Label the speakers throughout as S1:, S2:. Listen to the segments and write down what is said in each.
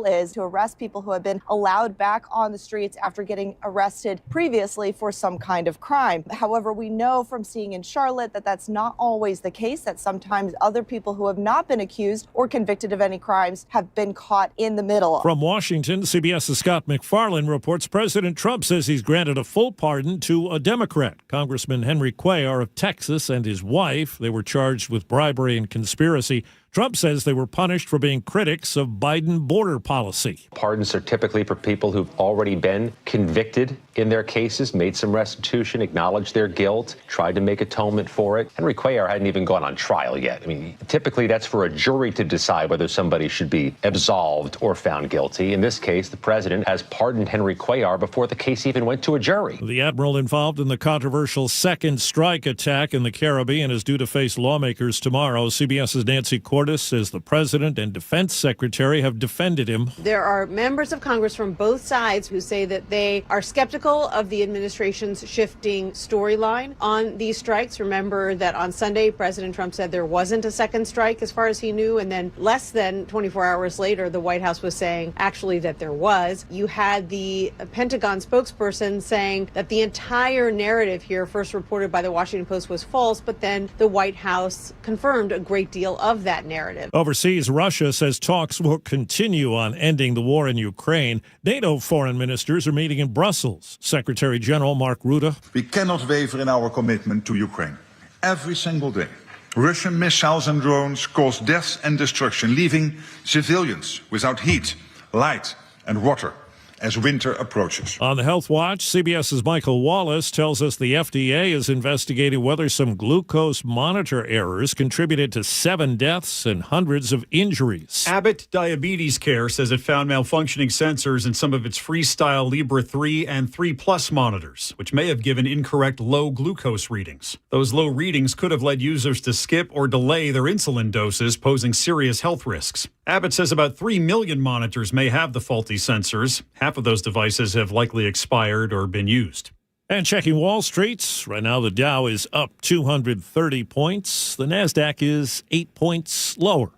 S1: goal is to arrest people who have been allowed back on the streets after getting arrested previously for some kind of crime. However, we know from seeing in Charlotte that that's not always the case, that sometimes other people who have not been accused or convicted of any crimes have been caught in the middle.
S2: From Washington, CBS's Scott MacFarlane reports President Trump says he's granted a full pardon to a Democrat, Congressman Henry Cuellar of Texas, and his wife. They were charged with bribery and conspiracy. Trump says they were punished for being critics of Biden border policy.
S3: Pardons are typically for people who've already been convicted in their cases, made some restitution, acknowledged their guilt, tried to make atonement for it. Henry Cuellar hadn't even gone on trial yet. I mean, typically that's for a jury to decide whether somebody should be absolved or found guilty. In this case, the president has pardoned Henry Cuellar before the case even went to a jury.
S2: The admiral involved in the controversial second strike attack in the Caribbean is due to face lawmakers tomorrow. CBS's Nancy Cordes says the president and defense secretary have defended him.
S4: There are members of Congress from both sides who say that they are skeptical of the administration's shifting storyline on these strikes. Remember that on Sunday, President Trump said there wasn't a second strike as far as he knew, and then less than 24 hours later, the White House was saying actually that there was. You had the Pentagon spokesperson saying that the entire narrative here, first reported by the Washington Post, was false, but then the White House confirmed a great deal of that narrative.
S2: Overseas, Russia says talks will continue on ending the war in Ukraine. NATO foreign ministers are meeting in Brussels. Secretary General Mark Rutte.
S5: We cannot waver in our commitment to Ukraine. Every single day, Russian missiles and drones cause death and destruction, leaving civilians without heat, light, and water as winter approaches.
S2: On the Health Watch, CBS's Michael Wallace tells us the FDA is investigating whether some glucose monitor errors contributed to 7 deaths and hundreds of injuries.
S6: Abbott Diabetes Care says it found malfunctioning sensors in some of its Freestyle Libre 3 and 3 Plus monitors, which may have given incorrect low glucose readings. Those low readings could have led users to skip or delay their insulin doses, posing serious health risks. Abbott says about 3 million monitors may have the faulty sensors. Half of those devices have likely expired or been used.
S2: And checking Wall Street, right now the Dow is up 230 points. The NASDAQ is 8 points lower.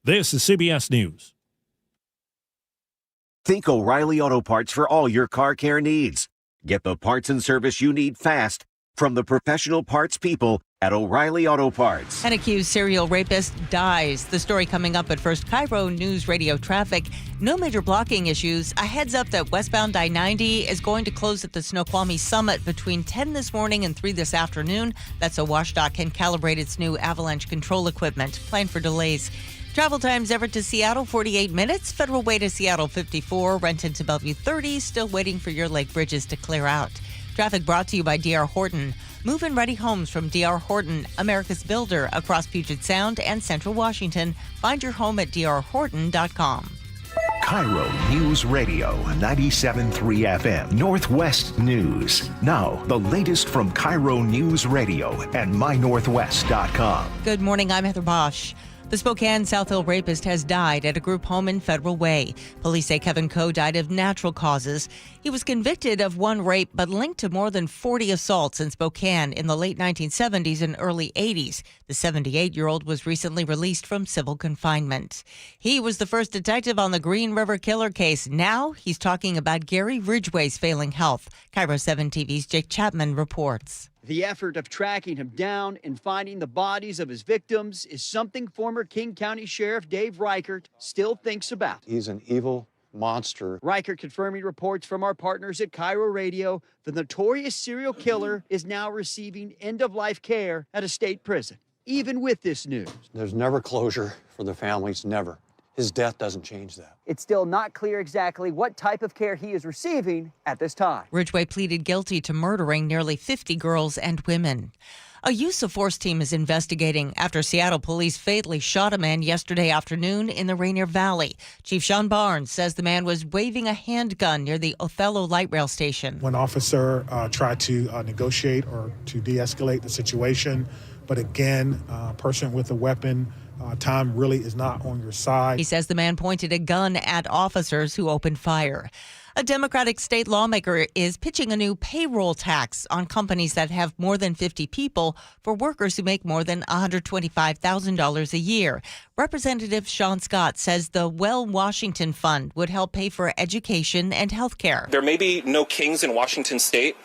S2: This is CBS News.
S7: Think O'Reilly Auto Parts for all your car care needs. Get the parts and service you need fast from the professional parts people at O'Reilly Auto Parts.
S8: An accused serial rapist dies. The story coming up at first. KIRO Newsradio traffic. No major blocking issues. A heads up that westbound I-90 is going to close at the Snoqualmie Summit between 10 this morning and 3 this afternoon. That's so WashDOT can calibrate its new avalanche control equipment. Plan for delays. Travel times Everett to Seattle, 48 minutes. Federal Way to Seattle, 54. Renton to Bellevue, 30. Still waiting for your lake bridges to clear out. Traffic brought to you by D.R. Horton. Move-in ready homes from D.R. Horton, America's builder across Puget Sound and Central Washington. Find your home at drhorton.com.
S9: KIRO News Radio 97.3 FM, Northwest News. Now, the latest from KIRO News Radio and mynorthwest.com.
S8: Good morning, I'm Heather Bosch. The Spokane South Hill rapist has died at a group home in Federal Way. Police say Kevin Coe died of natural causes. He was convicted of 1 rape, but linked to more than 40 assaults in Spokane in the late 1970s and early 80s. The 78-year-old was recently released from civil confinement. He was the first detective on the Green River Killer case. Now he's talking about Gary Ridgway's failing health. KIRO 7 TV's Jake Chapman reports.
S10: The effort of tracking him down and finding the bodies of his victims is something former King County Sheriff Dave Reichert still thinks about.
S11: He's an evil monster.
S10: Reichert confirming reports from our partners at KIRO Radio. The notorious serial killer is now receiving end-of-life care at a state prison. Even with this news,
S11: there's never closure for the families, never. His death doesn't change that.
S10: It's still not clear exactly what type of care he is receiving at this time.
S8: Ridgway pleaded guilty to murdering nearly 50 girls and women. A use of force team is investigating after Seattle police fatally shot a man yesterday afternoon in the Rainier Valley. Chief Sean Barnes says the man was waving a handgun near the Othello light rail station.
S12: One officer tried to negotiate or to de-escalate the situation, but again, a person with a weapon, time really is not on your side.
S8: He says the man pointed a gun at officers who opened fire. A Democratic state lawmaker is pitching a new payroll tax on companies that have more than 50 people for workers who make more than $125,000 a year. Representative Sean Scott says the Well Washington Fund would help pay for education and health care.
S13: There may be no kings in Washington state,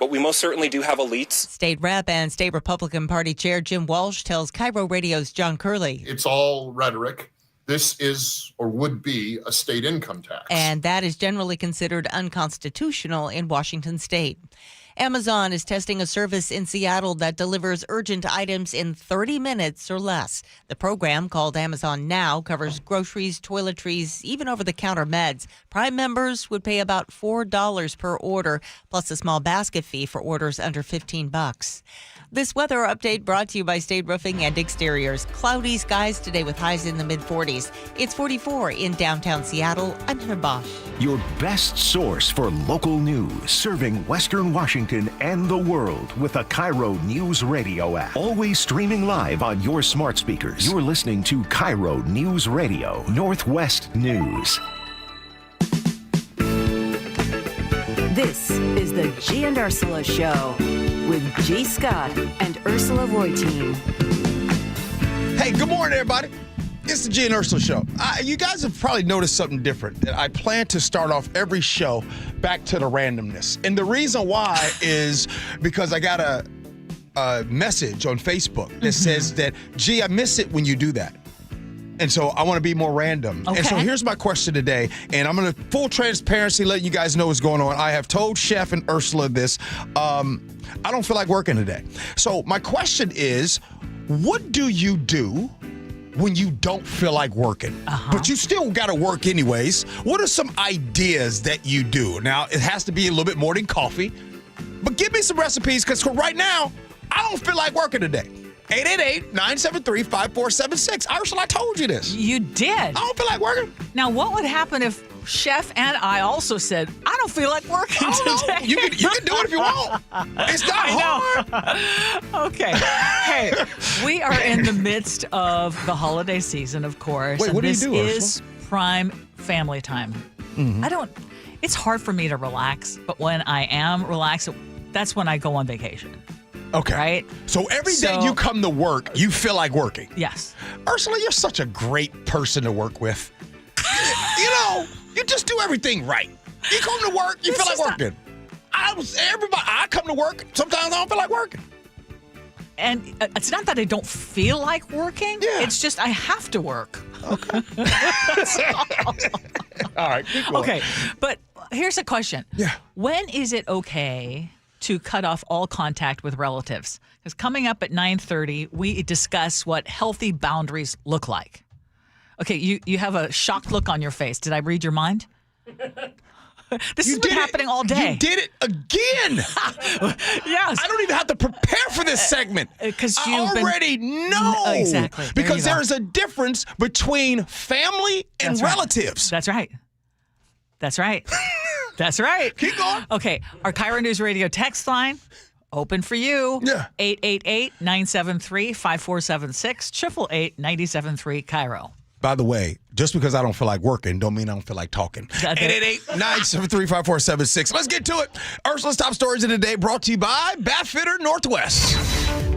S13: but we most certainly do have elites.
S8: State Rep and State Republican Party Chair Jim Walsh tells KIRO Radio's John Curley.
S14: It's all rhetoric. This is or would be a state income tax.
S8: And that is generally considered unconstitutional in Washington state. Amazon is testing a service in Seattle that delivers urgent items in 30 minutes or less. The program, called Amazon Now, covers groceries, toiletries, even over-the-counter meds. Prime members would pay about $4 per order, plus a small basket fee for orders under $15. This weather update brought to you by State Roofing and Exteriors. Cloudy skies today with highs in the mid-40s. It's 44 in downtown Seattle. I'm Heather Bosch.
S9: Your best source for local news, serving Western Washington and the world with the KIRO Newsradio App. Always streaming live on your smart speakers. You're listening to KIRO Newsradio, Northwest News.
S15: This is the Gee and Ursula Show with G. Scott and Ursula Reutin.
S16: Hey, good morning, everybody. It's the Gee and Ursula Show. You guys have probably noticed something different. That I plan to start off every show back to the randomness. And the reason why is because I got a message on Facebook that says that, Gee, I miss it when you do that. And so I want to be more random. Okay. And so here's my question today, and I'm going to full transparency, letting you guys know what's going on. I have told Chef and Ursula this. I don't feel like working today. So my question is, what do you do when you don't feel like working, but you still got to work anyways? What are some ideas that you do? Now, it has to be a little bit more than coffee, but give me some recipes, because right now, I don't feel like working today. 888-973-5476. Ursula, I told you this.
S17: You did.
S16: I don't feel like working.
S17: Now, what would happen if Chef and I also said, I don't feel like working today?
S16: You can do it if you want. It's not hard.
S17: Okay. Hey, we are in the midst of the holiday season, of course.
S16: Wait, what do you do, Ursula?
S17: This is prime family time. It's hard for me to relax, but when I am relaxed, that's when I go on vacation.
S16: Okay.
S17: Right?
S16: So every day you come to work, you feel like working.
S17: Yes.
S16: Ursula, you're such a great person to work with. You just do everything right. You come to work, you feel like working. I come to work, sometimes I don't feel like working.
S17: And it's not that I don't feel like working. Yeah. It's just I have to work.
S16: Okay. All right, keep going.
S17: Okay, but here's a question.
S16: Yeah.
S17: When is it okay to cut off all contact with relatives? Because coming up at 9:30, we discuss what healthy boundaries look like. Okay, you have a shocked look on your face. Did I read your mind? This has been happening all day.
S16: You did it again.
S17: Yes.
S16: I don't even have to prepare for this segment.
S17: Because
S16: I already know.
S17: Exactly.
S16: Because there's a difference between family and relatives.
S17: That's right. That's right. That's right.
S16: Keep going.
S17: Okay, our KIRO News Radio text line, open for you.
S16: Yeah.
S17: 888-973-5476, 888-973 KIRO.
S16: By the way, just because I don't feel like working don't mean I don't feel like talking. 888-973-5476. Let's get to it. Ursula's top stories of the day brought to you by Bathfitter Northwest.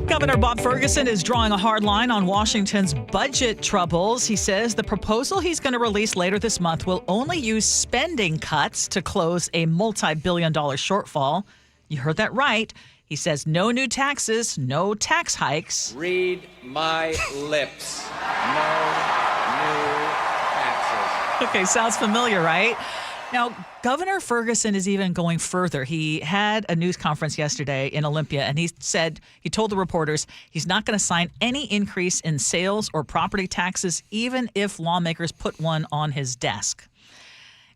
S17: Governor Bob Ferguson is drawing a hard line on Washington's budget troubles. He says the proposal he's going to release later this month will only use spending cuts to close a multi-billion-dollar shortfall. You heard that right. He says no new taxes, no tax hikes.
S18: Read my lips. No new taxes.
S17: Okay, sounds familiar, right? Now, Governor Ferguson is even going further. He had a news conference yesterday in Olympia, and he told the reporters he's not going to sign any increase in sales or property taxes, even if lawmakers put one on his desk.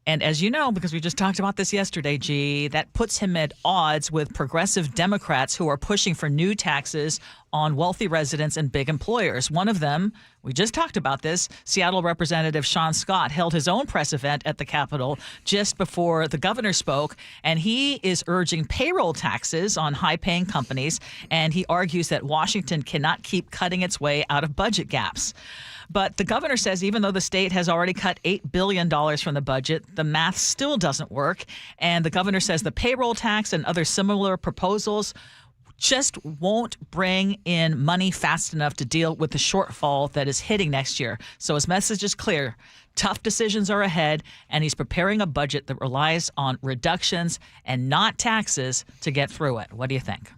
S17: And as you know, because we just talked about this yesterday, G, that puts him at odds with progressive Democrats who are pushing for new taxes on wealthy residents and big employers. One of them, we just talked about this, Seattle Representative Sean Scott held his own press event at the Capitol just before the governor spoke, and he is urging payroll taxes on high-paying companies, and he argues that Washington cannot keep cutting its way out of budget gaps. But the governor says even though the state has already cut $8 billion from the budget, the math still doesn't work. And the governor says the payroll tax and other similar proposals just won't bring in money fast enough to deal with the shortfall that is hitting next year. So his message is clear. Tough decisions are ahead, and he's preparing a budget that relies on reductions and not taxes to get through it. What do you think?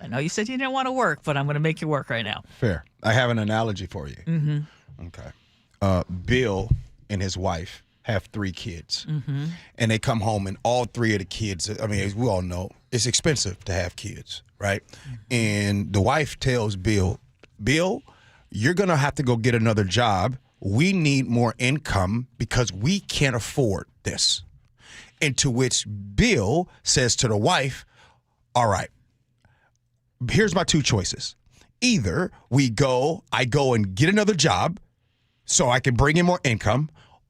S17: I know you said you didn't want to work, but I'm going to make you work right now.
S16: Fair. I have an analogy for you.
S17: Mm-hmm.
S16: Okay. Bill and his wife have 3 kids.
S17: Mm-hmm.
S16: And they come home, and all 3 of the kids, I mean, as we all know, it's expensive to have kids, right? Mm-hmm. And the wife tells Bill, you're going to have to go get another job. We need more income because we can't afford this. And to which Bill says to the wife, all right, here's my 2 choices. Either I go and get another job so I can bring in more income,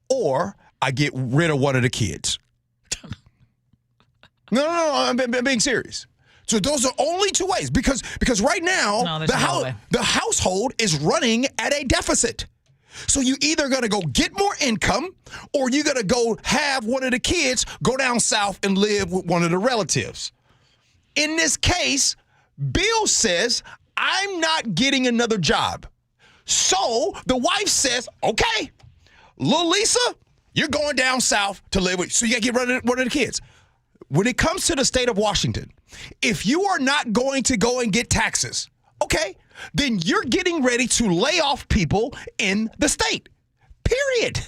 S16: or I get rid of one of the kids. No, I'm being serious. So those are only 2 ways because right now the household is running at a deficit. So you either going to go get more income, or you're going to go have one of the kids go down south and live with one of the relatives. In this case, Bill says, I'm not getting another job. So the wife says, okay, little Lisa, you're going down south to live with, so you got to get rid of one of the kids. When it comes to the state of Washington, if you are not going to go and get taxes, okay, then you're getting ready to lay off people in the state, period.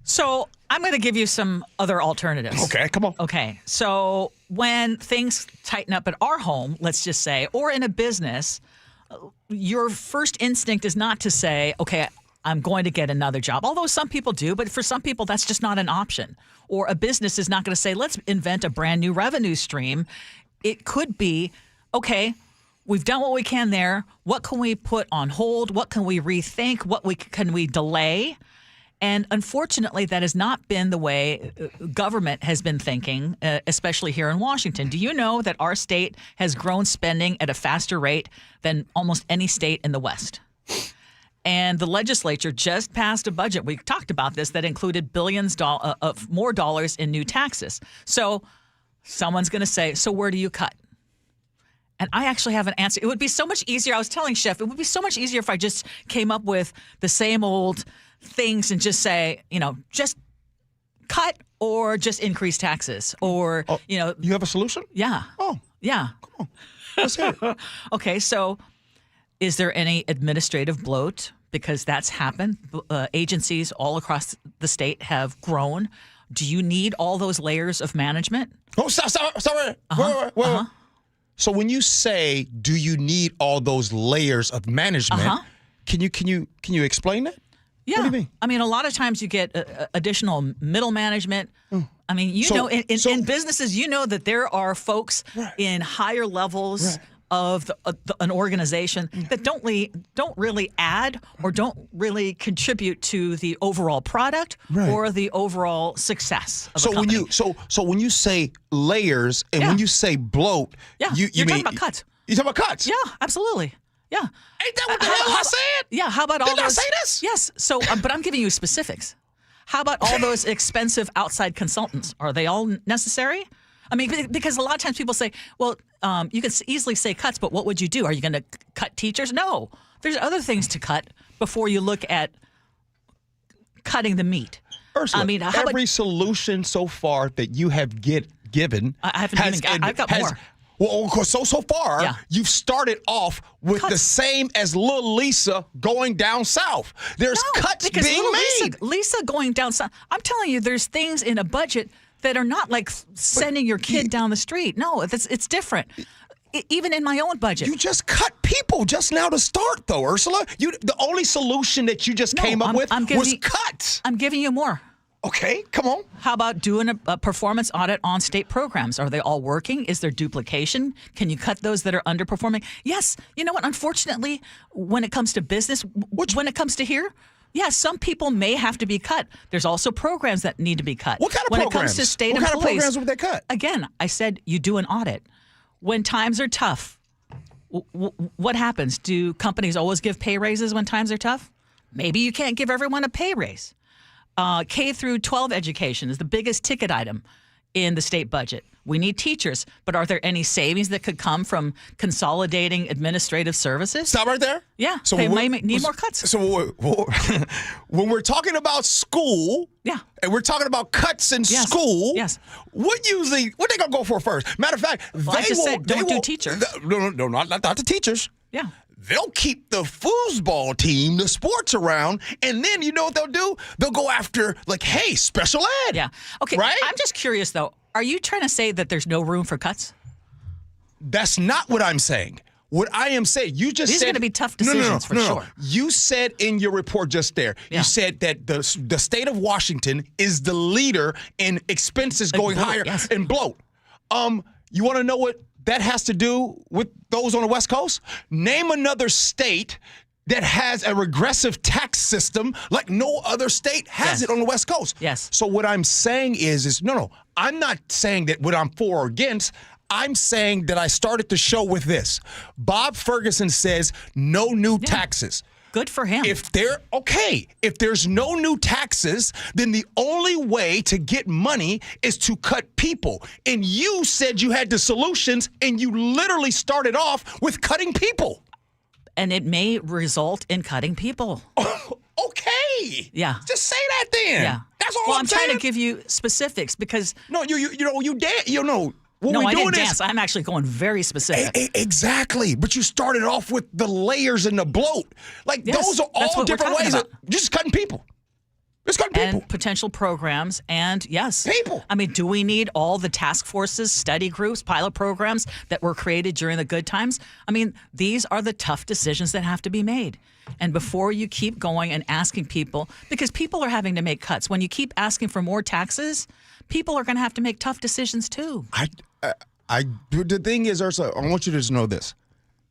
S17: So I'm going to give you some other alternatives.
S16: Okay, come on.
S17: Okay, so when things tighten up at our home, let's just say, or in a business, your first instinct is not to say, okay, I'm going to get another job. Although some people do, but for some people, that's just not an option. Or a business is not going to say, let's invent a brand new revenue stream. It could be, okay, we've done what we can there. What can we put on hold? What can we rethink? Can we delay? And unfortunately, that has not been the way government has been thinking, especially here in Washington. Do you know that our state has grown spending at a faster rate than almost any state in the West? And the legislature just passed a budget, we talked about this, that included billions of more dollars in new taxes. So someone's going to say, so where do you cut? And I actually have an answer. It would be so much easier. I was telling Chef, it would be so much easier if I just came up with the same old things and just say, just cut or just increase taxes or,
S16: You have a solution?
S17: Yeah.
S16: Oh.
S17: Yeah.
S16: Come on. Let's hear it.
S17: Okay, so is there any administrative bloat? Because that's happened. Agencies all across the state have grown. Do you need all those layers of management?
S16: Oh, sorry. Wait. So when you say, do you need all those layers of management, can you explain that?
S17: Yeah.
S16: What do you mean?
S17: I mean, a lot of times you get additional middle management. I mean, in businesses, that there are folks in higher levels of an organization that don't really add or don't really contribute to the overall product or the overall success of a company.
S16: So when you say layers and when you say bloat, you're
S17: talking about cuts.
S16: You're talking about cuts?
S17: Yeah, absolutely. Yeah.
S16: Ain't that what the hell I said?
S17: Yeah, how about all those?
S16: Did I say this?
S17: Yes. So, but I'm giving you specifics. How about all those expensive outside consultants? Are they all necessary? I mean, because a lot of times people say, well, you can easily say cuts, but what would you do? Are you going to cut teachers? No. There's other things to cut before you look at cutting the meat.
S16: Ursula, every solution so far that you have given,
S17: I've got more.
S16: Well, of course, so far, you've started off with the same as little Lisa going down south. There's cuts being made.
S17: Lisa going down south. I'm telling you, there's things in a budget that are not like sending your kid down the street. No, it's different. Even in my own budget.
S16: You just cut people just now to start, though, Ursula. The only solution that you just came up with was cuts.
S17: I'm giving you more.
S16: Okay, come on.
S17: How about doing a performance audit on state programs? Are they all working? Is there duplication? Can you cut those that are underperforming? Yes. You know what? Unfortunately, when it comes to business, when it comes to here, yes, some people may have to be cut. There's also programs that need to be cut.
S16: What kind of
S17: when
S16: programs?
S17: When it comes to state
S16: what
S17: employees,
S16: kind of programs would they cut?
S17: Again, I said you do an audit. When times are tough, what happens? Do companies always give pay raises when times are tough? Maybe you can't give everyone a pay raise. K through 12 education is the biggest ticket item in the state budget. We need teachers, but are there any savings that could come from consolidating administrative services?
S16: Stop right there.
S17: Yeah,
S16: So
S17: they might need more cuts.
S16: So when we're talking about school, and we're talking about cuts in school, what they gonna go for first? Matter of fact,
S17: I just said don't do teachers.
S16: No, not the teachers.
S17: Yeah.
S16: They'll keep the foosball team, the sports around, and then you know what they'll do? They'll go after, like, hey, special ed.
S17: Yeah. Okay.
S16: Right?
S17: I'm just curious, though. Are you trying to say that there's no room for cuts?
S16: That's not what I'm saying. What I am saying, you just
S17: These
S16: said...
S17: are going to be tough decisions for sure.
S16: You said in your report just there, you said that the state of Washington is the leader in expenses going higher and bloat. You want to know what that has to do with those on the West Coast? Name another state that has a regressive tax system like no other state has it on the West Coast.
S17: Yes.
S16: So what I'm saying is no, I'm not saying that what I'm for or against. I'm saying that I started the show with this. Bob Ferguson says no new taxes.
S17: Good for him.
S16: If there's no new taxes, then the only way to get money is to cut people. And you said you had the solutions, and you literally started off with cutting people.
S17: And it may result in cutting people.
S16: Okay.
S17: Yeah.
S16: Just say that then.
S17: Yeah.
S16: That's all I'm saying.
S17: Trying to give you specifics because
S16: no, you dance.
S17: No, I didn't dance. I'm actually going very specific.
S16: Exactly. But you started off with the layers and the bloat. Like, those are all different ways of just cutting people. Just cutting people.
S17: And potential programs. And yes.
S16: People.
S17: I mean, do we need all the task forces, study groups, pilot programs that were created during the good times? I mean, these are the tough decisions that have to be made. And before you keep going and asking people, because people are having to make cuts. When you keep asking for more taxes, people are going to have to make tough decisions too.
S16: The thing is, Ursula, I want you to just know this.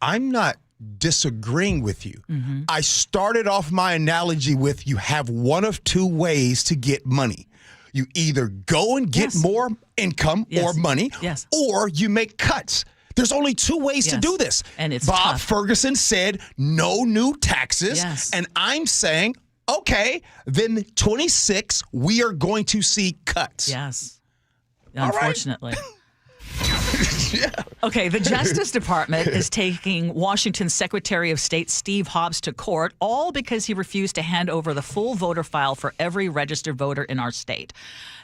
S16: I'm not disagreeing with you.
S17: Mm-hmm.
S16: I started off my analogy with you have one of two ways to get money. You either go and get more income or money, or you make cuts. There's only two ways to do this.
S17: And it's
S16: Bob
S17: tough.
S16: Ferguson said no new taxes. And I'm saying, okay, then 26, we are going to see cuts.
S17: Yes.
S16: All right.
S17: Unfortunately. Okay, the Justice Department is taking Washington's Secretary of State Steve Hobbs to court, all because he refused to hand over the full voter file for every registered voter in our state.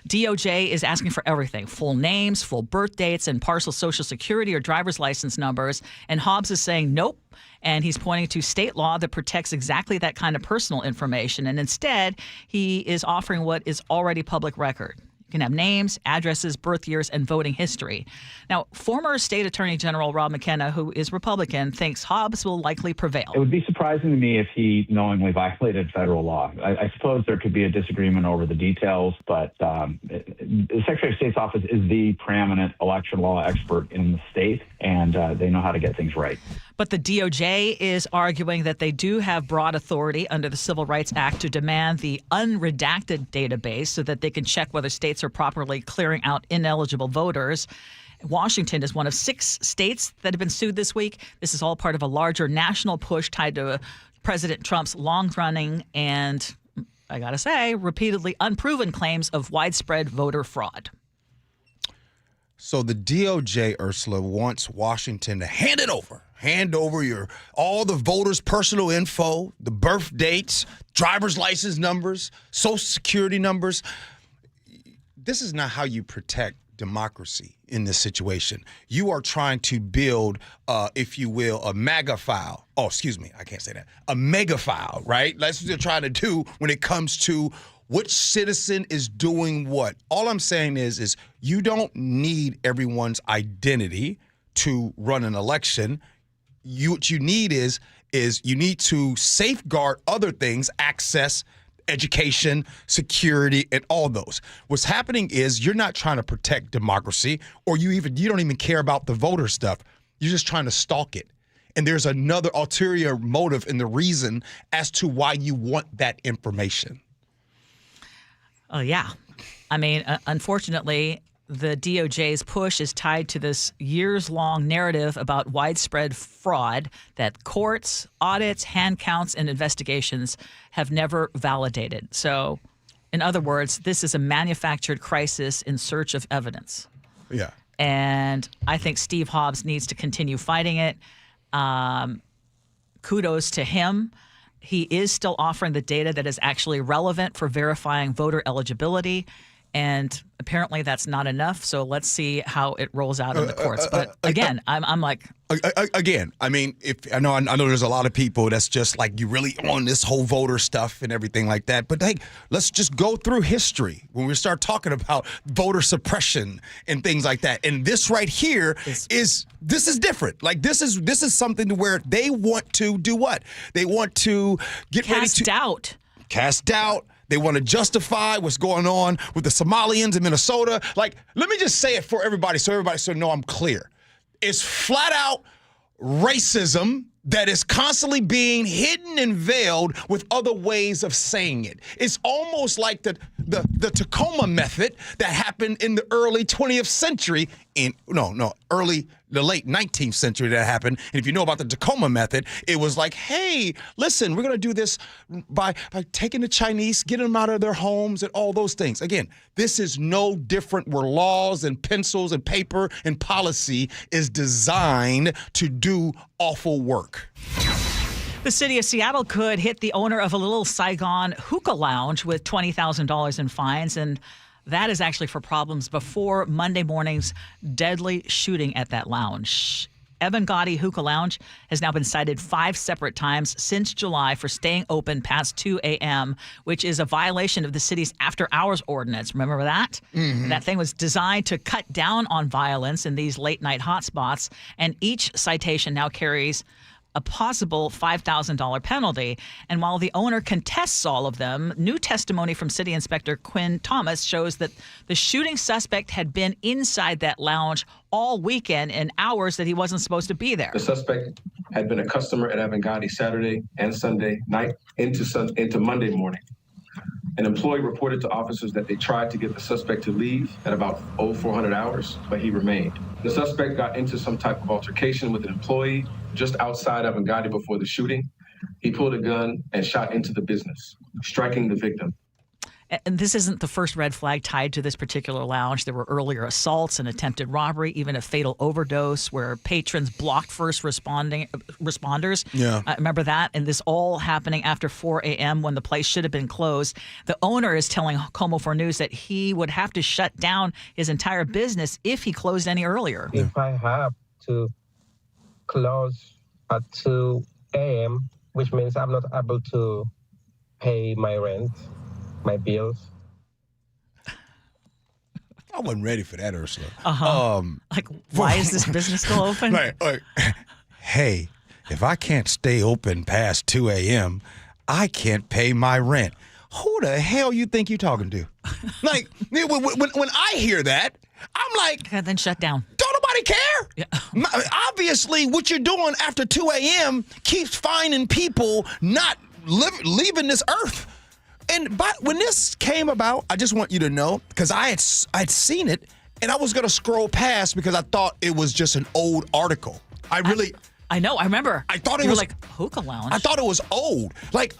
S17: DOJ is asking for everything: full names, full birth dates, and partial Social Security or driver's license numbers. And Hobbs is saying nope. And he's pointing to state law that protects exactly that kind of personal information. And instead, he is offering what is already public record. You can have names, addresses, birth years, and voting history. Now, former State Attorney General Rob McKenna, who is Republican, thinks Hobbs will likely prevail.
S19: It would be surprising to me if he knowingly violated federal law. I suppose there could be a disagreement over the details, but the Secretary of State's office is the preeminent election law expert in the state, and they know how to get things right.
S17: But the DOJ is arguing that they do have broad authority under the Civil Rights Act to demand the unredacted database so that they can check whether states are properly clearing out ineligible voters. Washington is one of 6 states that have been sued this week. This is all part of a larger national push tied to President Trump's long-running and, I gotta say, repeatedly unproven claims of widespread voter fraud.
S16: So the DOJ, Ursula, wants Washington to hand over all the voters' personal info, the birth dates, driver's license numbers, Social Security numbers. This is not how you protect democracy in this situation. You are trying to build, if you will, a MAGA file. Oh, excuse me, I can't say that. A mega file, right? That's what they're trying to do when it comes to which citizen is doing what. All I'm saying is you don't need everyone's identity to run an election. What you need is you need to safeguard other things, access, education, security, and all those. What's happening is you're not trying to protect democracy, or you don't even care about the voter stuff. You're just trying to stalk it. And there's another ulterior motive in the reason as to why you want that information.
S17: Oh, yeah. I mean, unfortunately, the DOJ's push is tied to this years-long narrative about widespread fraud that courts, audits, hand counts, and investigations have never validated. So, in other words, this is a manufactured crisis in search of evidence.
S16: Yeah.
S17: And I think Steve Hobbs needs to continue fighting it. Kudos to him. He is still offering the data that is actually relevant for verifying voter eligibility. And apparently that's not enough. So let's see how it rolls out in the courts. But again, I'm like...
S16: Again, I mean, I know there's a lot of people that's just like, you really on this whole voter stuff and everything like that. But hey, let's just go through history when we start talking about voter suppression and things like that. And this right here is different. Like this is something to where they want to do what? They want to get ready to cast doubt. They want to justify what's going on with the Somalians in Minnesota. Like, let me just say it for everybody so know I'm clear. It's flat out racism that is constantly being hidden and veiled with other ways of saying it. It's almost like the Tacoma method that happened in the early 20th century the late 19th century that happened. And if you know about the Tacoma method, it was like, hey, listen, we're going to do this by taking the Chinese, getting them out of their homes and all those things. Again, this is no different where laws and pencils and paper and policy is designed to do awful work.
S17: The city of Seattle could hit the owner of a Little Saigon hookah lounge with $20,000 in fines, and that is actually for problems before Monday morning's deadly shooting at that lounge. Evan Gotti Hookah Lounge has now been cited 5 separate times since July for staying open past 2 a.m., which is a violation of the city's after-hours ordinance. Remember that? Mm-hmm. That thing was designed to cut down on violence in these late-night hotspots, and each citation now carries a possible $5,000 penalty. And while the owner contests all of them, new testimony from City Inspector Quinn Thomas shows that the shooting suspect had been inside that lounge all weekend in hours that he wasn't supposed to be there.
S20: The suspect had been a customer at Evan Gotti Saturday and Sunday night into Monday morning. An employee reported to officers that they tried to get the suspect to leave at about 0400 hours, but he remained. The suspect got into some type of altercation with an employee just outside Evan Gotti before the shooting. He pulled a gun and shot into the business, striking the victim.
S17: And this isn't the first red flag tied to this particular lounge. There were earlier assaults and attempted robbery, even a fatal overdose where patrons blocked first responders.
S16: Yeah.
S17: I remember that. And this all happening after 4 a.m. when the place should have been closed. The owner is telling Como 4 News that he would have to shut down his entire business if he closed any earlier.
S21: If I have to close at 2 a.m., which means I'm not able to pay my rent, my bills.
S16: I wasn't ready for that, Ursula.
S17: Like, why is this business still open?
S16: Like, hey, if I can't stay open past 2 a.m., I can't pay my rent. Who the hell you think you're talking to? Like, when I hear that, I'm like...
S17: And then shut down.
S16: Don't nobody care?
S17: Yeah.
S16: Obviously, what you're doing after 2 a.m. keeps finding people not leaving this earth. But when this came about, I just want you to know, because I'd seen it, and I was going to scroll past because I thought it was just an old article. I
S17: know, I remember.
S16: I thought it
S17: you
S16: was
S17: were like, hookah lounge.
S16: I thought it was old. Like,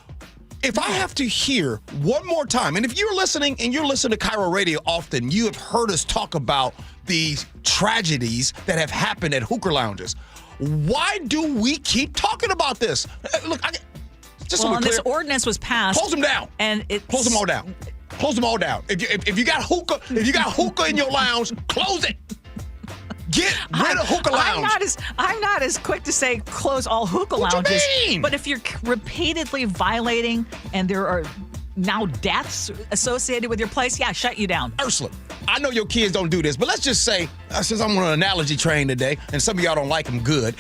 S16: if I have to hear one more time, and if you're listening and you're listening to KIRO Radio often, you have heard us talk about these tragedies that have happened at hookah lounges. Why do we keep talking about this? Look,
S17: this ordinance was passed.
S16: Close them down. Close them all down. Close them all down. If you got hookah in your lounge, close it. Get rid of hookah lounge.
S17: I'm not as quick to say close all hookah lounges.
S16: What you mean?
S17: But if you're repeatedly violating and there are now deaths associated with your place, yeah, shut you down.
S16: Ursula, I know your kids don't do this, but let's just say, since I'm on an analogy train today, and some of y'all don't like them good,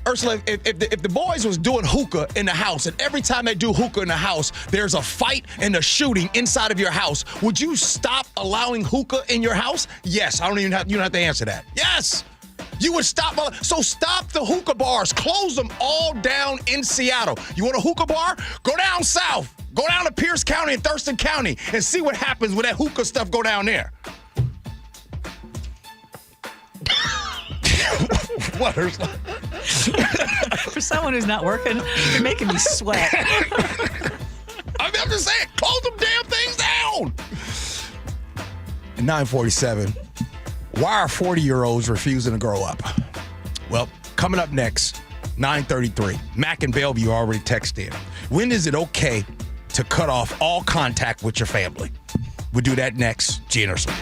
S16: Ursula, if the boys was doing hookah in the house, and every time they do hookah in the house, there's a fight and a shooting inside of your house, would you stop allowing hookah in your house? Yes. You don't have to answer that. Yes. You would stop. So stop the hookah bars. Close them all down in Seattle. You want a hookah bar? Go down south. Go down to Pierce County and Thurston County and see what happens when that hookah stuff go down there. What, Ursula?
S17: For someone who's not working, you're making me sweat.
S16: I'm just saying, close them damn things down. At 9:47, why are 40-year-olds refusing to grow up? Well, coming up next, 9:33, Mac and Bellevue already texted in. When is it okay to cut off all contact with your family? We'll do that next. Gee and Ursula.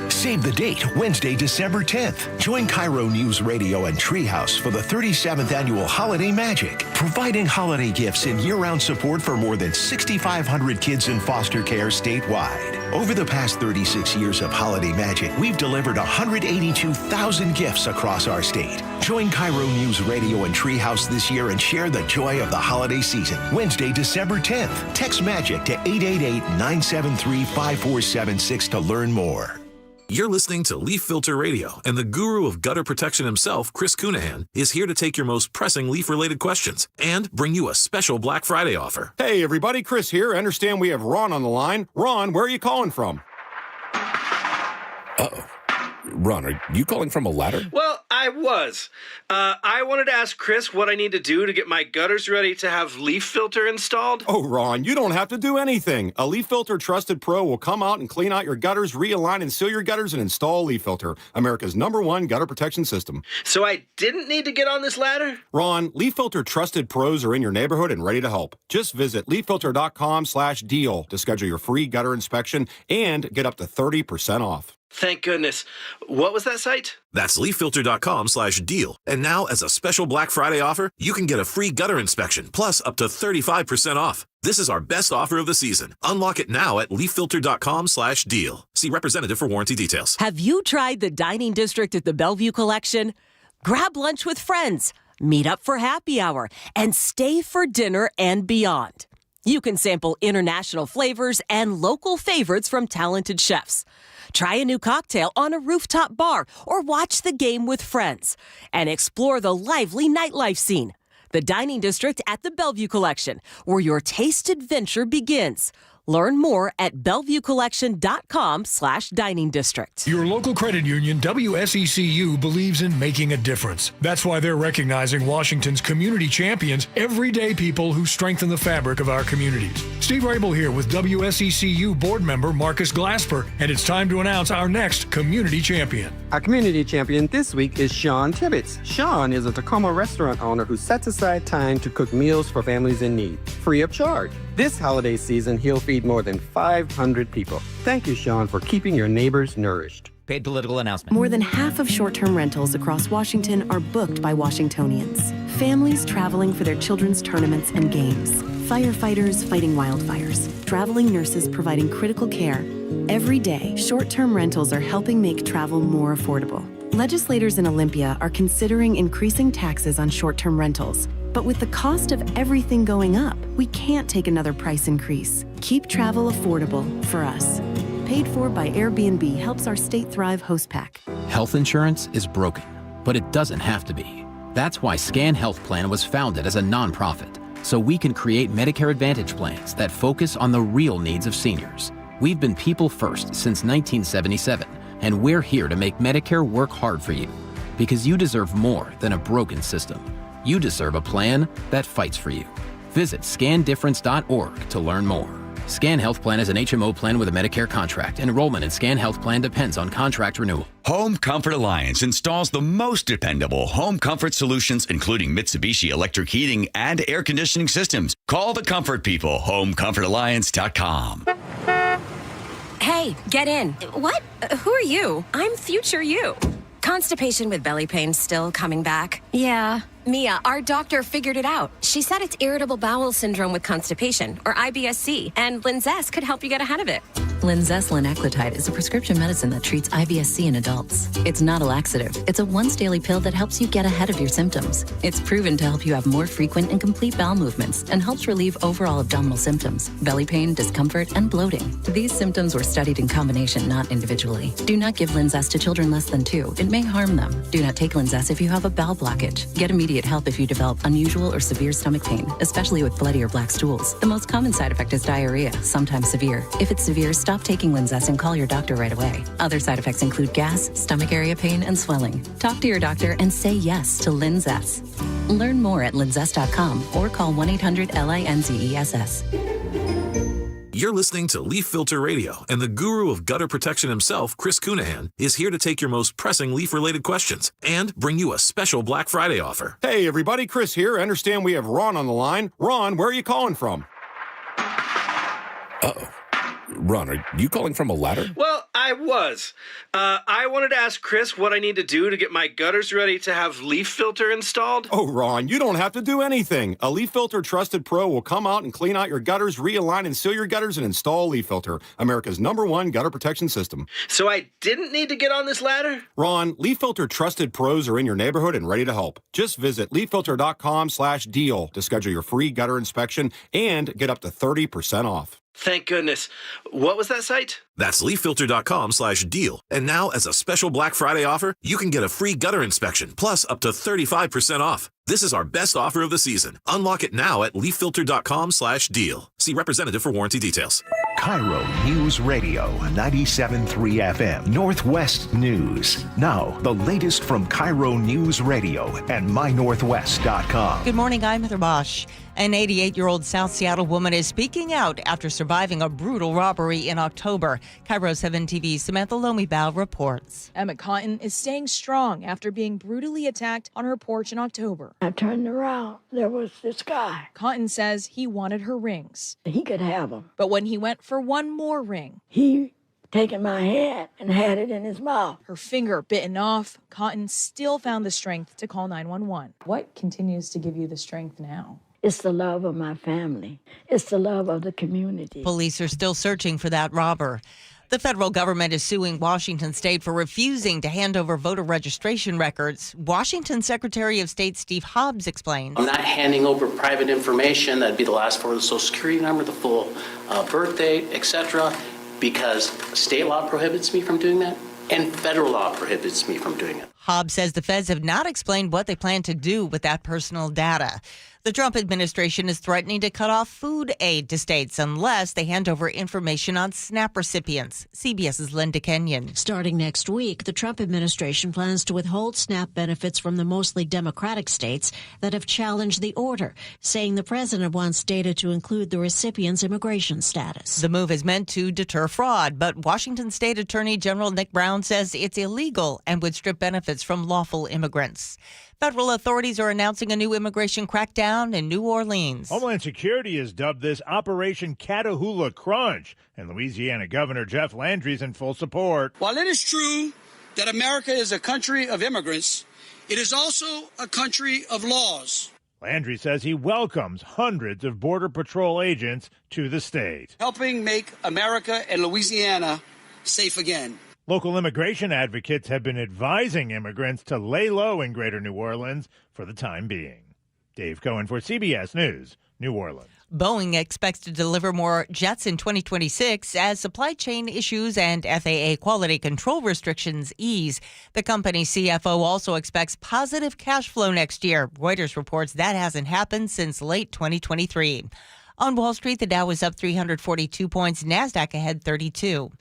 S9: Save the date, Wednesday, December 10th. Join KIRO Newsradio and Treehouse for the 37th Annual Holiday Magic, providing holiday gifts and year-round support for more than 6,500 kids in foster care statewide. Over the past 36 years of Holiday Magic, we've delivered 182,000 gifts across our state. Join KIRO Newsradio and Treehouse this year and share the joy of the holiday season. Wednesday, December 10th. Text MAGIC to 888-973-5476 to learn more.
S1: You're listening to Leaf Filter Radio, and the guru of gutter protection himself, Chris Cunahan, is here to take your most pressing leaf-related questions and bring you a special Black Friday offer.
S22: Hey, everybody, Chris here. I understand we have Ron on the line. Ron, where are you calling from?
S23: Uh-oh. Ron, are you calling from a ladder?
S24: Well, I was. I wanted to ask Chris what I need to do to get my gutters ready to have leaf filter installed.
S22: Oh, Ron, you don't have to do anything. A Leaf Filter Trusted Pro will come out and clean out your gutters, realign and seal your gutters, and install Leaf Filter, America's #1 gutter protection system.
S24: So I didn't need to get on this ladder?
S22: Ron, Leaf Filter Trusted Pros are in your neighborhood and ready to help. Just visit leaffilter.com/deal to schedule your free gutter inspection and get up to 30% off.
S24: Thank goodness. What was that site?
S1: That's leaffilter.com/deal. And now, as a special Black Friday offer, you can get a free gutter inspection, plus up to 35% off. This is our best offer of the season. Unlock it now at leaffilter.com/deal. See representative for warranty details.
S25: Have you tried the dining district at the Bellevue Collection? Grab lunch with friends, meet up for happy hour, and stay for dinner and beyond. You can sample international flavors and local favorites from talented chefs. Try a new cocktail on a rooftop bar or watch the game with friends and explore the lively nightlife scene. The Dining District at the Bellevue Collection, where your taste adventure begins. Learn more at bellevuecollection.com/dining district.
S26: Your local credit union, WSECU, believes in making a difference. That's why they're recognizing Washington's community champions, everyday people who strengthen the fabric of our communities. Steve Rabel here with WSECU board member Marcus Glasper, and it's time to announce our next community champion.
S27: Our community champion this week is Sean Tibbetts. Sean is a Tacoma restaurant owner who sets aside time to cook meals for families in need, free of charge. This holiday season, he'll feed more than 500 people. Thank you, Sean, for keeping your neighbors nourished.
S28: Paid political announcement.
S15: More than half of short-term rentals across Washington are booked by Washingtonians. Families traveling for their children's tournaments and games. Firefighters fighting wildfires. Traveling nurses providing critical care. Every day, short-term rentals are helping make travel more affordable. Legislators in Olympia are considering increasing taxes on short-term rentals. But with the cost of everything going up, we can't take another price increase. Keep travel affordable for us. Paid for by Airbnb helps our State Thrive host pack.
S29: Health insurance is broken, but it doesn't have to be. That's why Scan Health Plan was founded as a nonprofit, so we can create Medicare Advantage plans that focus on the real needs of seniors. We've been people first since 1977, and we're here to make Medicare work hard for you, because you deserve more than a broken system. You deserve a plan that fights for you. Visit scandifference.org to learn more. Scan Health Plan is an HMO plan with a Medicare contract. Enrollment in Scan Health Plan depends on contract renewal.
S30: Home Comfort Alliance installs the most dependable home comfort solutions, including Mitsubishi electric heating and air conditioning systems. Call the comfort people, homecomfortalliance.com.
S31: Hey, get in. What? Who are you? I'm future you. Constipation with belly pain still coming back? Yeah. Mia, our doctor figured it out. She said it's irritable bowel syndrome with constipation, or IBS-C, and Linzess could help you get ahead of it.
S2: Linzess linaclotide is a prescription medicine that treats IBS-C in adults. It's not a laxative. It's a once-daily pill that helps you get ahead of your symptoms. It's proven to help you have more frequent and complete bowel movements and helps relieve overall abdominal symptoms, belly pain, discomfort, and bloating. These symptoms were studied in combination, not individually. Do not give Linzess to children less than 2. It may harm them. Do not take Linzess if you have a bowel blockage. Get immediate help if you develop unusual or severe stomach pain, especially with bloody or black stools. The most common side effect is diarrhea, sometimes severe. If it's severe, stop taking Linzess and call your doctor right away. Other side effects include gas, stomach area pain, and swelling. Talk to your doctor and say yes to Linzess. Learn more at linzess.com or call 1-800-LINZESS.
S1: You're listening to Leaf Filter Radio, and the guru of gutter protection himself, Chris Cunahan, is here to take your most pressing leaf-related questions and bring you a special Black Friday offer.
S22: Hey, everybody, Chris here. I understand we have Ron on the line. Ron, where are you calling from?
S23: Uh-oh. Ron, are you calling from a ladder?
S24: Well, I was. I wanted to ask Chris what I need to do to get my gutters ready to have leaf filter installed.
S22: Oh, Ron, you don't have to do anything. A Leaf Filter Trusted Pro will come out and clean out your gutters, realign and seal your gutters, and install Leaf Filter, America's #1 gutter protection system.
S24: So I didn't need to get on this ladder?
S22: Ron, Leaf Filter Trusted Pros are in your neighborhood and ready to help. Just visit leaffilter.com/deal to schedule your free gutter inspection and get up to 30% off.
S24: Thank goodness. What was that site?
S1: That's leaffilter.com/deal. And now, as a special Black Friday offer, you can get a free gutter inspection, plus up to 35% off. This is our best offer of the season. Unlock it now at leaffilter.com/deal. See representative for warranty details.
S9: KIRO News Radio 97.3 FM, Northwest News. Now, the latest from KIRO News Radio and mynorthwest.com.
S8: Good morning, I'm Heather Bosch. An 88-year-old South Seattle woman is speaking out after surviving a brutal robbery in October. KIRO 7 TV's Samantha Lomibao reports.
S3: Emma Cotton is staying strong after being brutally attacked on her porch in October.
S4: I turned around. There was this guy.
S3: Cotton says he wanted her rings.
S4: He could have them.
S3: But when he went for one more ring,
S4: he taken my hand and had it in his mouth.
S3: Her finger bitten off, Cotton still found the strength to call 911. What continues to give you the strength now?
S4: It's the love of my family. It's the love of the community.
S8: Police are still searching for that robber. The federal government is suing Washington State for refusing to hand over voter registration records. Washington Secretary of State Steve Hobbs explained.
S5: I'm not handing over private information. That'd be the last four of the Social Security number, the full birth date, etc., because state law prohibits me from doing that, and federal law prohibits me from doing it.
S8: Hobbs says the feds have not explained what they plan to do with that personal data. The Trump administration is threatening to cut off food aid to states unless they hand over information on SNAP recipients. CBS's Linda Kenyon.
S6: Starting next week, the Trump administration plans to withhold SNAP benefits from the mostly Democratic states that have challenged the order, saying the president wants data to include the recipient's immigration status.
S8: The move is meant to deter fraud, but Washington State Attorney General Nick Brown says it's illegal and would strip benefits from lawful immigrants. Federal authorities are announcing a new immigration crackdown in New Orleans.
S7: Homeland Security has dubbed this Operation Catahoula Crunch, and Louisiana Governor Jeff Landry is in full support.
S10: While it is true that America is a country of immigrants, it is also a country of laws.
S7: Landry says he welcomes hundreds of Border Patrol agents to the state,
S10: helping make America and Louisiana safe again.
S7: Local immigration advocates have been advising immigrants to lay low in Greater New Orleans for the time being. Dave Cohen for CBS News, New Orleans.
S8: Boeing expects to deliver more jets in 2026 as supply chain issues and FAA quality control restrictions ease. The company's CFO also expects positive cash flow next year. Reuters reports that hasn't happened since late 2023. On Wall Street, the Dow was up 342 points, NASDAQ ahead 32.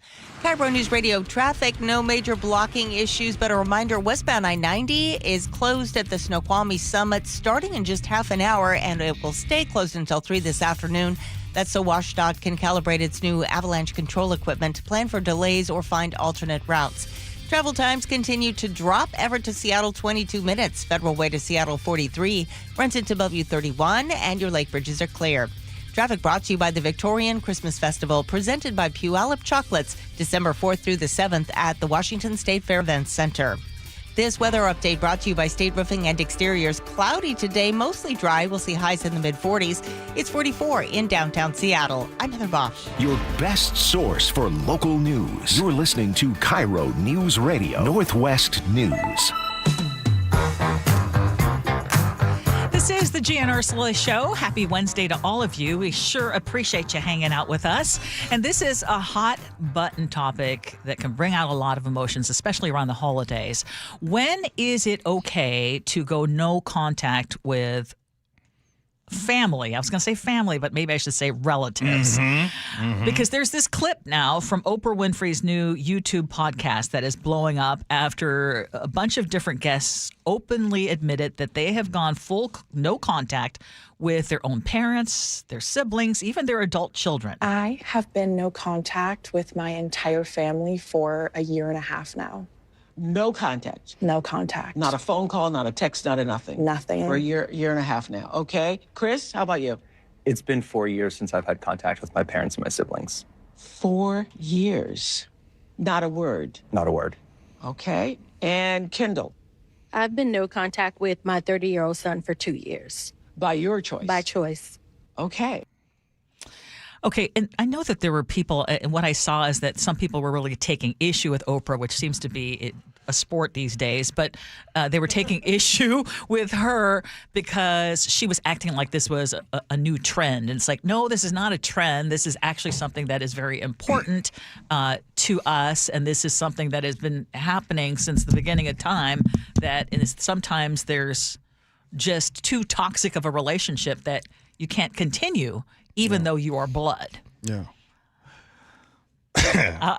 S8: KIRO News Radio traffic, no major blocking issues, but a reminder, westbound I-90 is closed at the Snoqualmie Summit starting in just half an hour, and it will stay closed until 3 this afternoon. That's so WashDOT can calibrate its new avalanche control equipment, plan for delays, or find alternate routes. Travel times continue to drop. Everett to Seattle, 22 minutes. Federal Way to Seattle, 43. Renton to Bellevue, 31. And your lake bridges are clear. Traffic brought to you by the Victorian Christmas Festival, presented by Puyallup Chocolates, December 4th through the 7th at the Washington State Fair Events Center. This weather update brought to you by State Roofing and Exteriors. Cloudy today, mostly dry. We'll see highs in the mid-40s. It's 44 in downtown Seattle. I'm Heather Bosch.
S9: Your best source for local news. You're listening to KIRO News Radio, Northwest News.
S11: This is the Gee and Ursula Show. Happy Wednesday to all of you. We sure appreciate you hanging out with us. And this is a hot button topic that can bring out a lot of emotions, especially around the holidays. When is it okay to go no contact with family? I was going to say family, but maybe I should say relatives. Because there's this clip now from Oprah Winfrey's new YouTube podcast that is blowing up after a bunch of different guests openly admitted that they have gone full no contact with their own parents, their siblings, even their adult children.
S12: I have been no contact with my entire family for a year and a half now.
S13: No contact?
S12: No contact.
S13: Not a phone call, not a text, not a nothing?
S12: Nothing.
S13: For a year and a half now. Okay. Chris, how about you?
S14: It's been 4 years since I've had contact with my parents and my siblings.
S13: 4 years. Not a word?
S14: Not a word.
S13: Okay. And Kendall?
S16: I've been no contact with my 30-year-old son for 2 years.
S13: By your choice?
S16: By choice.
S13: Okay.
S11: Okay, and I know that there were people, and what I saw is that some people were really taking issue with Oprah, which seems to be a sport these days, but they were taking issue with her because she was acting like this was a new trend. And it's like, no, this is not a trend. This is actually something that is very important to us, and this is something that has been happening since the beginning of time, that sometimes there's just too toxic of a relationship that you can't continue even though you are blood.
S17: Yeah.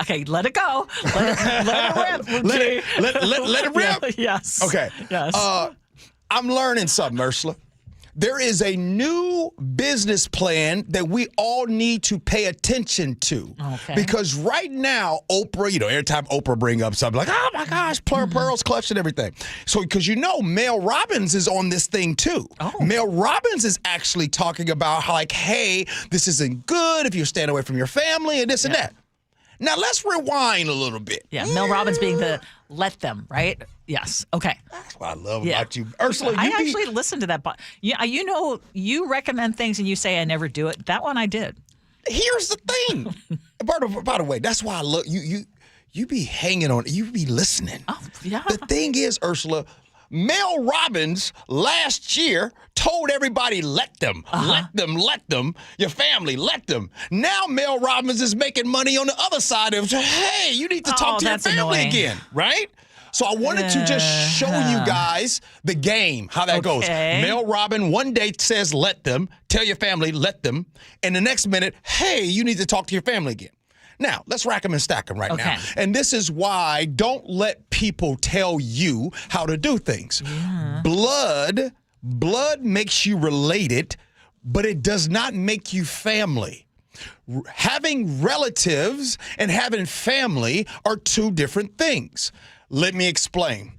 S11: Okay, let it go. Let it rip.
S17: Let it rip?
S11: Yeah, yes.
S17: Okay.
S11: Yes.
S17: I'm learning something, Ursula. There is a new business plan that we all need to pay attention to.
S11: Okay.
S17: Because right now, Oprah, every time Oprah bring up something like, oh my gosh, pearls clutch and everything. So, because Mel Robbins is on this thing too.
S11: Oh.
S17: Mel Robbins is actually talking about how, like, hey, this isn't good if you stand away from your family and this and that. Now, let's rewind a little bit.
S11: Yeah, Mel Robbins being the let them, right? Yes. Okay.
S17: That's what I love about you. Ursula,
S11: I actually listened to that. Yeah, you recommend things and you say I never do it. That one I did.
S17: Here's the thing. By the way, that's why I love you. You be hanging on. You be listening.
S11: Oh, yeah.
S17: The thing is, Ursula, Mel Robbins last year told everybody, let them, let them, your family, let them. Now Mel Robbins is making money on the other side of, hey, you need to talk to your family again, right? So I wanted to just show you guys the game, how that goes. Mel Robbins one day says, let them, tell your family, let them, and the next minute, hey, you need to talk to your family again. Now, let's rack them and stack them right now. And this is why don't let people tell you how to do things.
S11: Yeah.
S17: Blood makes you related, but it does not make you family. Having relatives and having family are two different things. Let me explain.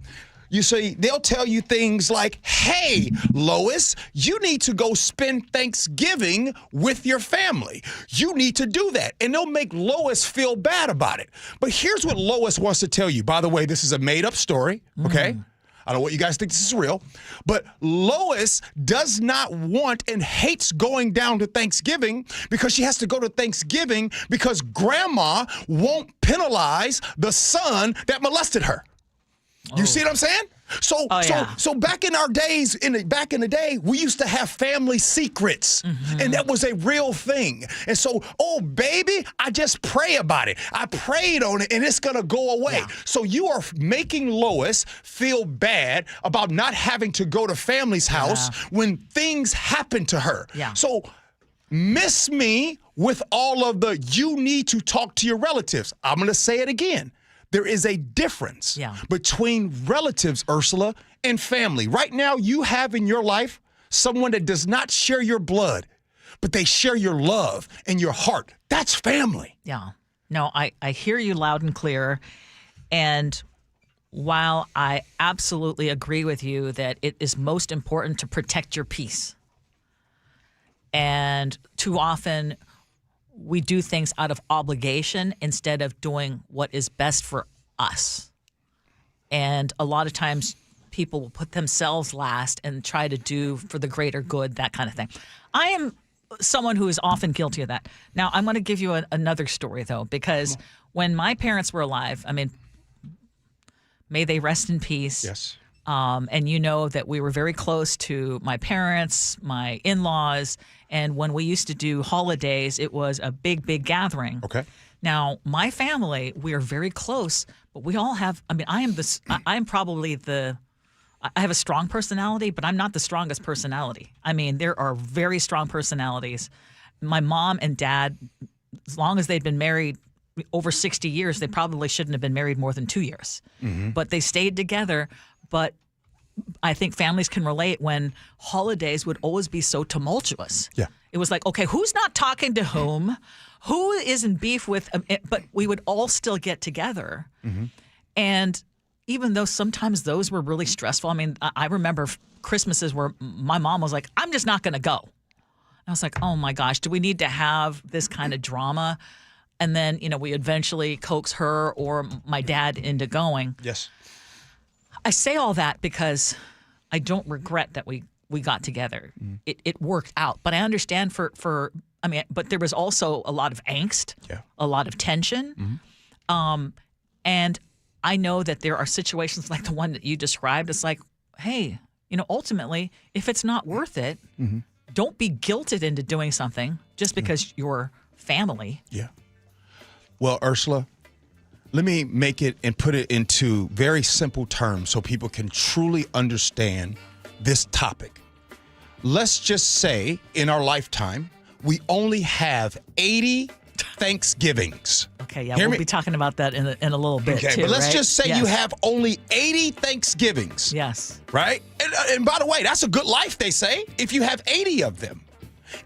S17: You see, they'll tell you things like, hey, Lois, you need to go spend Thanksgiving with your family. You need to do that. And they'll make Lois feel bad about it. But here's what Lois wants to tell you. By the way, this is a made-up story, okay? I don't know what you guys think this is real. But Lois does not want and hates going down to Thanksgiving because she has to go to Thanksgiving because Grandma won't penalize the son that molested her. You see what I'm saying? So back in our days, back in the day, we used to have family secrets, and that was a real thing. And so, oh baby, I just pray about it. I prayed on it, and it's gonna go away. Yeah. So you are making Lois feel bad about not having to go to family's house when things happen to her.
S11: Yeah.
S17: So miss me with all of the you need to talk to your relatives. I'm gonna say it again. There is a difference between relatives, Ursula, and family. Right now, you have in your life someone that does not share your blood, but they share your love and your heart. That's family.
S11: Yeah. No, I hear you loud and clear. And while I absolutely agree with you that it is most important to protect your peace, and too often we do things out of obligation instead of doing what is best for us. And a lot of times people will put themselves last and try to do for the greater good, that kind of thing. I am someone who is often guilty of that. Now, I'm going to give you another story, though, because when my parents were alive, I mean, may they rest in peace.
S17: Yes.
S11: And you know that we were very close to my parents, my in-laws, and when we used to do holidays, it was a big, big gathering.
S17: Okay.
S11: Now, my family, we are very close, but we all have, I mean, I am probably I have a strong personality, but I'm not the strongest personality. I mean, there are very strong personalities. My mom and dad, as long as they'd been married over 60 years, they probably shouldn't have been married more than 2 years.
S17: Mm-hmm.
S11: But they stayed together. But I think families can relate when holidays would always be so tumultuous.
S17: Yeah.
S11: It was like, okay, who's not talking to whom? Who is in beef with? But we would all still get together.
S17: Mm-hmm.
S11: And even though sometimes those were really stressful, I mean, I remember Christmases where my mom was like, I'm just not going to go. I was like, oh my gosh, do we need to have this kind of drama? And then, we eventually coax her or my dad into going.
S17: Yes.
S11: I say all that because I don't regret that we got together.
S17: Mm-hmm.
S11: It worked out. But I understand but there was also a lot of angst, a lot of tension.
S17: Mm-hmm.
S11: And I know that there are situations like the one that you described. It's like, hey, ultimately, if it's not worth it,
S17: mm-hmm.
S11: don't be guilted into doing something just because you're family.
S17: Yeah. Well, Ursula, let me make it and put it into very simple terms so people can truly understand this topic. Let's just say in our lifetime, we only have 80 Thanksgivings.
S11: Okay, yeah, we'll be talking about that in a little bit,
S17: okay,
S11: too,
S17: but let's
S11: right?
S17: just say you have only 80 Thanksgivings.
S11: Yes.
S17: Right? And by the way, that's a good life, they say, if you have 80 of them.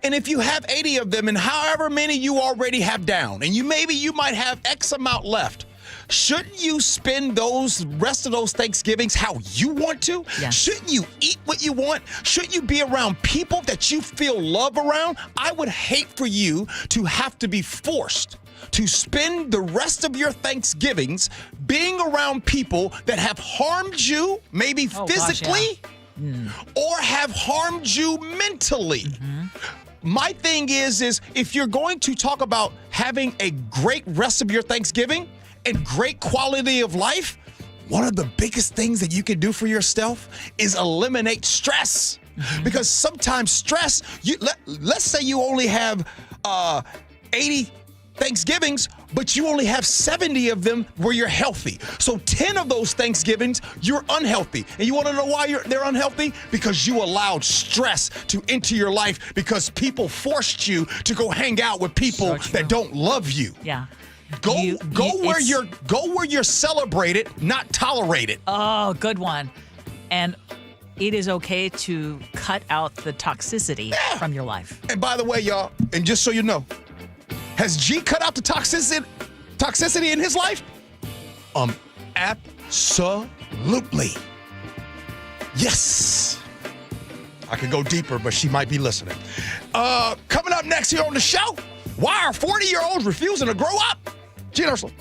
S17: And if you have 80 of them and however many you already have down, and you might have X amount left, shouldn't you spend those rest of those Thanksgivings how you want to?
S11: Yes.
S17: Shouldn't you eat what you want? Shouldn't you be around people that you feel love around? I would hate for you to have to be forced to spend the rest of your Thanksgivings being around people that have harmed you, maybe physically, or have harmed you mentally.
S11: Mm-hmm.
S17: My thing is if you're going to talk about having a great rest of your Thanksgiving and great quality of life, one of the biggest things that you can do for yourself is eliminate stress. Mm-hmm. Because sometimes stress, let's say you only have 80 Thanksgivings, but you only have 70 of them where you're healthy. So 10 of those Thanksgivings, you're unhealthy. And you want to know why they're unhealthy? Because you allowed stress to enter your life because people forced you to go hang out with people that don't love you.
S11: Yeah.
S17: Go where you're celebrated, not tolerated.
S11: Oh, good one. And it is okay to cut out the toxicity from your life.
S17: And by the way, y'all, and just so you know, has G cut out the toxicity in his life? Absolutely. Yes. I could go deeper, but she might be listening. Coming up next here on the show, why are 40-year-olds refusing to grow up? Gee Ursula.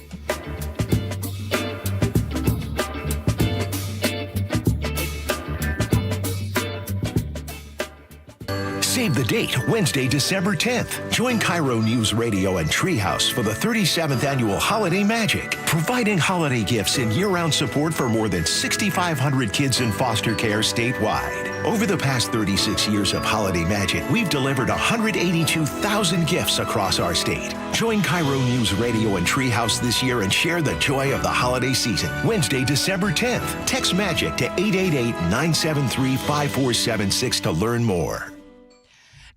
S9: Save the date, Wednesday, December 10th. Join KIRO Newsradio and Treehouse for the 37th Annual Holiday Magic, providing holiday gifts and year-round support for more than 6,500 kids in foster care statewide. Over the past 36 years of Holiday Magic, we've delivered 182,000 gifts across our state. Join KIRO Newsradio and Treehouse this year and share the joy of the holiday season. Wednesday, December 10th. Text MAGIC to 888-973-5476 to learn more.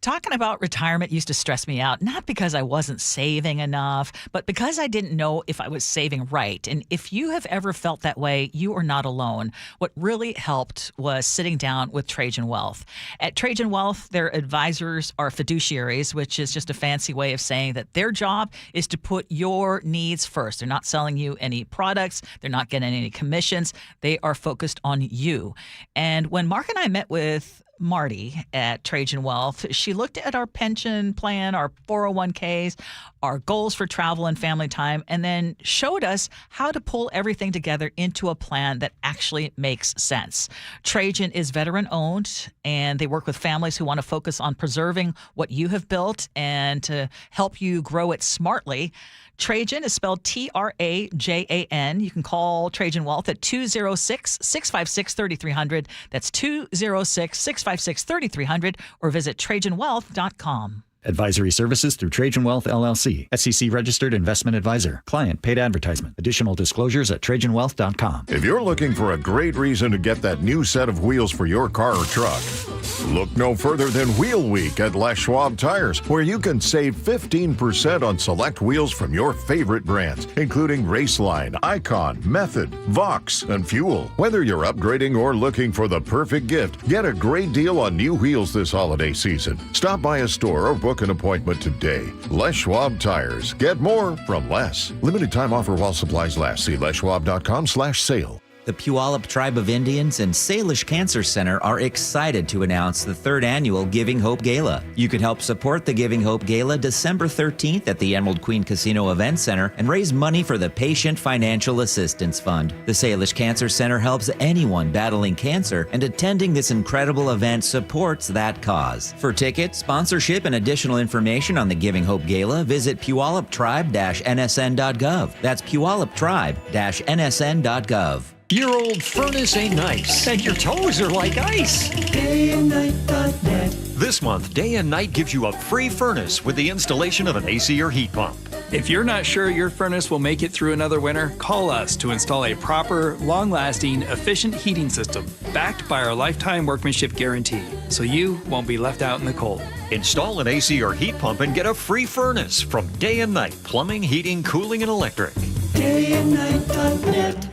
S11: Talking about retirement used to stress me out, not because I wasn't saving enough, but because I didn't know if I was saving right. And if you have ever felt that way, you are not alone. What really helped was sitting down with Trajan Wealth. At Trajan Wealth, their advisors are fiduciaries, which is just a fancy way of saying that their job is to put your needs first. They're not selling you any products. They're not getting any commissions. They are focused on you. And when Mark and I met with Marty at Trajan Wealth. She looked at our pension plan, our 401ks, our goals for travel and family time, and then showed us how to pull everything together into a plan that actually makes sense. Trajan is veteran-owned, and they work with families who want to focus on preserving what you have built and to help you grow it smartly. Trajan is spelled Trajan. You can call Trajan Wealth at 206-656-3300. That's 206-656-3300, or visit TrajanWealth.com.
S15: Advisory services through Trajan Wealth, LLC. SEC registered investment advisor. Client paid advertisement. Additional disclosures at TrajanWealth.com.
S18: If you're looking for a great reason to get that new set of wheels for your car or truck, look no further than Wheel Week at Les Schwab Tires, where you can save 15% on select wheels from your favorite brands, including Raceline, Icon, Method, Vox, and Fuel. Whether you're upgrading or looking for the perfect gift, get a great deal on new wheels this holiday season. Stop by a store or book an appointment today. Les Schwab Tires. Get more from less. Limited time offer while supplies last. See leschwab.com/sale.
S19: The Puyallup Tribe of Indians and Salish Cancer Center are excited to announce the 3rd annual Giving Hope Gala. You can help support the Giving Hope Gala December 13th at the Emerald Queen Casino Event Center and raise money for the Patient Financial Assistance Fund. The Salish Cancer Center helps anyone battling cancer, and attending this incredible event supports that cause. For tickets, sponsorship, and additional information on the Giving Hope Gala, visit puyalluptribe-nsn.gov. That's puyalluptribe-nsn.gov.
S20: Your old furnace ain't nice, and your toes are like ice. DayandNight.net. This month, Day and Night gives you a free furnace with the installation of an AC or heat pump.
S22: If you're not sure your furnace will make it through another winter, call us to install a proper, long-lasting, efficient heating system backed by our lifetime workmanship guarantee, so you won't be left out in the cold.
S20: Install an AC or heat pump and get a free furnace from Day and Night Plumbing, Heating, Cooling, and Electric.
S21: DayandNight.net.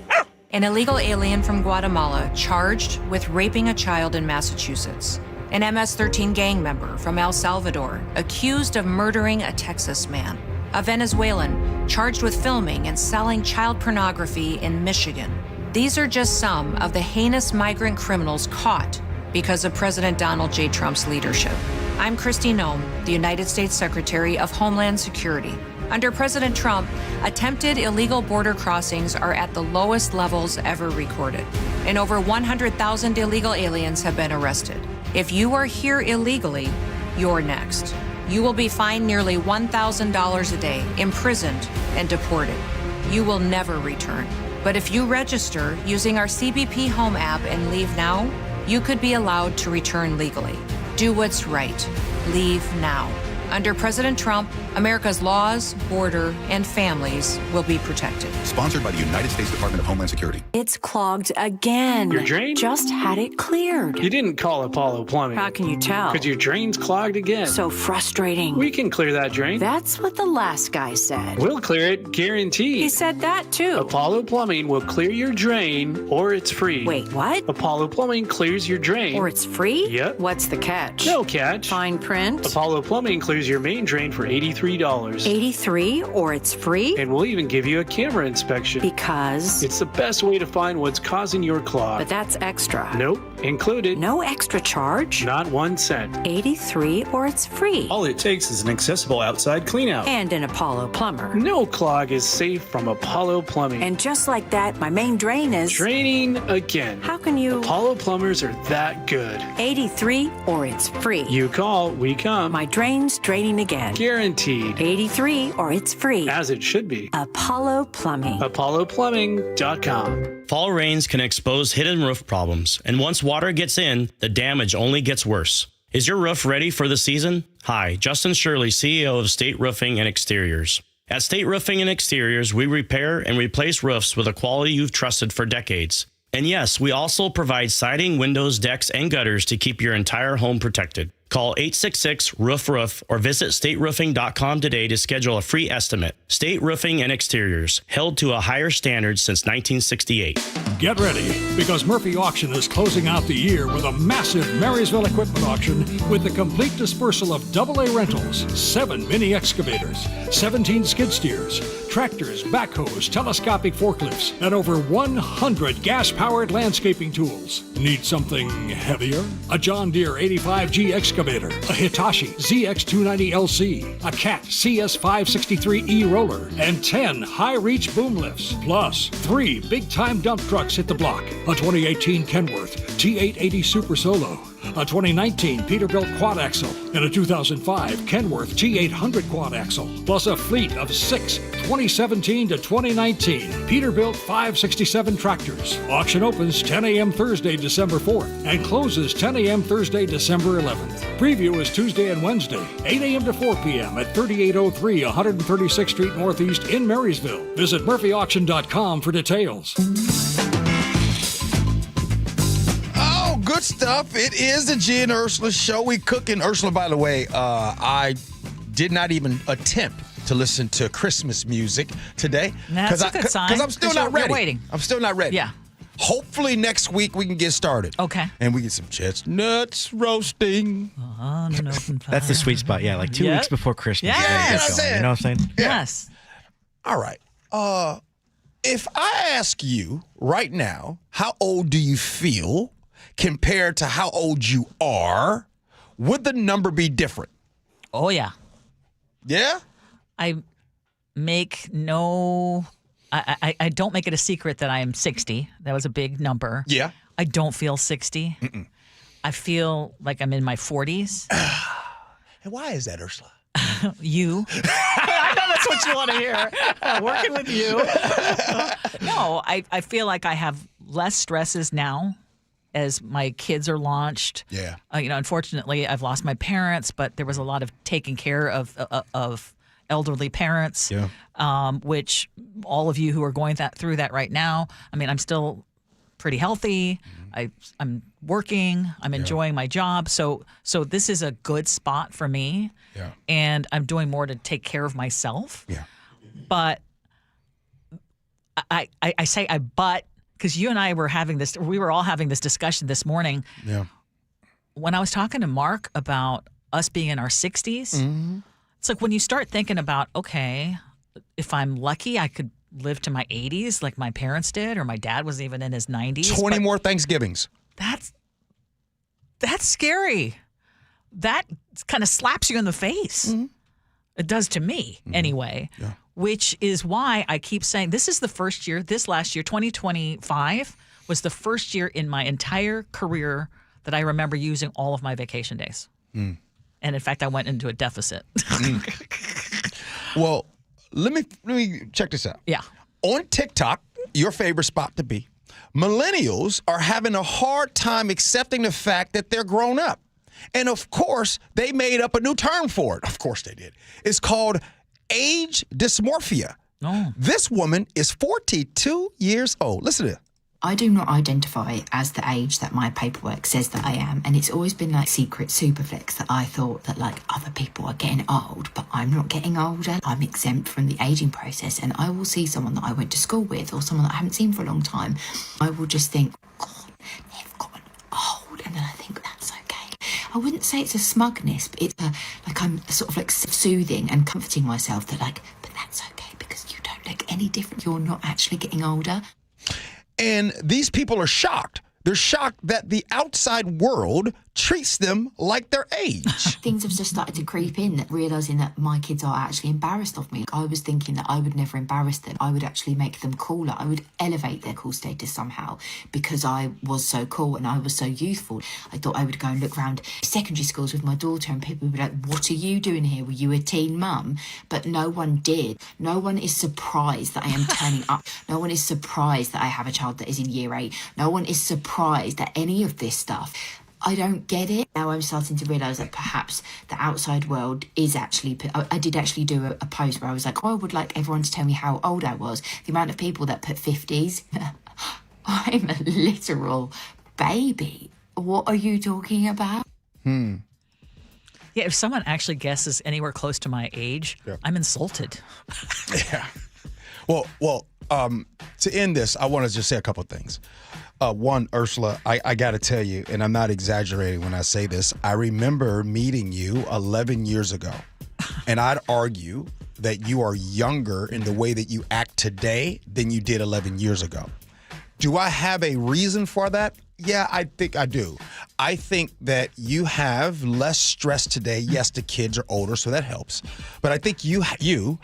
S21: An illegal alien from Guatemala charged with raping a child in Massachusetts. An MS-13 gang member from El Salvador accused of murdering a Texas man. A Venezuelan charged with filming and selling child pornography in Michigan. These are just some of the heinous migrant criminals caught because of President Donald J. Trump's leadership. I'm Kristi Noem, the United States Secretary of Homeland Security. Under President Trump, attempted illegal border crossings are at the lowest levels ever recorded, and over 100,000 illegal aliens have been arrested. If you are here illegally, you're next. You will be fined nearly $1,000 a day, imprisoned, and deported. You will never return. But if you register using our CBP Home app and leave now, you could be allowed to return legally. Do what's right. Leave now. Under President Trump, America's laws, border, and families will be protected.
S25: Sponsored by the United States Department of Homeland Security.
S26: It's clogged again.
S24: Your drain?
S26: Just had it cleared.
S24: You didn't call Apollo Plumbing.
S26: How can you tell?
S24: Because your drain's clogged again.
S26: So frustrating.
S24: We can clear that drain.
S26: That's what the last guy said.
S24: We'll clear it, guaranteed.
S26: He said that too.
S24: Apollo Plumbing will clear your drain, or it's free.
S26: Wait, what?
S24: Apollo Plumbing clears your drain.
S26: Or it's free?
S24: Yep.
S26: What's the catch?
S24: No catch.
S26: Fine print?
S24: Apollo Plumbing clears your main drain for $83.
S26: 83, or it's free?
S24: And we'll even give you a camera inspection.
S26: Because?
S24: It's the best way to find what's causing your clog.
S26: But that's extra.
S24: Nope, included.
S26: No extra charge?
S24: Not 1 cent.
S26: 83, or it's free.
S24: All it takes is an accessible outside cleanout.
S26: And an Apollo plumber.
S24: No clog is safe from Apollo Plumbing.
S26: And just like that, my main drain is...
S24: draining again.
S26: How can you...
S24: Apollo plumbers are that good.
S26: 83, or it's free.
S24: You call, we come.
S26: My drain's draining again.
S24: Guaranteed.
S26: 83, or it's free.
S24: As it should be.
S26: Apollo Plumbing.
S24: ApolloPlumbing.com.
S27: Fall rains can expose hidden roof problems, and once water gets in, the damage only gets worse. Is your roof ready for the season? Hi, Justin Shirley, CEO of State Roofing and Exteriors. At State Roofing and Exteriors, we repair and replace roofs with a quality you've trusted for decades. And yes, we also provide siding, windows, decks, and gutters to keep your entire home protected. Call 866-ROOF-ROOF or visit stateroofing.com today to schedule a free estimate. State Roofing and Exteriors, held to a higher standard since 1968.
S1: Get ready, because Murphy Auction is closing out the year with a massive Marysville equipment auction with the complete dispersal of AA rentals, 7 mini excavators, 17 skid steers, tractors, backhoes, telescopic forklifts, and over 100 gas-powered landscaping tools. Need something heavier? A John Deere 85G excavator, a Hitachi ZX290LC, a Cat CS563E roller, and 10 high-reach boom lifts, plus 3 big-time dump trucks hit the block, a 2018 Kenworth T880 Super Solo, a 2019 Peterbilt quad axle, and a 2005 Kenworth T800 quad axle, plus a fleet of 6 2017 to 2019 Peterbilt 567 tractors. Auction opens 10 a.m. Thursday, December 4th, and closes 10 a.m. Thursday, December 11th. Preview is Tuesday and Wednesday, 8 a.m. to 4 p.m. at 3803 136th Street Northeast in Marysville. Visit murphyauction.com for details.
S17: Good stuff. It is the Gee and Ursula Show. We cooking. Ursula, by the way, I did not even attempt to listen to Christmas music today.
S11: That's a good sign.
S17: Because I'm still not ready.
S11: You're waiting.
S17: I'm still not ready.
S11: Yeah.
S17: Hopefully next week we can get started.
S11: Okay.
S17: And we get some chestnuts roasting.
S2: That's the sweet spot. Yeah, like 2 weeks before Christmas.
S11: Yes.
S2: Yeah, you know what I'm saying?
S11: Yes.
S17: All right. If I ask you right now, how old do you feel compared to how old you are, would the number be different?
S11: Oh, yeah.
S17: Yeah?
S11: I don't make it a secret that I am 60. That was a big number.
S17: Yeah.
S11: I don't feel 60.
S17: Mm-mm.
S11: I feel like I'm in my 40s.
S17: And why is that, Ursula?
S11: You. I know that's what you want to hear. Working with you. No, I feel like I have less stresses now as my kids are launched.
S17: Yeah.
S11: Unfortunately, I've lost my parents, but there was a lot of taking care of elderly parents, which all of you who are going through that right now, I'm still pretty healthy. I'm working. I'm enjoying my job. So this is a good spot for me.
S17: Yeah.
S11: And I'm doing more to take care of myself.
S17: Yeah.
S11: But I say because you and I were we were all having this discussion this morning.
S17: Yeah.
S11: When I was talking to Mark about us being in our 60s, it's like when you start thinking about, okay, if I'm lucky, I could live to my 80s like my parents did, or my dad was even in his 90s.
S17: 20 more Thanksgivings.
S11: That's scary. That kind of slaps you in the face. It does to me anyway.
S17: Yeah.
S11: Which is why I keep saying this is the first year, this last year, 2025, was the first year in my entire career that I remember using all of my vacation days. And in fact, I went into a deficit.
S17: Well, let me check this out.
S11: Yeah.
S17: On TikTok, your favorite spot to be, millennials are having a hard time accepting the fact that they're grown up. And of course, they made up a new term for it. Of course they did. It's called age dysmorphia.
S11: Oh.
S17: This woman is 42 years old. Listen to this.
S3: I do not identify as the age that my paperwork says that I am, and it's always been like secret superflex that I thought that like other people are getting old, but I'm not getting older. I'm exempt from the aging process, and I will see someone that I went to school with or someone that I haven't seen for a long time. I will just think, God, they've gotten old, and then I think that's okay. I wouldn't say it's a smugness, but it's I'm sort of like soothing and comforting myself that like, but that's okay because you don't look any different. You're not actually getting older.
S17: And these people are shocked. They're shocked that the outside world treats them like their age.
S3: Things have just started to creep in, realising that my kids are actually embarrassed of me. I was thinking that I would never embarrass them. I would actually make them cooler. I would elevate their cool status somehow because I was so cool and I was so youthful. I thought I would go and look around secondary schools with my daughter and people would be like, what are you doing here? Were you a teen mum? But no one did. No one is surprised that I am turning up. No one is surprised that I have a child that is in year 8. No one is surprised at any of this stuff. I don't get it. Now I'm starting to realise that perhaps the outside world is actually... I did actually do a post where I was like, I would like everyone to tell me how old I was. The amount of people that put 50s. I'm a literal baby. What are you talking about?
S11: Yeah, if someone actually guesses anywhere close to my age, I'm insulted.
S17: Yeah. Well, to end this, I want to just say a couple of things. One, Ursula, I got to tell you, and I'm not exaggerating when I say this, I remember meeting you 11 years ago, and I'd argue that you are younger in the way that you act today than you did 11 years ago. Do I have a reason for that? Yeah, I think I do. I think that you have less stress today. Yes, the kids are older, so that helps. But I think you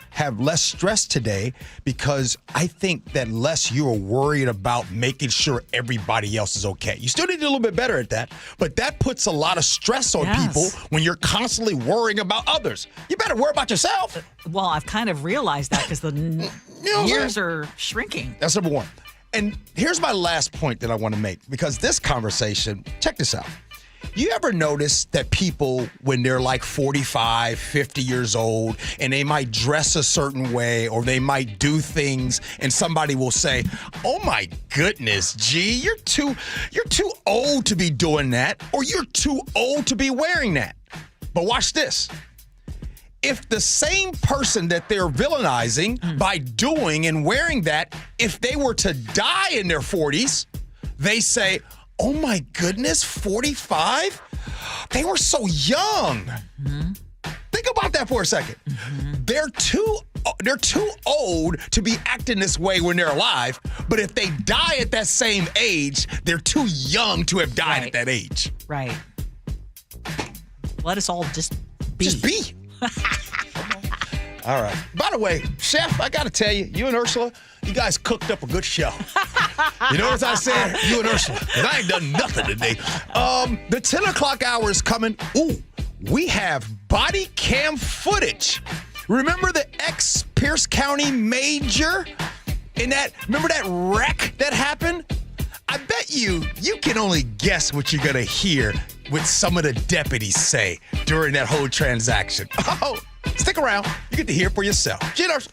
S17: have less stress today because I think that less you're worried about making sure everybody else is okay. You still need to do a little bit better at that, but that puts a lot of stress on people when you're constantly worrying about others. You better worry about yourself.
S11: Well, I've kind of realized that because the years are shrinking.
S17: That's number one. And here's my last point that I want to make, because this conversation, check this out. You ever notice that people, when they're like 45, 50 years old, and they might dress a certain way or they might do things, and somebody will say, oh my goodness, Gee, you're too old to be doing that, or you're too old to be wearing that. But watch this. If the same person that they're villainizing by doing and wearing that, if they were to die in their 40s, they say, oh my goodness, 45? They were so young. Mm-hmm. Think about that for a second. Mm-hmm. They're too old to be acting this way when they're alive, but if they die at that same age, they're too young to have died at that age.
S11: Right. Let us all just be.
S17: Just be. All right. By the way, Chef, I got to tell you, you and Ursula, you guys cooked up a good show. You know what I said? You and Ursula. Because I ain't done nothing today. The 10 o'clock hour is coming. Ooh, we have body cam footage. Remember the ex-Pierce County major? Remember that wreck that happened? I bet you can only guess what you're going to hear what some of the deputies say during that whole transaction. Oh, stick around. You get to hear for yourself. Gee Ursula.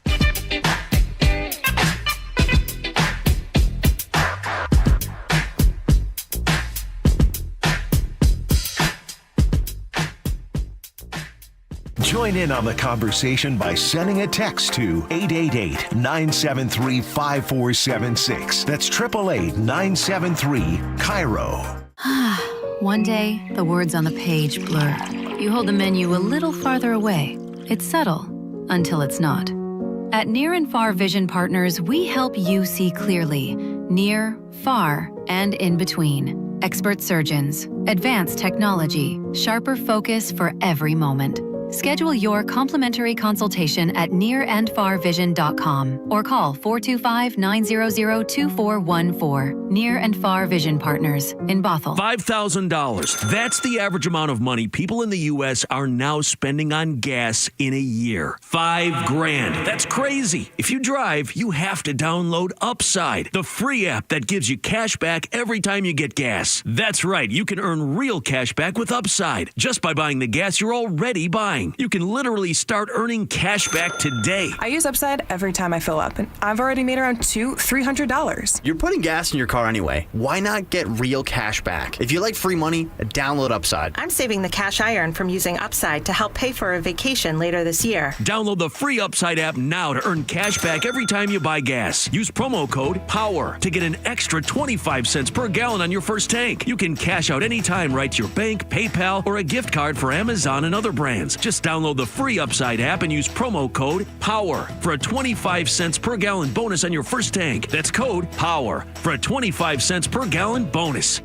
S9: Join in on the conversation by sending a text to 888-973-5476. That's 888-973-KIRO.
S4: One day, the words on the page blur. You hold the menu a little farther away. It's subtle until it's not. At Near and Far Vision Partners, we help you see clearly, near, far, and in between. Expert surgeons, advanced technology, sharper focus for every moment. Schedule your complimentary consultation at nearandfarvision.com or call 425-900-2414. Near and Far Vision Partners in Bothell.
S5: $5,000. That's the average amount of money people in the U.S. are now spending on gas in a year. $5,000. That's crazy. If you drive, you have to download Upside, the free app that gives you cash back every time you get gas. That's right. You can earn real cash back with Upside just by buying the gas you're already buying. You can literally start earning cash back today.
S6: I use Upside every time I fill up, and I've already made around $300.
S7: You're putting gas in your car anyway. Why not get real cash back? If you like free money, download Upside.
S8: I'm saving the cash I earn from using Upside to help pay for a vacation later this year.
S5: Download the free Upside app now to earn cash back every time you buy gas. Use promo code POWER to get an extra 25 cents per gallon on your first tank. You can cash out anytime right to your bank, PayPal, or a gift card for Amazon and other brands. Just download the free Upside app and use promo code POWER for a 25 cents per gallon bonus on your first tank. That's code POWER for a 25 cents per gallon bonus.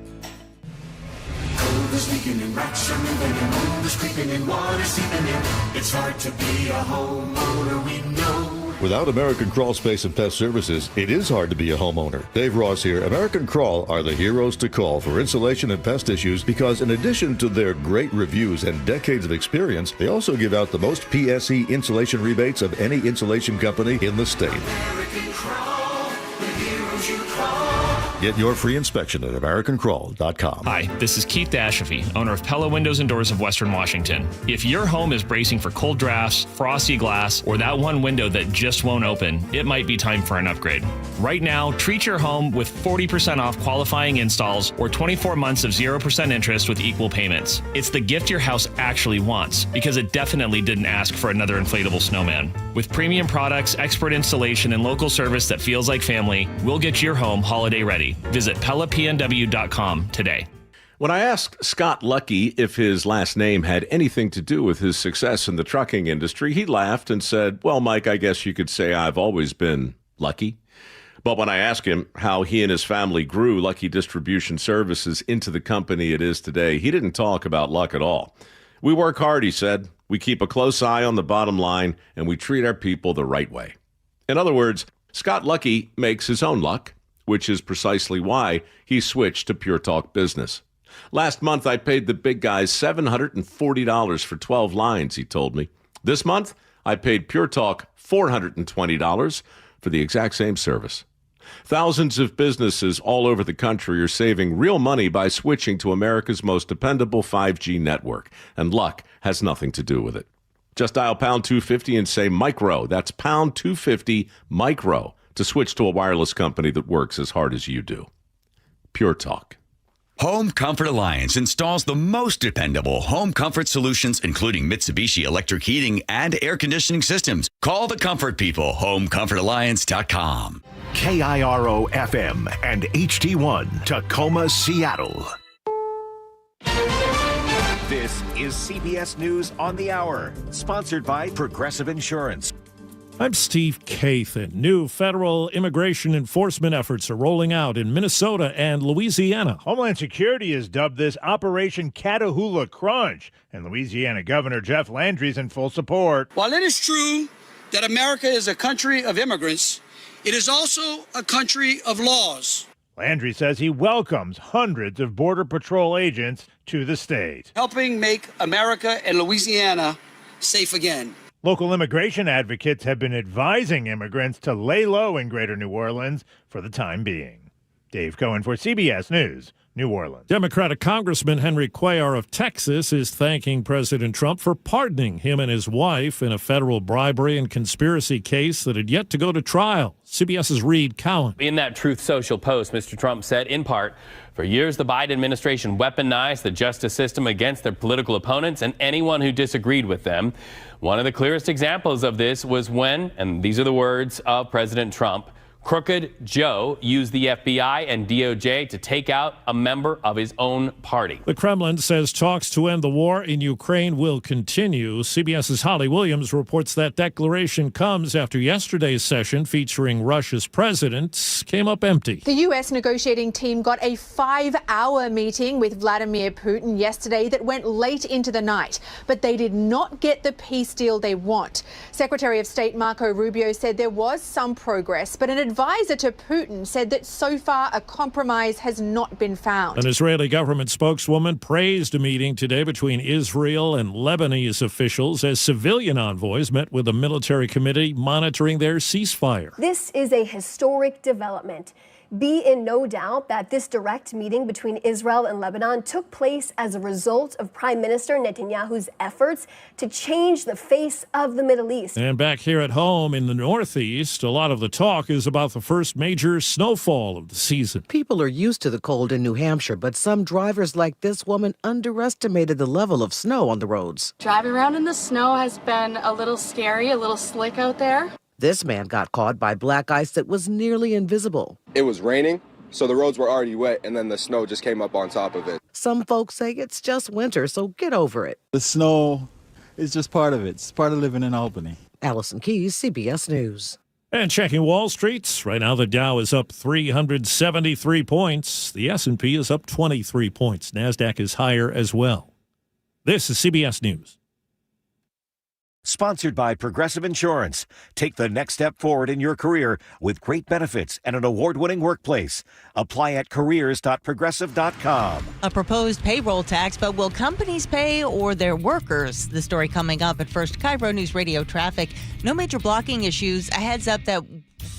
S10: Cold is leaking and rats are moving and mold is creeping and water seeping in. It's hard to be a homeowner, we know.
S18: Without American Crawl Space and Pest Services, it is hard to be a homeowner. Dave Ross here. American Crawl are the heroes to call for insulation and pest issues because in addition to their great reviews and decades of experience, they also give out the most PSE insulation rebates of any insulation company in the state.
S10: American Crawl, the heroes you call.
S18: Get your free inspection at AmericanCrawl.com.
S12: Hi, this is Keith Dashafi, owner of Pella Windows and Doors of Western Washington. If your home is bracing for cold drafts, frosty glass, or that one window that just won't open, it might be time for an upgrade. Right now, treat your home with 40% off qualifying installs or 24 months of 0% interest with equal payments. It's the gift your house actually wants, because it definitely didn't ask for another inflatable snowman. With premium products, expert installation, and local service that feels like family, we'll get your home holiday ready. Visit PellaPNW.com today.
S13: When I asked Scott Lucky if his last name had anything to do with his success in the trucking industry, he laughed and said, "Well, Mike, I guess you could say I've always been lucky." But when I asked him how he and his family grew Lucky Distribution Services into the company it is today, he didn't talk about luck at all. "We work hard," he said. "We keep a close eye on the bottom line, and we treat our people the right way." In other words, Scott Lucky makes his own luck, which is precisely why he switched to Pure Talk Business. "Last month, I paid the big guys $740 for 12 lines," he told me. "This month, I paid Pure Talk $420 for the exact same service." Thousands of businesses all over the country are saving real money by switching to America's most dependable 5G network, and luck has nothing to do with it. Just dial pound 250 and say micro. That's pound 250 micro to switch to a wireless company that works as hard as you do. Pure Talk.
S14: Home Comfort Alliance installs the most dependable home comfort solutions, including Mitsubishi electric heating and air conditioning systems. Call the comfort people, homecomfortalliance.com.
S9: KIRO FM and HD1, Tacoma, Seattle. This is CBS News on the Hour, sponsored by Progressive Insurance.
S1: I'm Steve Kathan. New federal immigration enforcement efforts are rolling out in Minnesota and Louisiana.
S15: Homeland Security has dubbed this Operation Catahoula Crunch, and Louisiana Governor Jeff Landry's in full support.
S16: While it is true that America is a country of immigrants, it is also a country of laws.
S15: Landry says he welcomes hundreds of Border Patrol agents to the state,
S16: helping make America and Louisiana safe again.
S15: Local immigration advocates have been advising immigrants to lay low in Greater New Orleans for the time being. Dave Cohen for CBS News, New Orleans.
S1: Democratic Congressman Henry Cuellar of Texas is thanking President Trump for pardoning him and his wife in a federal bribery and conspiracy case that had yet to go to trial. CBS's Reed Cowan.
S19: In that Truth Social post, Mr. Trump said, in part, "For years, the Biden administration weaponized the justice system against their political opponents and anyone who disagreed with them. One of the clearest examples of this was when, and these are the words of President Trump, Crooked Joe used the FBI and DOJ to take out a member of his own party."
S1: The Kremlin says talks to end the war in Ukraine will continue. CBS's Holly Williams reports that declaration comes after yesterday's session featuring Russia's president came up empty.
S23: The U.S. negotiating team got a 5-hour meeting with Vladimir Putin yesterday that went late into the night, but they did not get the peace deal they want. Secretary of State Marco Rubio said there was some progress, but an advisor to Putin said that so far a compromise has not been found.
S1: An Israeli government spokeswoman praised a meeting today between Israel and Lebanese officials as civilian envoys met with a military committee monitoring their ceasefire.
S28: This is a historic development. Be in no doubt that this direct meeting between Israel and Lebanon took place as a result of Prime Minister Netanyahu's efforts to change the face of the Middle East.
S1: And back here at home in the Northeast, a lot of the talk is about the first major snowfall of the season.
S29: People are used to the cold in New Hampshire, but some drivers like this woman underestimated the level of snow on the roads.
S30: Driving around in the snow has been a little scary, a little slick out there.
S29: This man got caught by black ice that was nearly invisible.
S31: It was raining, so the roads were already wet, and then the snow just came up on top of it.
S29: Some folks say it's just winter, so get over it.
S32: The snow is just part of it. It's part of living in Albany.
S29: Allison Keyes, CBS News.
S1: And checking Wall Street, right now the Dow is up 373 points. The S&P is up 23 points. NASDAQ is higher as well. This is CBS News.
S9: Sponsored by Progressive Insurance. Take the next step forward in your career with great benefits and an award-winning workplace. Apply at careers.progressive.com.
S32: A proposed payroll tax, but will companies pay or their workers? The story coming up at first. KIRO Newsradio traffic. No major blocking issues. A heads up that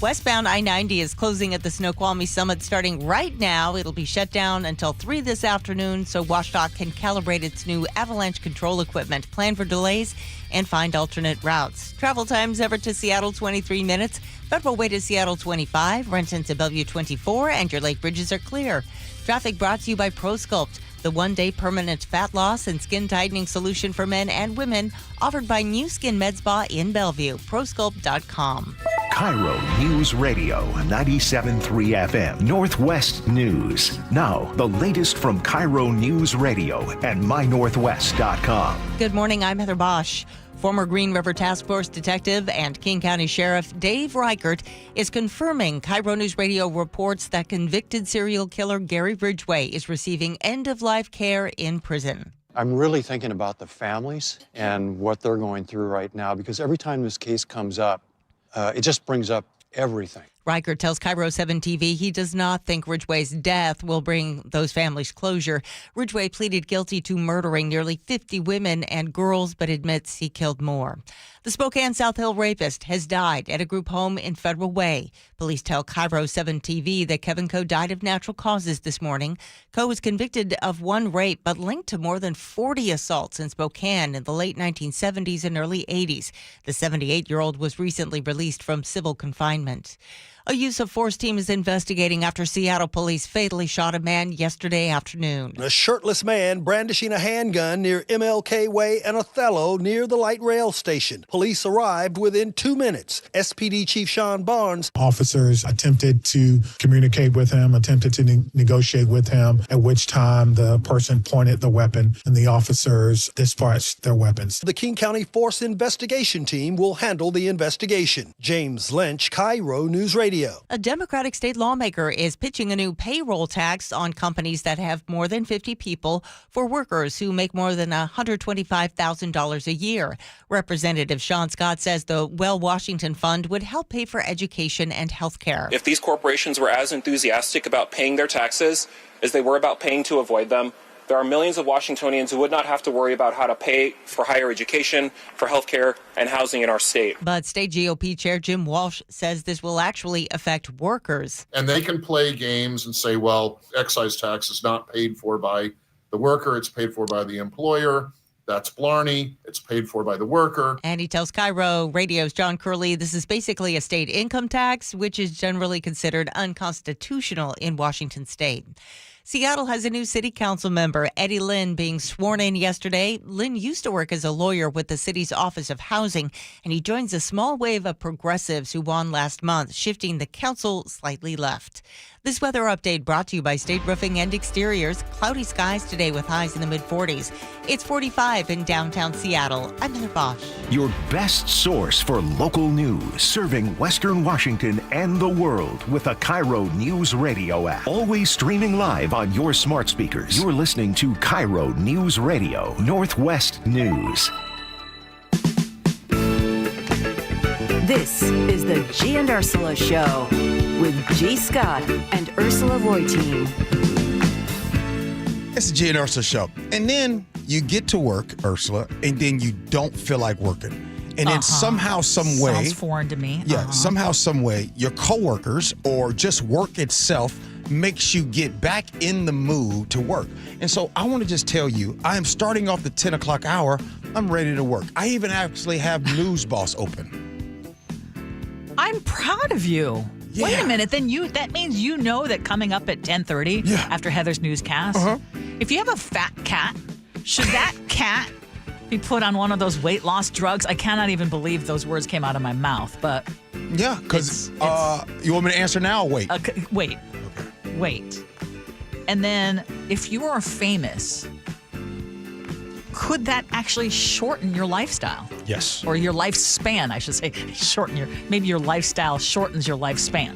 S32: Westbound I-90 is closing at the Snoqualmie Summit starting right now. It'll be shut down until 3 this afternoon so WashDOT can calibrate its new avalanche control equipment, plan for delays, and find alternate routes. Travel times Everett to Seattle, 23 minutes. Federal Way to Seattle, 25. Renton to Bellevue, 24. And your lake bridges are clear. Traffic brought to you by ProSculpt, the one-day permanent fat loss and skin tightening solution for men and women, offered by New Skin Med Spa in Bellevue. ProSculpt.com.
S9: KIRO News Radio 97.3 FM, Northwest News. Now, the latest from KIRO News Radio and mynorthwest.com.
S32: Good morning, I'm Heather Bosch. Former Green River Task Force detective and King County Sheriff Dave Reichert is confirming KIRO News Radio reports that convicted serial killer Gary Ridgway is receiving end-of-life care in prison.
S2: I'm really thinking about the families and what they're going through right now, because every time this case comes up, it just brings up everything.
S32: Reichert tells KIRO 7 TV he does not think Ridgway's death will bring those families closure. Ridgway pleaded guilty to murdering nearly 50 women and girls, but admits he killed more. The Spokane South Hill rapist has died at a group home in Federal Way. Police tell KIRO 7 TV that Kevin Coe died of natural causes this morning. Coe was convicted of one rape, but linked to more than 40 assaults in Spokane in the late 1970s and early 80s. The 78-year-old was recently released from civil confinement. A use of force team is investigating after Seattle police fatally shot a man yesterday afternoon.
S3: A shirtless man brandishing a handgun near MLK Way and Othello near the light rail station. Police arrived within 2 minutes. SPD Chief Sean Barnes.
S4: Officers attempted to communicate with him, attempted to negotiate with him, at which time the person pointed the weapon and the officers dispatched their weapons.
S3: The King County Force Investigation Team will handle the investigation. James Lynch, KIRO News Radio.
S32: A Democratic state lawmaker is pitching a new payroll tax on companies that have more than 50 people for workers who make more than $125,000 a year. Representative Sean Scott says the Well Washington Fund would help pay for education and health care.
S11: If these corporations were as enthusiastic about paying their taxes as they were about paying to avoid them, there are millions of Washingtonians who would not have to worry about how to pay for higher education, for health care, and housing in our state.
S32: But state GOP Chair Jim Walsh says this will actually affect workers.
S17: And they can play games and say, well, excise tax is not paid for by the worker, it's paid for by the employer. That's blarney. It's paid for by the worker.
S32: And he tells KIRO Radio's John Curley this is basically a state income tax, which is generally considered unconstitutional in Washington state. Seattle has a new city council member, Eddie Lynn, being sworn in yesterday. Lynn used to work as a lawyer with the city's Office of Housing, and he joins a small wave of progressives who won last month, shifting the council slightly left. This weather update brought to you by State Roofing and Exteriors. Cloudy skies today with highs in the mid-40s. It's 45 in downtown Seattle. I'm Heather Bosch.
S9: Your best source for local news, serving Western Washington and the world with a KIRO News Radio app. Always streaming live on your smart speakers. You're listening to KIRO News Radio, Northwest News.
S20: This is the Gee and Ursula Show with G. Scott and Ursula Reutin.
S21: It's the Gee and Ursula Show. And then you get to work, Ursula, and then you don't feel like working. And then somehow, some way.
S22: Sounds foreign to me.
S21: Yeah, somehow, some way, your coworkers or just work itself makes you get back in the mood to work. And so I want to just tell you, I am starting off the 10 o'clock hour. I'm ready to work. I even actually have News Boss open.
S22: I'm proud of you.
S21: Yeah.
S22: Wait a minute, then that means you know that coming up at 10:30 after Heather's newscast, if you have a fat cat, should that cat be put on one of those weight loss drugs? I cannot even believe those words came out of my mouth, but
S21: yeah, because you want me to answer now or wait?
S22: Wait. And then if you are famous, could that actually shorten your lifestyle?
S21: Yes.
S22: Or your lifespan, I should say. Maybe your lifestyle shortens your lifespan.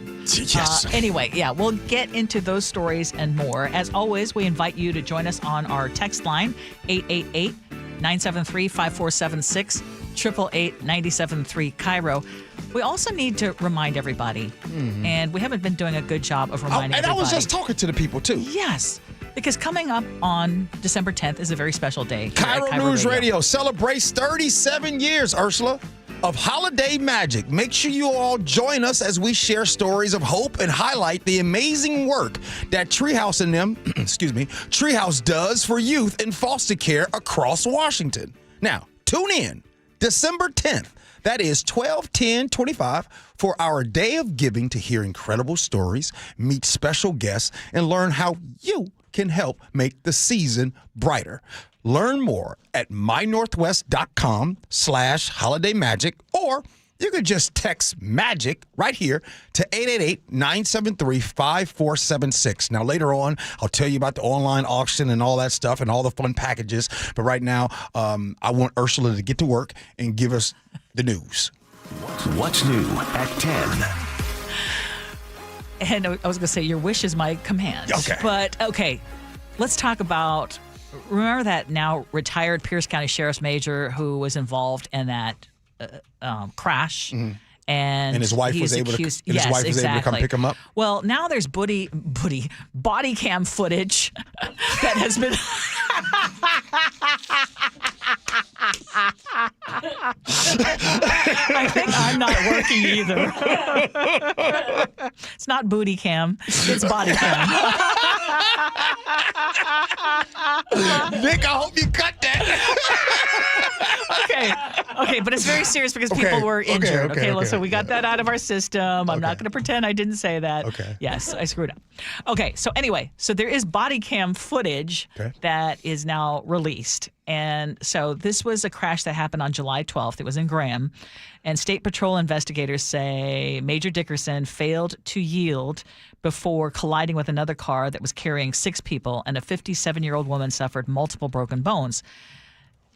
S21: Yes.
S22: Anyway, we'll get into those stories and more. As always, we invite you to join us on our text line, 888-973-5476, 888-973 KIRO. We also need to remind everybody, and we haven't been doing a good job of reminding everybody.
S21: And I was just talking to the people, too.
S22: Yes. Because coming up on December 10th is a very special day.
S21: KIRO News Radio celebrates 37 years, Ursula. of holiday magic. Make sure you all join us as we share stories of hope and highlight the amazing work that Treehouse and them, Treehouse does for youth in foster care across Washington. Now, tune in December 10th. That is 12/10/25 for our Day of Giving to hear incredible stories, meet special guests, and learn how you can help make the season brighter. Learn more at mynorthwest.com/holidaymagic, or you could just text MAGIC right here to 888-973-5476. Now, later on, I'll tell you about the online auction and all that stuff and all the fun packages. But right now, I want Ursula to get to work and give us the news.
S9: What's new at 10?
S22: And I was going to say, your wish is my command.
S21: Okay.
S22: But, okay, let's talk about, remember that now retired Pierce County Sheriff's Major who was involved in that crash?
S21: Mm-hmm.
S22: And
S21: his wife was able to come pick him up?
S22: Well, now there's body cam footage that has been... I think I'm not working either. It's not booty cam. It's body cam.
S21: Nick, I hope you cut that.
S22: Okay, but it's very serious because people were injured. So we got that out of our system. I'm not going to pretend I didn't say that.
S21: Okay.
S22: Yes, I screwed up. Okay, so anyway, there is body cam footage that is now released. And so this was a crash that happened on July 12th. It was in Graham. And State Patrol investigators say Major Dickerson failed to yield before colliding with another car that was carrying 6 people, and a 57-year-old woman suffered multiple broken bones.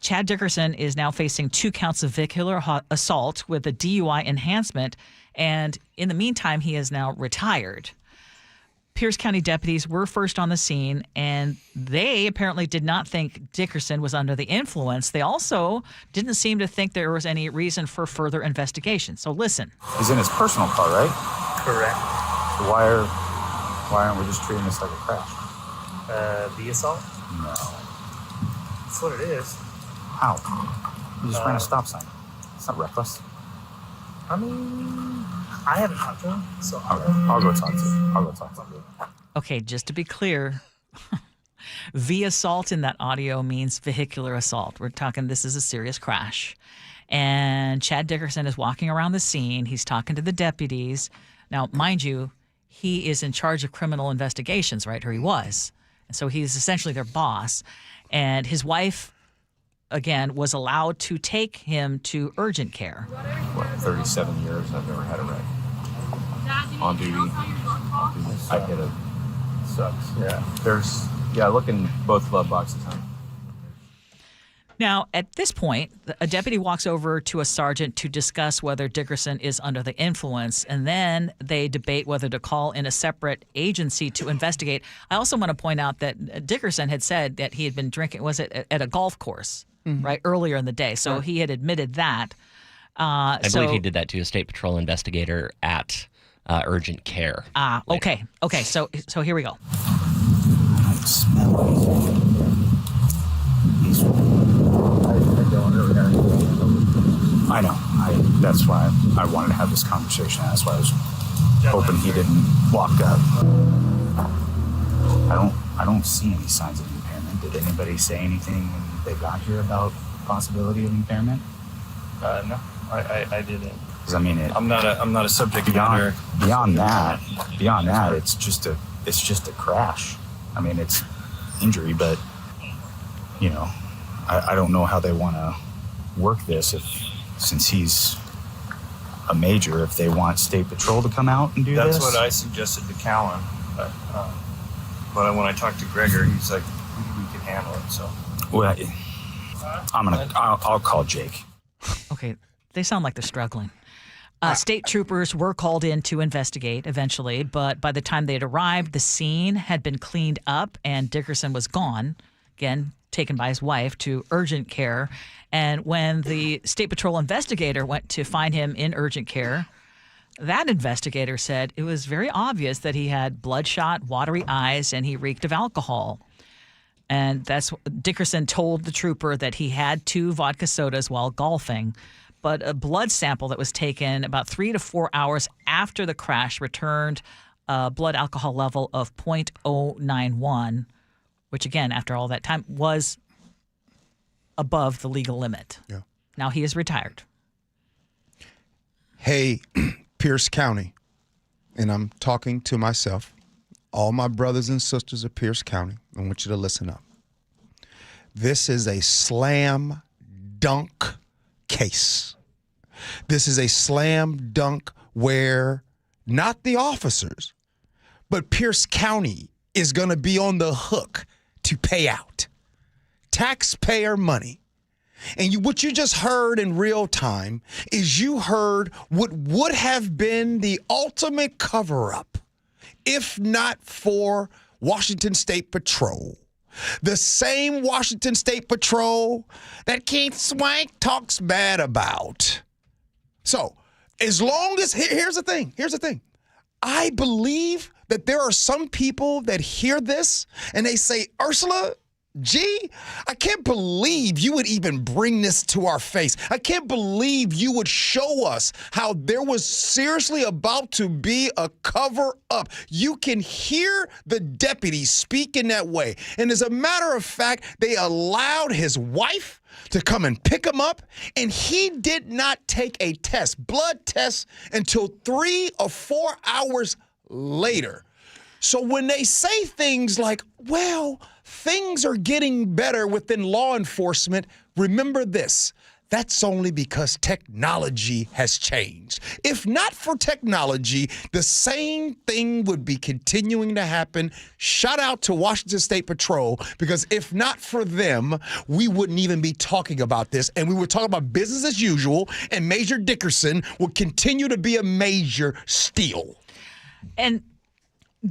S22: Chad Dickerson is now facing 2 counts of vehicular assault with a DUI enhancement, and in the meantime, he is now retired. Pierce County deputies were first on the scene, and they apparently did not think Dickerson was under the influence. They also didn't seem to think there was any reason for further investigation. So listen.
S5: He's in his personal car, right?
S6: Correct.
S5: So why aren't we just treating this like a crash?
S6: The assault?
S5: No.
S6: That's what it is.
S5: How? You just ran a stop sign. It's not reckless.
S6: I mean, I haven't talked to him, so
S5: I'll go talk to him.
S22: Okay, just to be clear, V assault in that audio means vehicular assault. We're talking this is a serious crash. And Chad Dickerson is walking around the scene. He's talking to the deputies. Now, mind you, he is in charge of criminal investigations, right? Or he was. And so he's essentially their boss. And his wife, again, was allowed to take him to urgent care.
S5: 37 years, I've never had a wreck. On duty. I get it. Sucks. Yeah. Look in both glove boxes, huh?
S22: Now, at this point, a deputy walks over to a sergeant to discuss whether Dickerson is under the influence, and then they debate whether to call in a separate agency to investigate. I also want to point out that Dickerson had said that he had been drinking, was it at a golf course, right, earlier in the day. So he had admitted that.
S7: I believe he did that to a State Patrol investigator at urgent care.
S22: Okay. So here we go.
S5: I smell it. I know. That's why I wanted to have this conversation. That's why I was hoping he didn't walk up. I don't see any signs of impairment. Did anybody say anything when they got here about possibility of impairment?
S6: No, I didn't.
S5: Because I mean,
S6: I'm not a subject
S5: matter. Beyond that, it's just a crash. I mean, it's injury, but I don't know how they want to work this since he's a major, if they want State Patrol to come out and do
S6: That's
S5: this.
S6: That's what I suggested to Callan. But when I talked to Gregor, he's like, we can handle it. So.
S5: Well, I'll call Jake.
S22: Okay, they sound like they're struggling. State troopers were called in to investigate eventually, but by the time they had arrived, the scene had been cleaned up and Dickerson was gone, again, taken by his wife to urgent care. And when the State Patrol investigator went to find him in urgent care, that investigator said it was very obvious that he had bloodshot, watery eyes and he reeked of alcohol. And that's Dickerson told the trooper that he had 2 vodka sodas while golfing. but a blood sample that was taken about 3 to 4 hours after the crash returned a blood alcohol level of 0.091, which again, after all that time, was above the legal limit.
S21: Yeah.
S22: Now he is retired.
S21: Hey, Pierce County, and I'm talking to myself, all my brothers and sisters of Pierce County, I want you to listen up. This is a slam dunk case. This is a slam dunk where not the officers, but Pierce County is going to be on the hook to pay out taxpayer money. And what you just heard in real time is you heard what would have been the ultimate cover-up if not for Washington State Patrol. The same Washington State Patrol that Keith Swank talks bad about. So, as long as, here's the thing. I believe that there are some people that hear this and they say, Ursula, Gee, I can't believe you would even bring this to our face. I can't believe you would show us how there was seriously about to be a cover-up. You can hear the deputy speak in that way. And as a matter of fact, they allowed his wife to come and pick him up, and he did not take a blood test, until 3 or 4 hours later. So when they say things like, well, things are getting better within law enforcement, remember this. That's only because technology has changed. If not for technology, the same thing would be continuing to happen. Shout out to Washington State Patrol, because if not for them, we wouldn't even be talking about this. And we would talk about business as usual, and Major Dickerson would continue to be a major still.
S22: And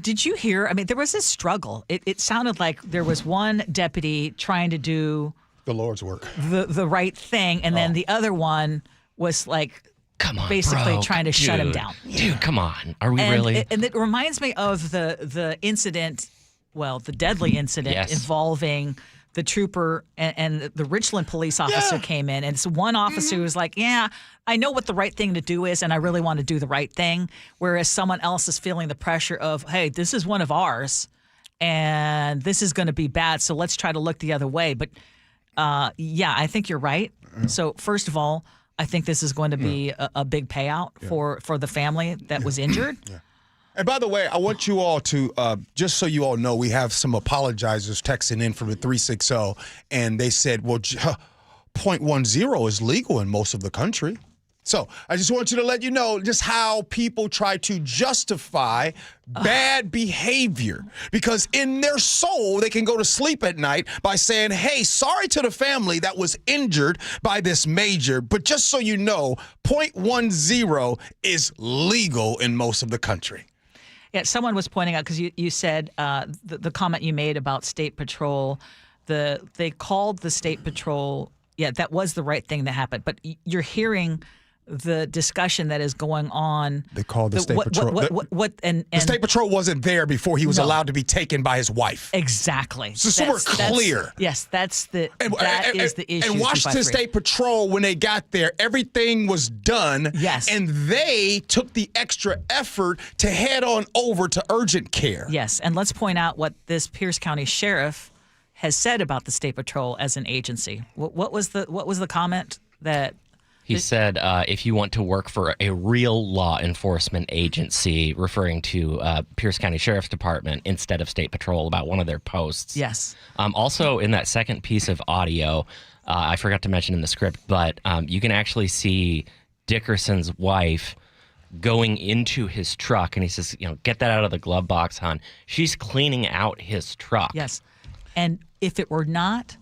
S22: did you hear? I mean, there was this struggle. It sounded like there was one deputy trying to do
S21: the Lord's work,
S22: the right thing, and then the other one was like,
S7: come on,
S22: basically
S7: bro.
S22: trying to shut him down.
S7: Dude, come on. Are we really?
S22: And it reminds me of the incident, the deadly incident involving the trooper and the Richland police officer came in. And it's one officer who was like, yeah, I know what the right thing to do is, and I really want to do the right thing. Whereas someone else is feeling the pressure of, hey, this is one of ours, and this is going to be bad, so let's try to look the other way. But, I think you're right. So, first of all, I think this is going to be a big payout for the family that was injured.
S21: And by the way, I want you all to, just so you all know, we have some apologizers texting in from the 360, and they said, well, 0.10 is legal in most of the country. So I just want you to let you know just how people try to justify bad behavior, because in their soul, they can go to sleep at night by saying, hey, sorry to the family that was injured by this major, but just so you know, 0.10 is legal in most of the country.
S22: Yeah, someone was pointing out, because you said the comment you made about State Patrol, they called the State Patrol, that was the right thing that happened. But you're hearing the discussion that is going on.
S21: They called the State Patrol. The State Patrol wasn't there before he was allowed to be taken by his wife.
S22: Exactly.
S21: So we're clear.
S22: That is the issue.
S21: And Washington State Patrol, when they got there, everything was done.
S22: Yes.
S21: And they took the extra effort to head on over to urgent care.
S22: Yes. And let's point out what this Pierce County sheriff has said about the State Patrol as an agency. What was the comment that?
S7: He said, if you want to work for a real law enforcement agency, referring to Pierce County Sheriff's Department instead of State Patrol, about one of their posts.
S22: Yes.
S7: Also, in that second piece of audio, I forgot to mention in the script, but you can actually see Dickerson's wife going into his truck, and he says, get that out of the glove box, hon. She's cleaning out his truck.
S22: Yes. And if it were not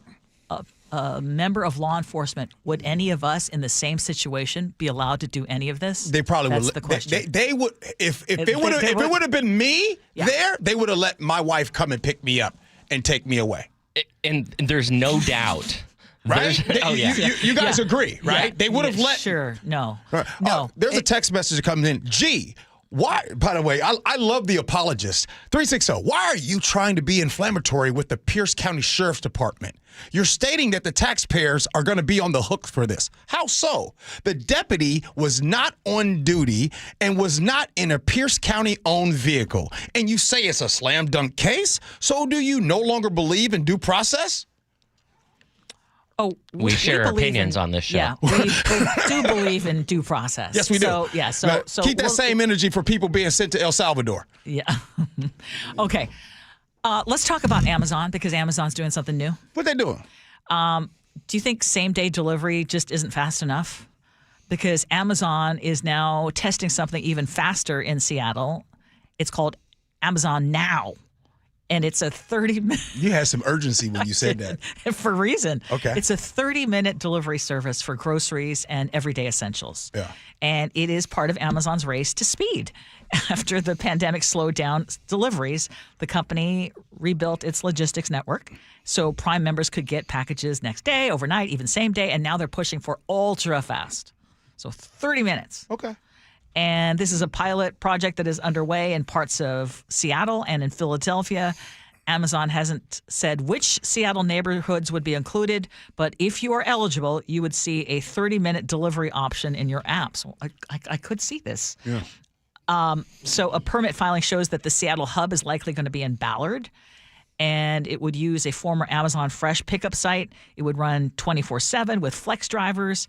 S22: a member of law enforcement, would any of us in the same situation be allowed to do any of this?
S21: They probably would.
S22: That's the question.
S21: They would, if it would have been me there, they would have let my wife come and pick me up and take me away.
S7: And there's no doubt.
S21: Right? You guys agree, right?
S22: Yeah.
S21: They would have let.
S22: Sure. No.
S21: No. There's a text message that comes in. Gee, Why? By the way, I love the apologist. 360, why are you trying to be inflammatory with the Pierce County Sheriff's Department? You're stating that the taxpayers are going to be on the hook for this. How so? The deputy was not on duty and was not in a Pierce County-owned vehicle. And you say it's a slam dunk case? So do you no longer believe in due process?
S22: Oh,
S7: we share opinions on this show.
S22: Yeah, we do believe in due process.
S21: Yes, we do.
S22: So, yeah,
S21: Now,
S22: so
S21: keep that same energy for people being sent to El Salvador.
S22: Yeah. Okay. Let's talk about Amazon because Amazon's doing something new.
S21: What they doing?
S22: Do you think same-day delivery just isn't fast enough? Because Amazon is now testing something even faster in Seattle. It's called Amazon Now. And it's a 30-minute...
S21: You had some urgency when you said that.
S22: For a reason.
S21: Okay.
S22: It's a 30-minute delivery service for groceries and everyday essentials.
S21: Yeah.
S22: And it is part of Amazon's race to speed. After the pandemic slowed down deliveries, the company rebuilt its logistics network so Prime members could get packages next day, overnight, even same day. And now they're pushing for ultra fast. So 30 minutes.
S21: Okay.
S22: And this is a pilot project that is underway in parts of Seattle and in Philadelphia. Amazon hasn't said which Seattle neighborhoods would be included, but if you are eligible, you would see a 30-minute delivery option in your app. So I could see this.
S21: Yeah.
S22: So a permit filing shows that the Seattle hub is likely going to be in Ballard, and it would use a former Amazon Fresh pickup site. It would run 24/7 with flex drivers.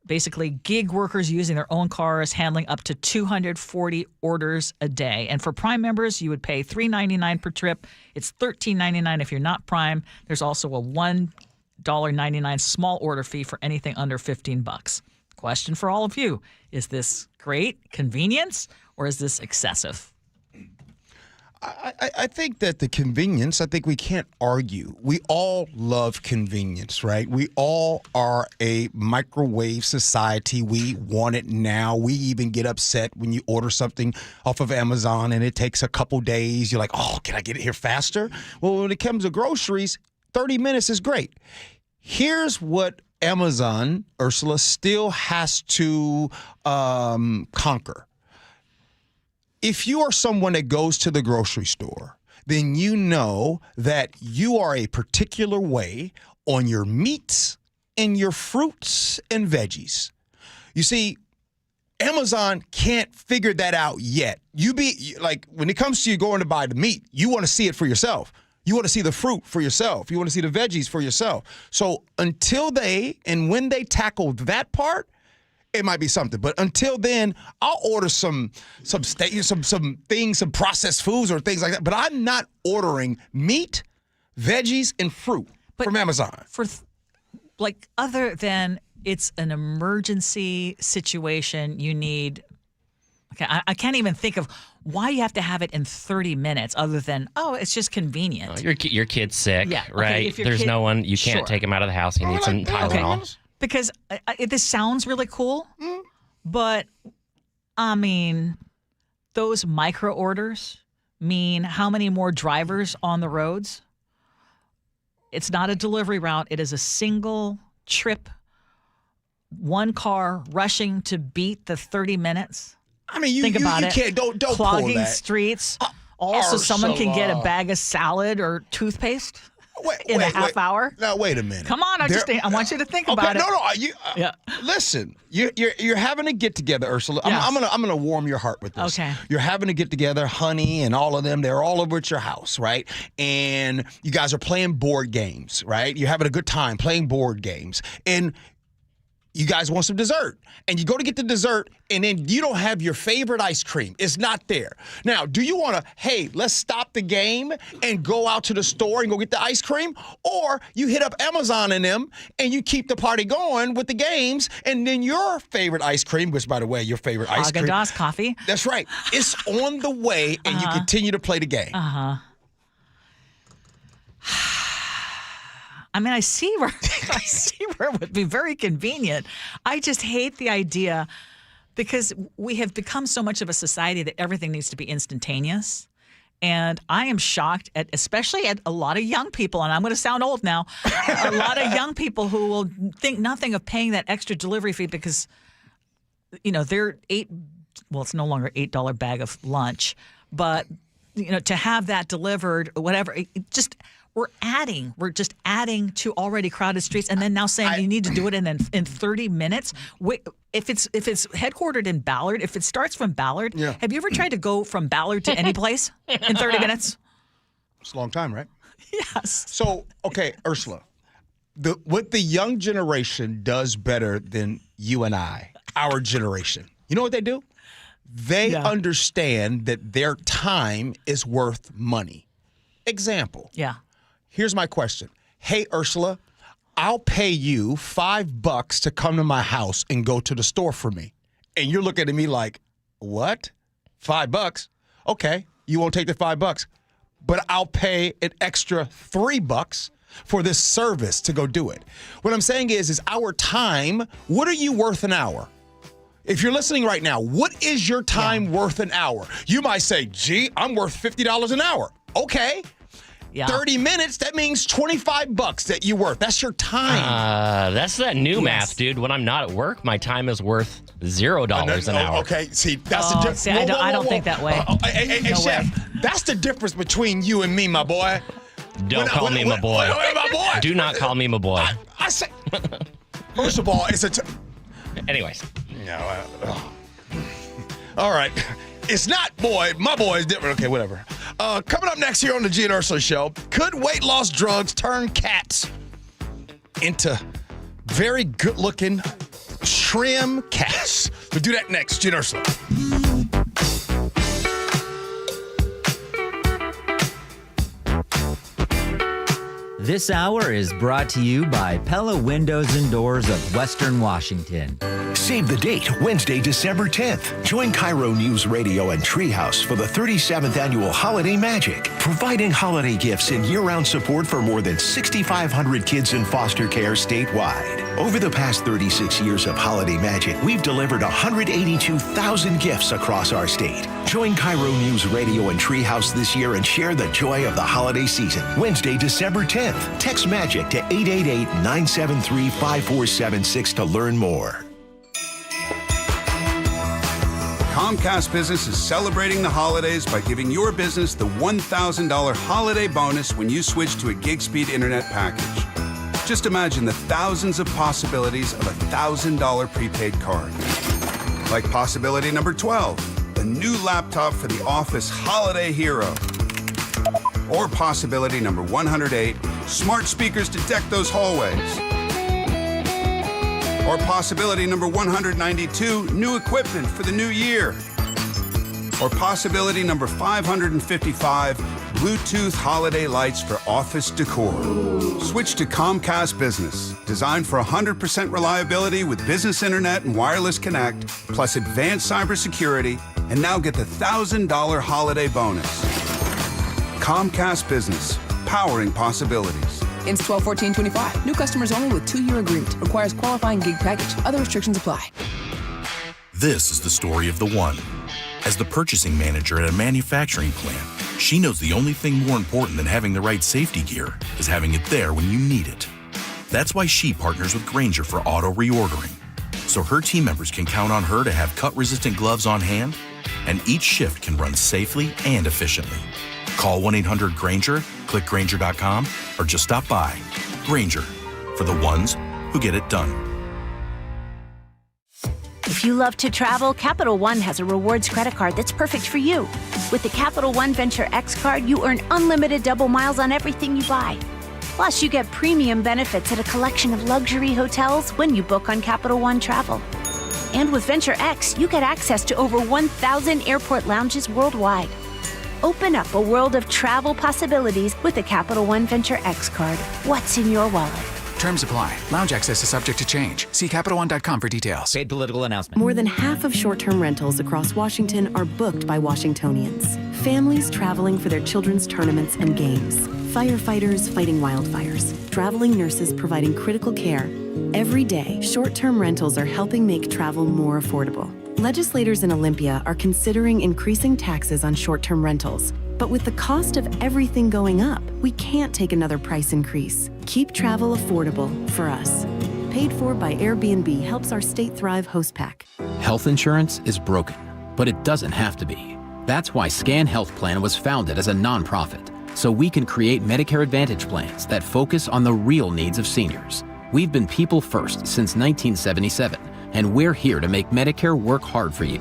S22: Basically, gig workers using their own cars, handling up to 240 orders a day. And for Prime members, you would pay $3.99 per trip. It's $13.99 if you're not Prime. There's also a $1.99 small order fee for anything under $15. Question for all of you. Is this great convenience or is this excessive?
S21: I think that the convenience, I think we can't argue. We all love convenience, right? We all are a microwave society. We want it now. We even get upset when you order something off of Amazon and it takes a couple days. You're like, oh, can I get it here faster? Well, when it comes to groceries, 30 minutes is great. Here's what Amazon, Ursula, still has to conquer. If you are someone that goes to the grocery store, then you know that you are a particular way on your meats and your fruits and veggies. You see, Amazon can't figure that out yet. When it comes to you going to buy the meat, you want to see it for yourself. You want to see the fruit for yourself. You want to see the veggies for yourself. So until when they tackle that part, it might be something, but until then, I'll order some things, some processed foods or things like that. But I'm not ordering meat, veggies, and fruit from Amazon.
S22: Other than it's an emergency situation, you need. Okay, I can't even think of why you have to have it in 30 minutes, other than it's just convenient.
S7: Your kid's sick, right?
S22: If your
S7: There's
S22: kid,
S7: no one. You can't take him out of the house. You need some Tylenol.
S22: Okay. Because this sounds really cool, but I mean, those micro orders mean how many more drivers on the roads? It's not a delivery route. It is a single trip, one car rushing to beat the 30 minutes.
S21: I mean,
S22: Think about
S21: you
S22: it.
S21: can't, don't
S22: Clogging
S21: pull that.
S22: streets. Also, someone can get a bag of salad or toothpaste. In a half hour?
S21: Now, wait a minute.
S22: Come on, I want you to think about it.
S21: Listen, you're having a get together, Ursula. I'm gonna warm your heart with this.
S22: Okay.
S21: You're having a get together, Honey, and all of them. They're all over at your house, right? And you guys are playing board games, right? You're having a good time playing board games, and you guys want some dessert, and you go to get the dessert, and then you don't have your favorite ice cream. It's not there. Now, do you want to, hey, let's stop the game and go out to the store and go get the ice cream? Or you hit up Amazon and them, and you keep the party going with the games, and then your favorite ice cream, which, by the way, your favorite ice cream.
S22: Haagen-Dazs coffee.
S21: That's right. It's on the way, and you continue to play the game.
S22: I mean, I see where it would be very convenient. I just hate the idea because we have become so much of a society that everything needs to be instantaneous. And I am shocked especially at a lot of young people, and I'm going to sound old now, a lot of young people who will think nothing of paying that extra delivery fee because, they're $8 it's no longer $8 bag of lunch, but to have that delivered, whatever, we're just adding to already crowded streets, and then now saying you need to do it in 30 minutes. If it's headquartered in Ballard, if it starts from Ballard, have you ever tried to go from Ballard to any place in 30 minutes?
S21: It's a long time, right?
S22: Yes.
S21: So, okay, Ursula, what the young generation does better than you and I, our generation, you know what they do? They understand that their time is worth money. Example.
S22: Yeah.
S21: Here's my question. Hey, Ursula, I'll pay you $5 to come to my house and go to the store for me. And you're looking at me like, what? $5? Okay, you won't take the $5, but I'll pay an extra $3 for this service to go do it. What I'm saying is our time, what are you worth an hour? If you're listening right now, what is your time worth an hour? You might say, gee, I'm worth $50 an hour. Okay. 30 minutes, that means $25 that you're worth. That's your time.
S7: That's that new math, dude. When I'm not at work, my time is worth $0 an hour.
S21: Okay, see, that's the difference.
S22: I don't think that way.
S21: Hey, Chef, that's the difference between you and me, my boy.
S7: Don't call me my boy.
S21: My boy.
S7: Do not call me my boy.
S21: I say, first of all, it's
S7: Anyways.
S21: All right. It's not boy. My boy is different. Okay, whatever. Coming up next here on the Gee and Ursula Show, could weight loss drugs turn cats into very good-looking, trim cats? We'll do that next. Gee and Ursula.
S8: This hour is brought to you by Pella Windows and Doors of Western Washington.
S9: Save the date, Wednesday, December 10th. Join KIRO Newsradio and Treehouse for the 37th Annual Holiday Magic, providing holiday gifts and year-round support for more than 6,500 kids in foster care statewide. Over the past 36 years of Holiday Magic, we've delivered 182,000 gifts across our state. Join KIRO Newsradio and Treehouse this year and share the joy of the holiday season. Wednesday, December 10th. Text MAGIC to 888-973-5476 to learn more.
S10: Comcast Business is celebrating the holidays by giving your business the $1,000 holiday bonus when you switch to a gig speed internet package. Just imagine the thousands of possibilities of a $1,000 prepaid card. Like possibility number 12, a new laptop for the office holiday hero. Or possibility number 108, smart speakers to deck those hallways. Or possibility number 192, new equipment for the new year. Or possibility number 555, Bluetooth holiday lights for office decor. Switch to Comcast Business, designed for 100% reliability with business internet and wireless connect, plus advanced cybersecurity, and now get the $1,000 holiday bonus. Comcast Business, powering possibilities.
S12: Ends 12/14/25. New customers only with 2-year agreement. Requires qualifying gig package. Other restrictions apply.
S13: This is the story of the one. As the purchasing manager at a manufacturing plant, she knows the only thing more important than having the right safety gear is having it there when you need it. That's why she partners with Grainger for auto reordering, so her team members can count on her to have cut-resistant gloves on hand, and each shift can run safely and efficiently. Call 1-800-GRAINGER, click Grainger.com, or just stop by. Grainger, for the ones who get it done.
S14: If you love to travel, Capital One has a rewards credit card that's perfect for you. With the Capital One Venture X card, you earn unlimited double miles on everything you buy. Plus, you get premium benefits at a collection of luxury hotels when you book on Capital One Travel. And with Venture X, you get access to over 1,000 airport lounges worldwide. Open up a world of travel possibilities with the Capital One Venture X card. What's in your wallet?
S15: Terms apply. Lounge access is subject to change. See CapitalOne.com for details.
S8: Paid political announcement.
S16: More than half of short-term rentals across Washington are booked by Washingtonians. Families traveling for their children's tournaments and games. Firefighters fighting wildfires. Traveling nurses providing critical care. Every day, short-term rentals are helping make travel more affordable. Legislators in Olympia are considering increasing taxes on short-term rentals. But with the cost of everything going up, we can't take another price increase. Keep travel affordable for us. Paid for by Airbnb helps our state thrive host pack.
S18: Health insurance is broken.
S1: But it doesn't have to be. That's why Scan Health Plan was founded as a nonprofit, so we can create Medicare Advantage plans that focus on the real needs of seniors. We've been people first since 1977, and we're here to make Medicare work hard for you,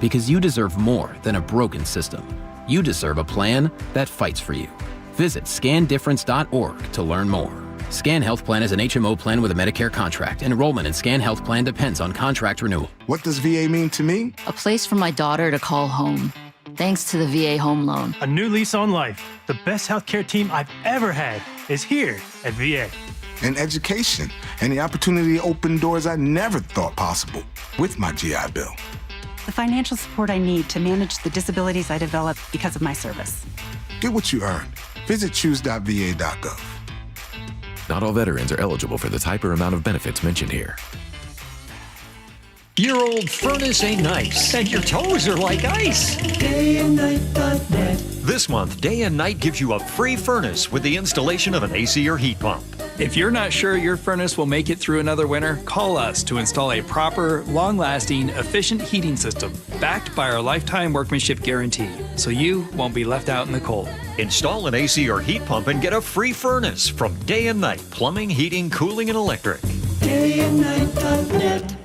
S1: because you deserve more than a broken system. You deserve a plan that fights for you. Visit scandifference.org to learn more. Scan Health Plan is an HMO plan with a Medicare contract. Enrollment in Scan Health Plan depends on contract renewal.
S18: What does VA mean to me?
S19: A place for my daughter to call home, thanks to the VA home loan.
S23: A new lease on life. The best healthcare team I've ever had is here at VA.
S18: And education, and the opportunity to open doors I never thought possible with my GI Bill.
S24: The financial support I need to manage the disabilities I developed because of my service.
S18: Get what you earned. Visit choose.va.gov.
S25: Not all veterans are eligible for the type or amount of benefits mentioned here.
S26: Your old furnace ain't nice, and your toes are like ice.
S27: DayandNight.net.
S26: This month, Day and Night gives you a free furnace with the installation of an AC or heat pump.
S28: If you're not sure your furnace will make it through another winter, call us to install a proper, long-lasting, efficient heating system backed by our lifetime workmanship guarantee, so you won't be left out in the cold.
S26: Install an AC or heat pump and get a free furnace from Day and Night Plumbing, Heating, Cooling, and Electric.
S27: DayandNight.net.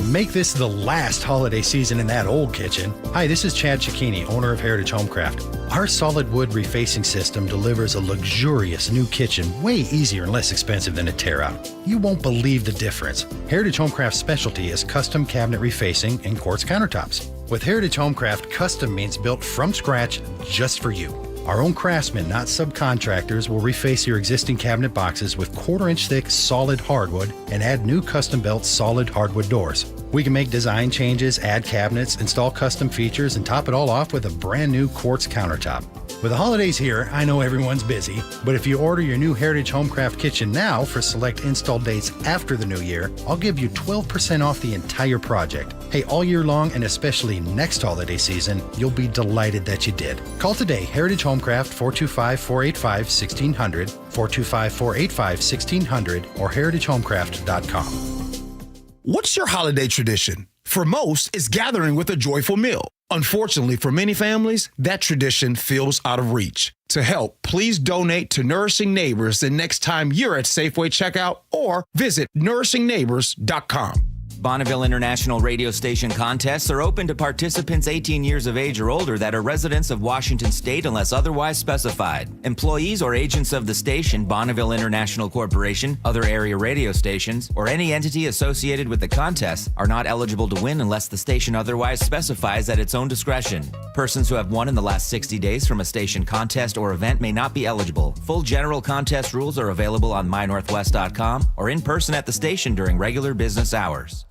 S3: Make this the last holiday season in that old kitchen. Hi, this is Chad Cicchini, owner of Heritage Homecraft. Our solid wood refacing system delivers a luxurious new kitchen way easier and less expensive than a tear out. You won't believe the difference. Heritage Homecraft's specialty is custom cabinet refacing and quartz countertops. With Heritage Homecraft, custom means built from scratch just for you. Our own craftsmen, not subcontractors, will reface your existing cabinet boxes with 1/4-inch thick solid hardwood and add new custom-built solid hardwood doors. We can make design changes, add cabinets, install custom features, and top it all off with a brand new quartz countertop. With the holidays here, I know everyone's busy, but if you order your new Heritage Homecraft kitchen now for select install dates after the new year, I'll give you 12% off the entire project. Hey, all year long and especially next holiday season, you'll be delighted that you did. Call today, Heritage Homecraft, 425-485-1600, 425-485-1600, or heritagehomecraft.com.
S21: What's your holiday tradition? For most, it's gathering with a joyful meal. Unfortunately, for many families, that tradition feels out of reach. To help, please donate to Nourishing Neighbors the next time you're at Safeway checkout or visit nourishingneighbors.com.
S8: Bonneville International radio station contests are open to participants 18 years of age or older that are residents of Washington State unless otherwise specified. Employees or agents of the station, Bonneville International Corporation, other area radio stations, or any entity associated with the contest are not eligible to win unless the station otherwise specifies at its own discretion. Persons who have won in the last 60 days from a station contest or event may not be eligible. Full general contest rules are available on mynorthwest.com or in person at the station during regular business hours.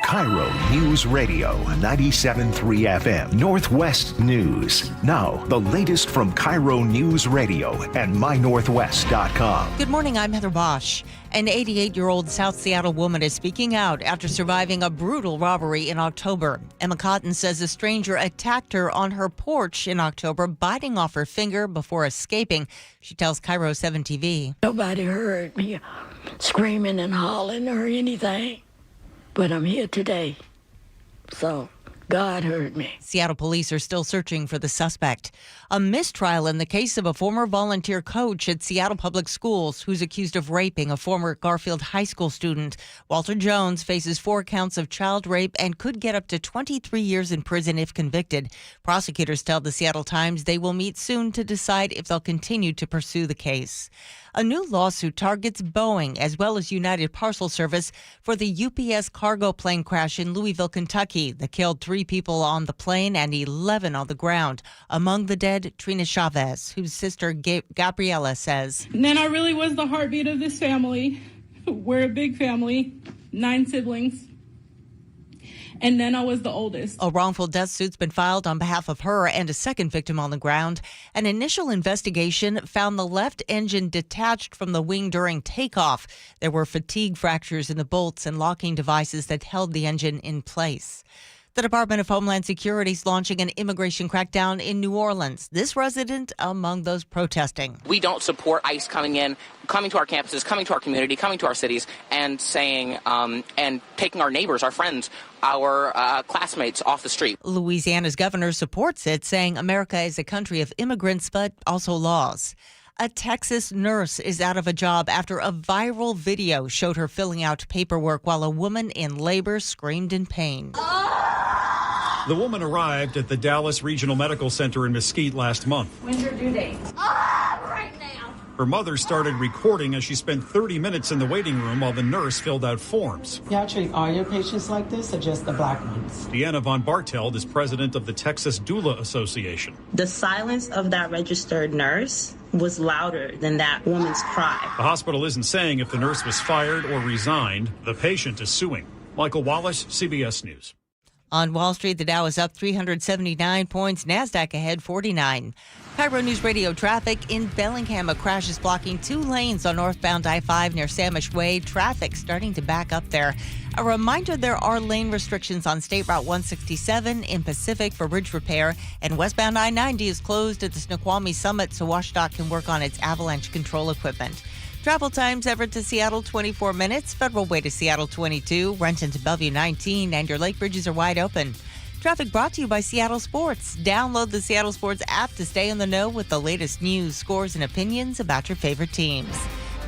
S9: KIRO News Radio 97.3 FM Northwest News. Now, the latest from KIRO News Radio and mynorthwest.com.
S32: Good morning, I'm Heather Bosch. An 88-year-old South Seattle woman is speaking out after surviving a brutal robbery in October. Emma Cotton says a stranger attacked her on her porch in October, biting off her finger before escaping. She tells KIRO 7 TV.
S27: Nobody heard me screaming and hollering or anything. But I'm here today, so God heard me.
S32: Seattle police are still searching for the suspect. A mistrial in the case of a former volunteer coach at Seattle Public Schools who's accused of raping a former Garfield High School student. Walter Jones faces 4 counts of child rape and could get up to 23 years in prison if convicted. Prosecutors tell the Seattle Times they will meet soon to decide if they'll continue to pursue the case. A new lawsuit targets Boeing as well as United Parcel Service for the UPS cargo plane crash in Louisville, Kentucky that killed 3 people on the plane and 11 on the ground. Among the dead, Trina Chavez, whose sister Gabriela says.
S29: And then I really was the heartbeat of this family. We're a big family, 9 siblings. And then I was the oldest.
S32: A wrongful death suit's been filed on behalf of her and a second victim on the ground. An initial investigation found the left engine detached from the wing during takeoff. There were fatigue fractures in the bolts and locking devices that held the engine in place. The Department of Homeland Security is launching an immigration crackdown in New Orleans. This resident among those protesting.
S2: We don't support ICE coming to our campuses, coming to our community, coming to our cities, and saying, and taking our neighbors, our friends, our classmates off the street.
S32: Louisiana's governor supports it, saying America is a country of immigrants, but also laws. A Texas nurse is out of a job after a viral video showed her filling out paperwork while a woman in labor screamed in pain.
S4: The woman arrived at the Dallas Regional Medical Center in Mesquite last month.
S27: When's your due date? Right now.
S4: Her mother started recording as she spent 30 minutes in the waiting room while the nurse filled out forms.
S5: Y'all treat all your patients like this or just the black ones?
S4: Deanna Von Barteld is president of the Texas Doula Association.
S6: The silence of that registered nurse was louder than that woman's cry.
S4: The hospital isn't saying if the nurse was fired or resigned. The patient is suing. Michael Wallace, CBS News.
S32: On Wall Street, the Dow is up 379 points, NASDAQ ahead 49. KIRO Newsradio traffic in Bellingham. A crash is blocking 2 lanes on northbound I-5 near Samish Way. Traffic starting to back up there. A reminder, there are lane restrictions on State Route 167 in Pacific for bridge repair, and westbound I-90 is closed at the Snoqualmie Summit so WashDOT can work on its avalanche control equipment. Travel times: Everett to Seattle 24 minutes, Federal Way to Seattle 22, Renton to Bellevue 19, and your lake bridges are wide open. Traffic brought to you by Seattle Sports. Download the Seattle Sports app to stay in the know with the latest news, scores, and opinions about your favorite teams.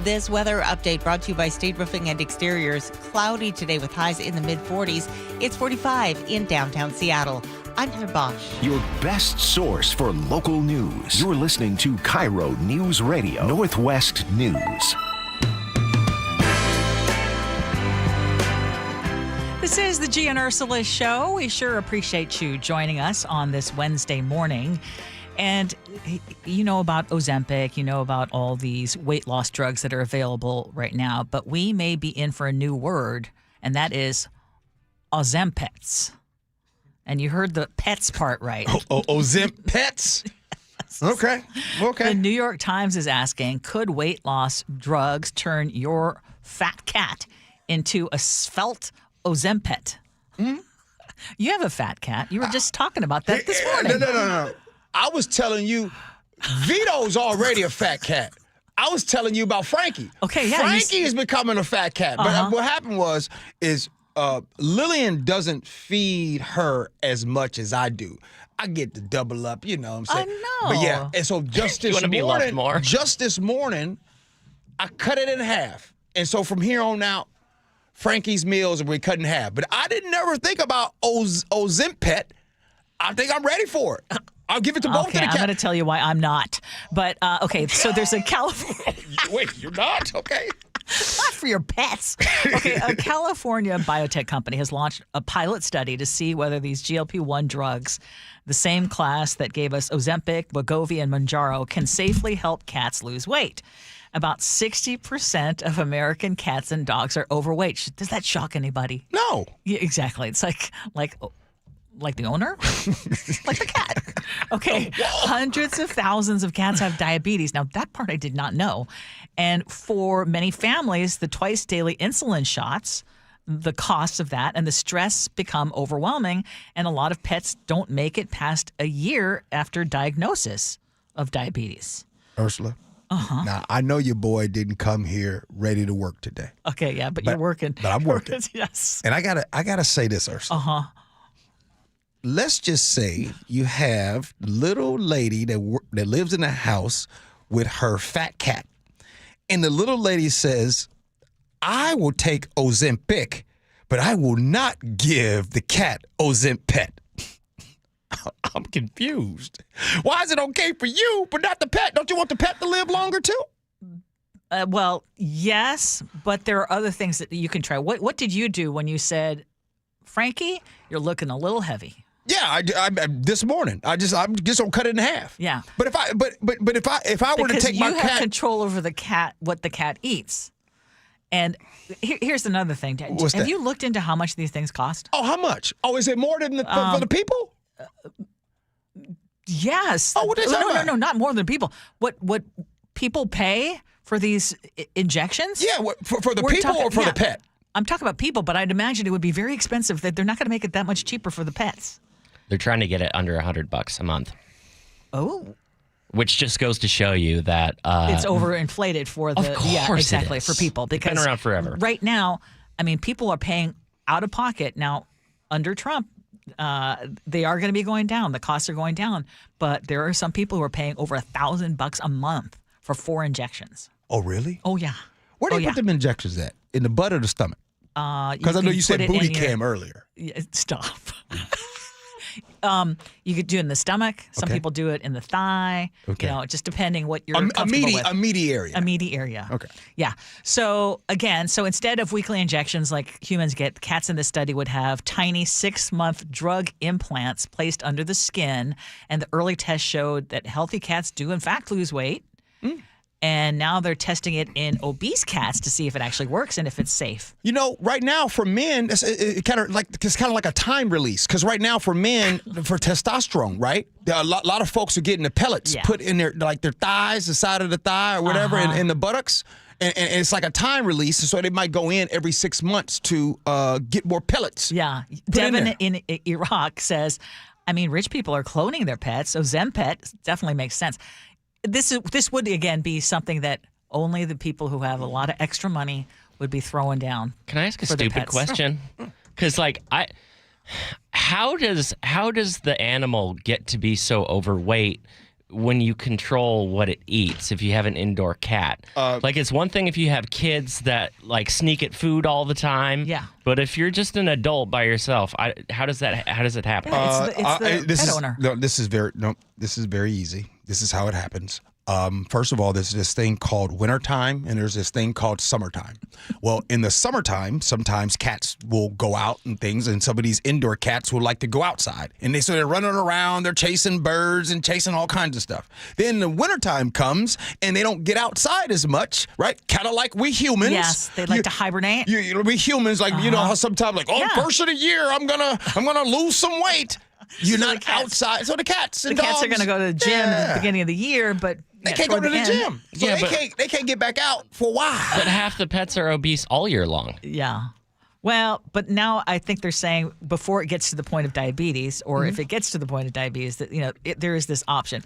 S32: This weather update brought to you by State Roofing and Exteriors. Cloudy today with highs in the mid-40s. It's 45 in downtown Seattle. I'm Heather Bosch.
S9: Your best source for local news. You're listening to KIRO News Radio, Northwest News.
S7: This is the Gee and Ursula Show. We sure appreciate you joining us on this Wednesday morning. And you know about Ozempic, you know about all these weight loss drugs that are available right now, but we may be in for a new word, and that is Ozempets. And you heard the pets part right.
S21: Ozempets? Okay.
S7: The New York Times is asking, could weight loss drugs turn your fat cat into a svelte Ozempet?
S21: Mm-hmm.
S7: You have a fat cat. You were just talking about that this morning.
S21: No. I was telling you, Vito's already a fat cat. I was telling you about Frankie.
S7: Okay, yeah.
S21: Frankie is becoming a fat cat. But what happened is Lillian doesn't feed her as much as I do. I get to double up, you know what I'm saying?
S7: I know.
S21: But yeah, and so just this morning, I cut it in half. And so from here on out, Frankie's meals will be cut in half. But I didn't ever think about Ozempet. I think I'm ready for it. I'll give it to both of the cats.
S7: I'm going to tell you why I'm not. But, okay, so there's a California...
S21: Wait, you're not? Okay.
S7: Not for your pets. Okay, a California biotech company has launched a pilot study to see whether these GLP-1 drugs, the same class that gave us Ozempic, Wegovy, and Mounjaro, can safely help cats lose weight. About 60% of American cats and dogs are overweight. Does that shock anybody?
S21: No.
S7: Yeah, exactly. It's like the owner? Like the cat. Okay. Hundreds of thousands of cats have diabetes. Now, that part I did not know. And for many families, the twice daily insulin shots, the cost of that and the stress become overwhelming. And a lot of pets don't make it past a year after diagnosis of diabetes.
S21: Ursula. Now, I know your boy didn't come here ready to work today.
S7: Okay, yeah, but you're working.
S21: But I'm working.
S7: Yes.
S21: And I gotta say this, Ursula. Let's just say you have a little lady that lives in a house with her fat cat. And the little lady says, I will take Ozempic, but I will not give the cat Ozempet. I'm confused. Why is it okay for you, but not the pet? Don't you want the pet to live longer, too?
S7: Well, yes, but there are other things that you can try. What did you do when you said, Frankie, you're looking a little heavy?
S21: Yeah, I this morning. I'm just gonna cut it in half.
S7: Yeah.
S21: But if I were to take my cat,
S7: because you have control over the cat, what the cat eats. And here's another thing. Have you looked into how much these things cost?
S21: Oh, how much? Oh, is it more than for the people?
S7: Yes.
S21: Oh, what is that?
S7: No, not more than people. What people pay for these injections?
S21: Yeah, for the people or for the pet?
S7: I'm talking about people, but I'd imagine it would be very expensive. That they're not going to make it that much cheaper for the pets.
S10: They're trying to get it under $100 a month.
S7: Oh.
S10: Which just goes to show you that
S7: it's overinflated for the
S10: of course
S7: exactly
S10: it is.
S7: for people because
S10: It's been around forever.
S7: Right now, I mean, people are paying out of pocket now under Trump. They are going to be going down. The costs are going down, but there are some people who are paying over $1,000 a month for 4 injections.
S21: Oh, really?
S7: Oh yeah.
S21: Where do you put them injections at? In the butt or the stomach? Because I know you said booty cam earlier.
S7: Stop. You could do it in the stomach. Some people do it in the thigh.
S21: Okay.
S7: You know, just depending what you're comfortable with.
S21: A meaty area.
S7: A meaty area.
S21: Okay.
S7: Yeah. So again, instead of weekly injections like humans get, cats in this study would have tiny 6-month drug implants placed under the skin, and the early test showed that healthy cats do in fact lose weight. And now they're testing it in obese cats to see if it actually works and if it's safe.
S21: You know, right now for men, it's kind of like a time release. Because right now for men, for testosterone, right? There are a lot of folks are getting the pellets put in their thighs, the side of the thigh or whatever, in the buttocks. And it's like a time release, so they might go in every 6 months to get more pellets.
S7: Yeah. Devin in Iraq says, I mean, rich people are cloning their pets, so Zempet definitely makes sense. This would, again, be something that only the people who have a lot of extra money would be throwing down.
S10: Can I ask a stupid question? Because, how does the animal get to be so overweight when you control what it eats if you have an indoor cat? It's one thing if you have kids that, sneak at food all the time.
S7: Yeah.
S10: But if you're just an adult by yourself, how does it happen?
S7: It's the pet owner.
S21: This is very easy. This is how it happens. First of all, there's this thing called wintertime, and there's this thing called summertime. Well, in the summertime, sometimes cats will go out and things, and some of these indoor cats will like to go outside. And so they're running around, they're chasing birds and chasing all kinds of stuff. Then the wintertime comes, and they don't get outside as much, right? Kind of like we humans.
S7: Yes, they like to hibernate.
S21: We humans, you know how sometimes first of the year, I'm gonna lose some weight. You're not outside. So the cats and
S7: cats
S21: dogs,
S7: are going to go to the gym at the beginning of the year, but
S21: they can't go to the gym. So they can't get back out for a while.
S10: But half the pets are obese all year long.
S7: Yeah. Well, but now I think they're saying before it gets to the point of diabetes, or if it gets to the point of diabetes, that there is this option.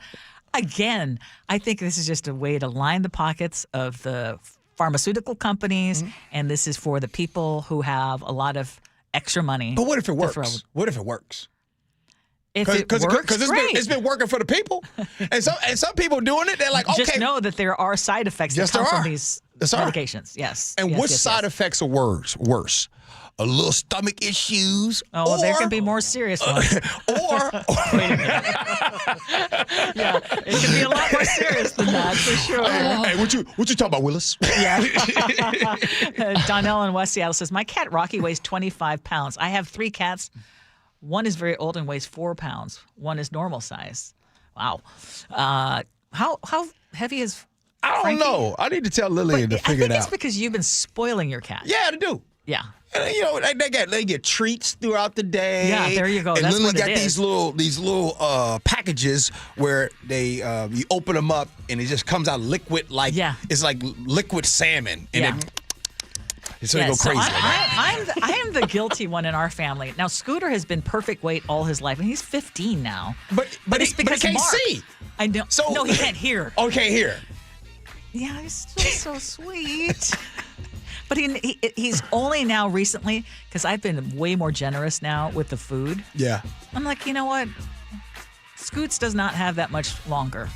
S7: Again, I think this is just a way to line the pockets of the pharmaceutical companies, and this is for the people who have a lot of extra money.
S21: But what if it works? What if it works?
S7: Because
S21: it's been working for the people, and some people doing it. They're like, okay.
S7: Just know that there are side effects that come from these medications. Yes.
S21: And which side effects are worse? A little stomach issues.
S7: Oh, well, there can be more serious ones. Yeah, it can be a lot more serious than that for sure.
S21: Hey, what you talking about, Willis?
S7: Yeah. Donnell in West Seattle says, my cat Rocky weighs 25 pounds. I have 3 cats. One is very old and weighs 4 pounds. One is normal size. Wow. How heavy is Frankie?
S21: I don't know. I need to tell Lillian to figure it out.
S7: I think it's because you've been spoiling your cat.
S21: Yeah, I do.
S7: Yeah.
S21: And, they get treats throughout the day.
S7: Yeah, there you go.
S21: And
S7: That's
S21: Lily
S7: what
S21: got
S7: it is.
S21: these little packages where they you open them up and it just comes out liquid it's like liquid salmon. And so they go crazy.
S7: I am the guilty one in our family. Now Scooter has been perfect weight all his life, and he's 15 now.
S21: But
S7: it's because
S21: he can't
S7: Mark,
S21: see.
S7: I know. So, no, he can't hear.
S21: Oh, can't hear.
S7: Yeah, he's still so sweet. But he's only now recently, because I've been way more generous now with the food.
S21: Yeah.
S7: I'm like, you know what? Scoots does not have that much longer.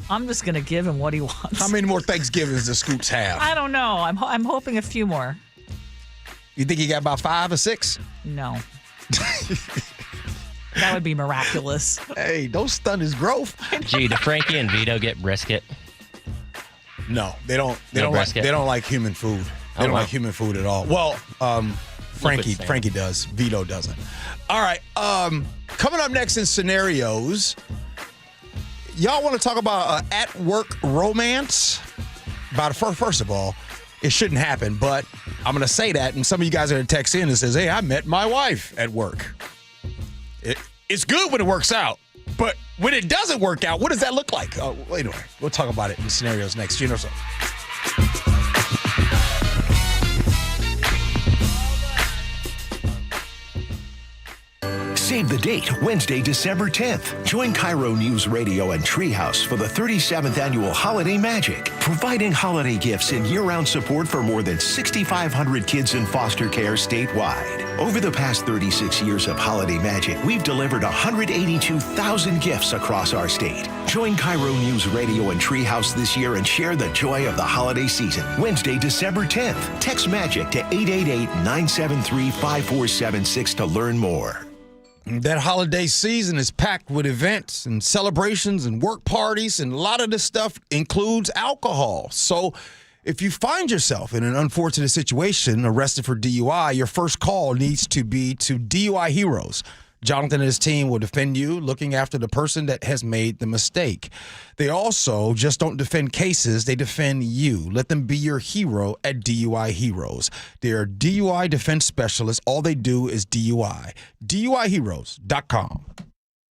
S7: I'm just going to give him what he wants.
S21: How many more Thanksgivings does Scoots have?
S7: I don't know. I'm hoping a few more.
S21: You think he got about 5 or 6?
S7: No. That would be miraculous.
S21: Hey, don't stun his growth.
S10: Gee, do Frankie and Vito get brisket?
S21: No, they don't. They don't like human food. They don't like human food at all. Well, Frankie does. Vito doesn't. All right. Coming up next in scenarios, y'all want to talk about at-work romance? First of all, it shouldn't happen, but I'm going to say that, and some of you guys are going to text in and says, hey, I met my wife at work. It's good when it works out, but when it doesn't work out, what does that look like? Anyway, we'll talk about it in scenarios next. Gee Ursula.
S9: Save the date, Wednesday, December 10th. Join KIRO News Radio and Treehouse for the 37th Annual Holiday Magic, providing holiday gifts and year-round support for more than 6,500 kids in foster care statewide. Over the past 36 years of Holiday Magic, we've delivered 182,000 gifts across our state. Join KIRO News Radio and Treehouse this year and share the joy of the holiday season. Wednesday, December 10th. Text MAGIC to 888-973-5476 to learn more.
S21: That holiday season is packed with events and celebrations and work parties, and a lot of this stuff includes alcohol. So if you find yourself in an unfortunate situation, arrested for DUI, your first call needs to be to DUI Heroes. Jonathan and his team will defend you, looking after the person that has made the mistake. They also just don't defend cases, they defend you. Let them be your hero at DUI Heroes. They are DUI defense specialists. All they do is DUI. DUIHeroes.com.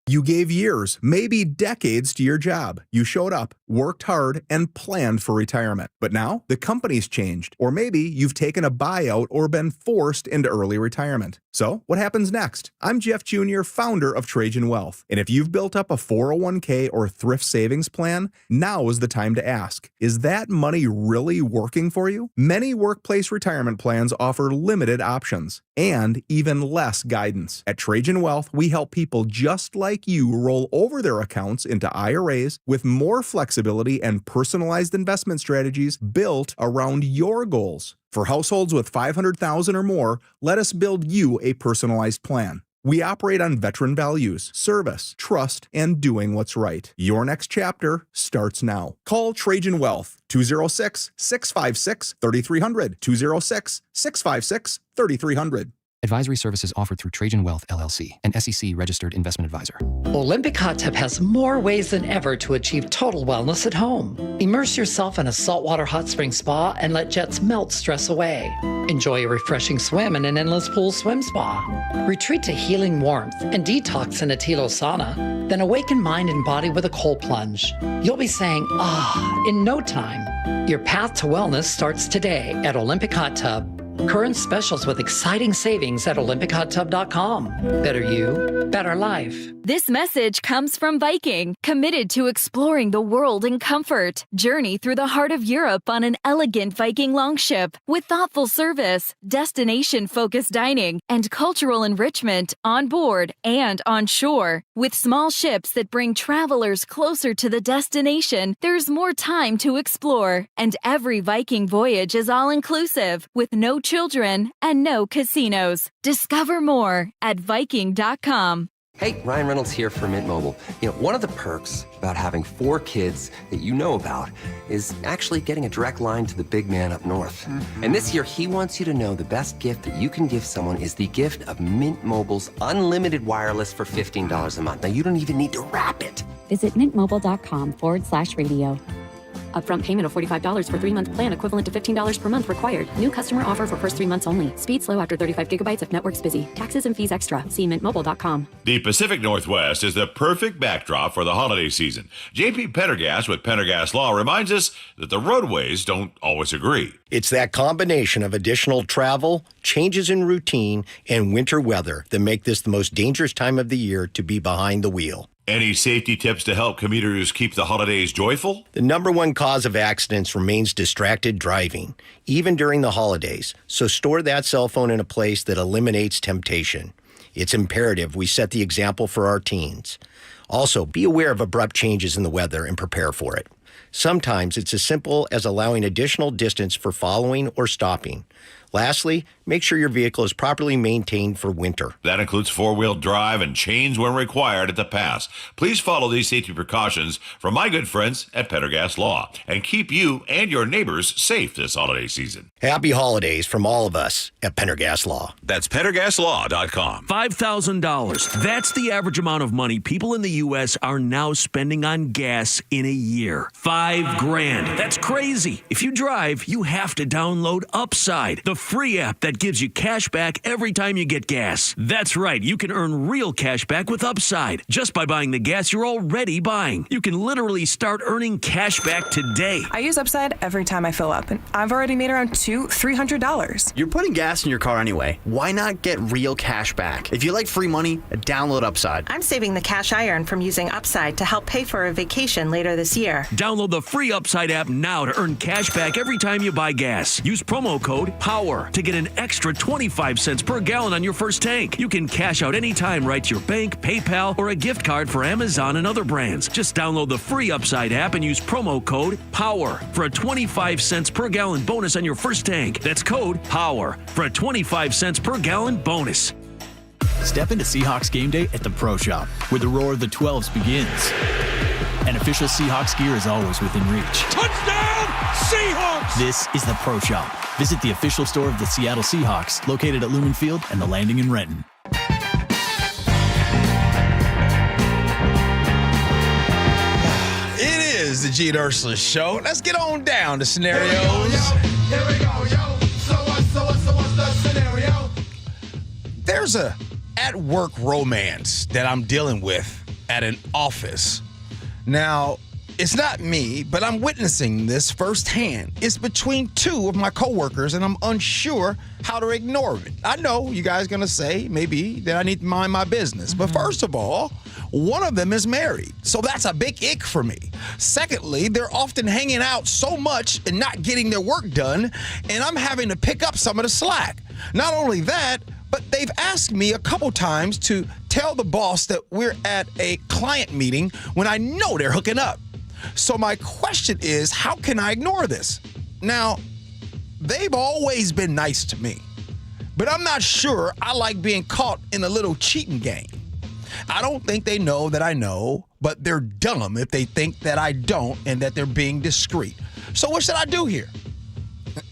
S1: You gave years, maybe decades to your job. You showed up, worked hard, and planned for retirement. But now the company's changed, or maybe you've taken a buyout or been forced into early retirement. So what happens next? I'm Jeff Jr., founder of Trajan Wealth. And if you've built up a 401k or thrift savings plan, now is the time to ask, is that money really working for you? Many workplace retirement plans offer limited options and even less guidance. At Trajan Wealth, we help people just like you roll over their accounts into IRAs with more flexibility and personalized investment strategies built around your goals. For households with $500,000 or more, let us build you a personalized plan. We operate on veteran values, service, trust, and doing what's right. Your next chapter starts now. Call Trajan Wealth, 206-656-3300, 206-656-3300.
S11: Advisory services offered through Trajan Wealth, LLC, an SEC-registered investment advisor.
S12: Olympic Hot Tub has more ways than ever to achieve total wellness at home. Immerse yourself in a saltwater hot spring spa and let jets melt stress away. Enjoy a refreshing swim in an endless pool swim spa. Retreat to healing warmth and detox in a Tilo sauna. Then awaken mind and body with a cold plunge. You'll be saying, ah, in no time. Your path to wellness starts today at Olympic Hot Tub. Current specials with exciting savings at OlympicHotTub.com. Better you, better life.
S13: This message comes from Viking, committed to exploring the world in comfort. Journey through the heart of Europe on an elegant Viking longship with thoughtful service, destination-focused dining, and cultural enrichment on board and on shore. With small ships that bring travelers closer to the destination, there's more time to explore. And every Viking voyage is all-inclusive, with no children and no casinos. Discover more at Viking.com.
S14: Hey, Ryan Reynolds here for Mint Mobile. You know, one of the perks about having 4 kids that you know about is actually getting a direct line to the big man up north. And this year, he wants you to know the best gift that you can give someone is the gift of Mint Mobile's unlimited wireless for $15 a month. Now, you don't even need to wrap it.
S15: Visit mintmobile.com/radio. Upfront payment of $45 for 3-month plan equivalent to $15 per month required. New customer offer for first 3 months only. Speed slow after 35 gigabytes if network's busy. Taxes and fees extra. See mintmobile.com.
S16: The Pacific Northwest is the perfect backdrop for the holiday season. JP Pendergast with Pendergast Law reminds us that the roadways don't always agree.
S17: It's that combination of additional travel, changes in routine, and winter weather that make this the most dangerous time of the year to be behind the wheel.
S16: Any safety tips to help commuters keep the holidays joyful?
S17: The number one cause of accidents remains distracted driving, even during the holidays. So store that cell phone in a place that eliminates temptation. It's imperative we set the example for our teens. Also, be aware of abrupt changes in the weather and prepare for it. Sometimes it's as simple as allowing additional distance for following or stopping. Lastly, make sure your vehicle is properly maintained for winter.
S16: That includes 4-wheel drive and chains when required at the pass. Please follow these safety precautions from my good friends at Pendergast Law and keep you and your neighbors safe this holiday season.
S17: Happy holidays from all of us at Pendergast Law.
S16: That's PendergastLaw.com.
S20: $5,000. That's the average amount of money people in the U.S. are now spending on gas in a year. $5,000. That's crazy. If you drive, you have to download Upside, the free app that that gives you cash back every time you get gas. That's right. You can earn real cash back with Upside just by buying the gas you're already buying. You can literally start earning cash back today.
S3: I use Upside every time I fill up, and I've already made around $300.
S8: You're putting gas in your car anyway. Why not get real cash back? If you like free money, download Upside.
S18: I'm saving the cash I earn from using Upside to help pay for a vacation later this year.
S20: Download the free Upside app now to earn cash back every time you buy gas. Use promo code POWER to get an extra 25 cents per gallon on your first tank. You can cash out anytime right to your bank, PayPal, or a gift card for Amazon and other brands. Just download the free Upside app and use promo code POWER for a 25 cents per gallon bonus on your first tank. That's code POWER for a 25 cents per gallon bonus.
S19: Step into Seahawks game day at the Pro Shop, where the roar of the 12s begins. And official Seahawks gear is always within reach.
S20: Touchdown, Seahawks!
S19: This is the Pro Shop. Visit the official store of the Seattle Seahawks, located at Lumen Field and the Landing in Renton.
S21: It is the Gee Ursula Show. Let's get on down to scenarios.
S22: Here we go, yo. So what's the scenario?
S21: There's a at-work romance that I'm dealing with at an office. Now, it's not me, but I'm witnessing this firsthand. It's between two of my coworkers, and I'm unsure how to ignore it. I know you guys are going to say maybe that I need to mind my business. But first of all, one of them is married, so that's a big ick for me. Secondly, they're often hanging out so much and not getting their work done, and I'm having to pick up some of the slack. Not only that, but they've asked me a couple times to tell the boss that we're at a client meeting when I know they're hooking up. So my question is, how can I ignore this? Now, they've always been nice to me, but I'm not sure I like being caught in a little cheating game. I don't think they know that I know, but they're dumb if they think that I don't and that they're being discreet. So what should I do here?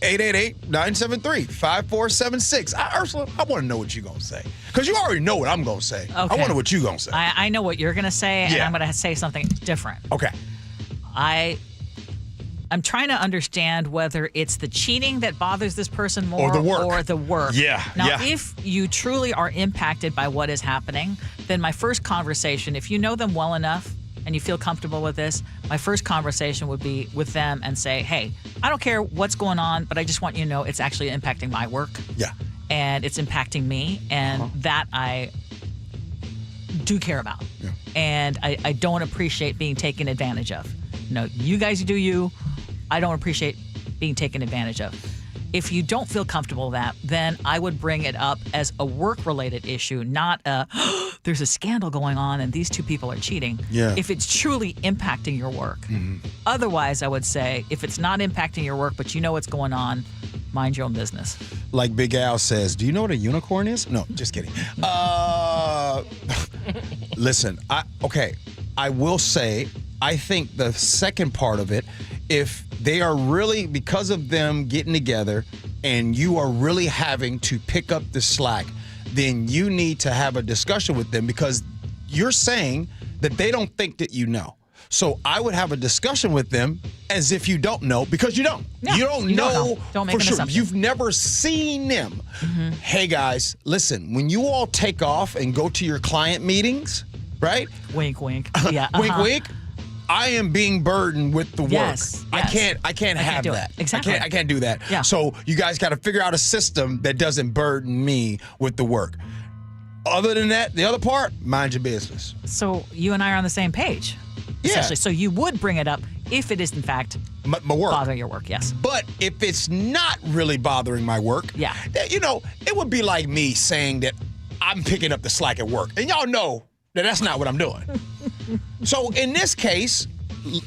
S21: 888-973-5476. Ursula, I want to know what you're going to say. Because you already know what I'm going to say. Okay. I wonder what you're going to say.
S7: I know what you're going to say, and I'm going to say something different.
S21: Okay.
S7: I'm trying to understand whether it's the cheating that bothers this person more
S21: or the work. Yeah.
S7: Now, if you truly are impacted by what is happening, then my first conversation, if you know them well enough and you feel comfortable with this, my first conversation would be with them and say, hey, I don't care what's going on, but I just want you to know it's actually impacting my work.
S21: Yeah.
S7: And it's impacting me, and that I do care about.
S21: Yeah.
S7: And I don't appreciate being taken advantage of. No, you guys do you. I don't appreciate being taken advantage of. If you don't feel comfortable with that, then I would bring it up as a work-related issue, not there's a scandal going on and these two people are cheating.
S21: Yeah.
S7: If it's truly impacting your work. Mm-hmm. Otherwise, I would say if it's not impacting your work, but you know what's going on, mind your own business.
S21: Like Big Al says, do you know what a unicorn is? No, just kidding. Listen, I will say, I think the second part of it, if they are really, because of them getting together and you are really having to pick up the slack, then you need to have a discussion with them because you're saying that they don't think that you know. So I would have a discussion with them as if you don't know, because you don't.
S7: No,
S21: you don't know
S7: Don't make
S21: for
S7: an
S21: sure.
S7: assumption.
S21: You've never seen them. Mm-hmm. Hey, guys, listen, when you all take off and go to your client meetings, right?
S7: Wink, wink. Yeah.
S21: Wink, wink. I am being burdened with the work.
S7: Yes.
S21: I can't have
S7: do it.
S21: that.
S7: Exactly.
S21: I can't do that.
S7: Yeah.
S21: So you guys got to figure out a system that doesn't burden me with the work. Other than that, the other part, mind your business.
S7: So you and I are on the same page.
S21: Yeah.
S7: Essentially. So you would bring it up if it is in fact
S21: my work.
S7: bothering your work, yes.
S21: But if it's not really bothering my work,
S7: yeah,
S21: it would be like me saying that I'm picking up the slack at work. And y'all know that that's not what I'm doing. So in this case,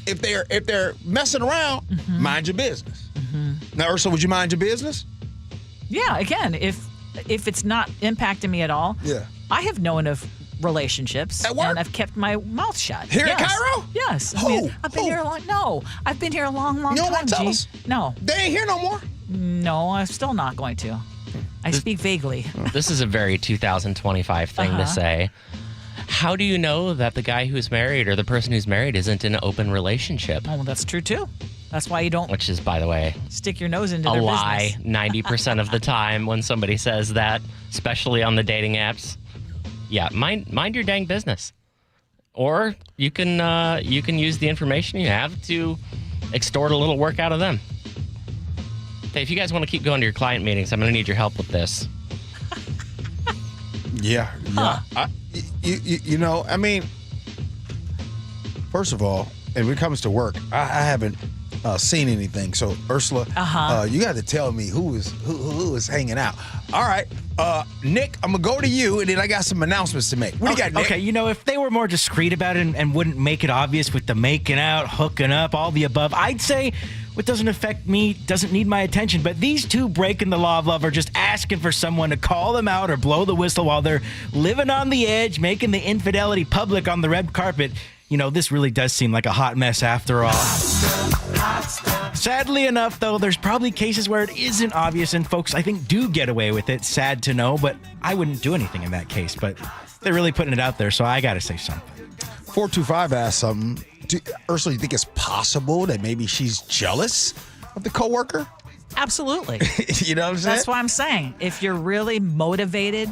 S21: if they're messing around, mind your business. Mm-hmm. Now, Ursula, would you mind your business?
S7: Yeah, again, if it's not impacting me at all,
S21: yeah.
S7: I have known of relationships
S21: at work?
S7: and I've kept my mouth shut.
S21: Here at KIRO?
S7: Yes. I've been here a long I've been here a long time.
S21: You don't want to tell us?
S7: No.
S21: They ain't here no more?
S7: No, I'm still not going to. I speak vaguely.
S10: This is a very 2025 thing to say. How do you know that the guy who's married or the person who's married isn't in an open relationship?
S7: Oh, well, that's true too. That's why you don't.
S10: Which is, by the way,
S7: stick your nose into
S10: a
S7: their
S10: lie
S7: business.
S10: 90% of the time when somebody says that, especially on the dating apps. Yeah, mind your dang business. Or you can use the information you have to extort a little work out of them. Hey, if you guys want to keep going to your client meetings, I'm going to need your help with this.
S21: Yeah. You know, I mean, first of all, and when it comes to work, I haven't seen anything. So, Ursula, you got to tell me who is hanging out. All right, Nick, I'm going to go to you, and then I got some announcements to make. What do you got, Nick?
S2: Okay, you know, if they were more discreet about it and wouldn't make it obvious with the making out, hooking up, all the above, I'd say what doesn't affect me doesn't need my attention. But these two breaking the law of love are just asking for someone to call them out or blow the whistle while they're living on the edge, making the infidelity public on the red carpet. You know, this really does seem like a hot mess after all. Sadly enough, though, there's probably cases where it isn't obvious and folks, I think, do get away with it. Sad to know, but I wouldn't do anything in that case. But they're really putting it out there, so I got to say something.
S21: 425 asked something. Ursula, you think it's possible that maybe she's jealous of the coworker?
S7: Absolutely.
S21: You know what I'm saying?
S7: That's what I'm saying. If you're really motivated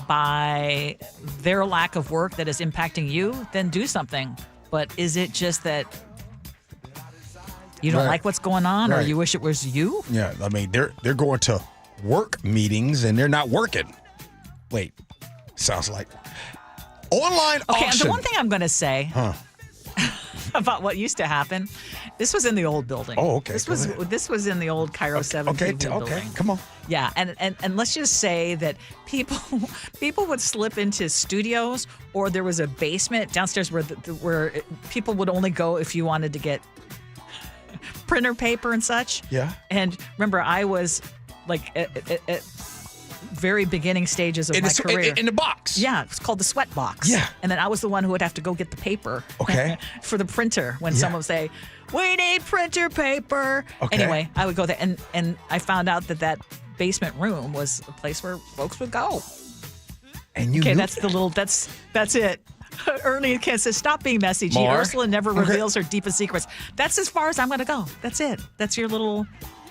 S7: by their lack of work that is impacting you, then do something. But is it just that you don't like what's going on, or you wish it was you?
S21: Yeah, I mean, they're going to work meetings and they're not working. Wait, sounds like online
S7: Okay,
S21: auction.
S7: and the one thing I'm going to say about what used to happen, this was in the old building.
S21: Oh, okay.
S7: This was in the old KIRO 7 TV building.
S21: Okay, come on.
S7: Yeah, and let's just say that people would slip into studios, or there was a basement downstairs where people would only go if you wanted to get printer paper and such.
S21: Yeah.
S7: And remember, I was like at very beginning stages of my career.
S21: In the box.
S7: Yeah, it's called the sweat box.
S21: Yeah.
S7: And then I was the one who would have to go get the paper.
S21: Okay.
S7: For the printer when someone would say, "We need printer paper."
S21: Okay.
S7: Anyway, I would go there, and I found out that basement room was a place where folks would go.
S21: And you
S7: that's it. Ernie says, "Stop being messy." Gee Ursula never reveals her deepest secrets. That's as far as I'm going to go. That's it. That's your little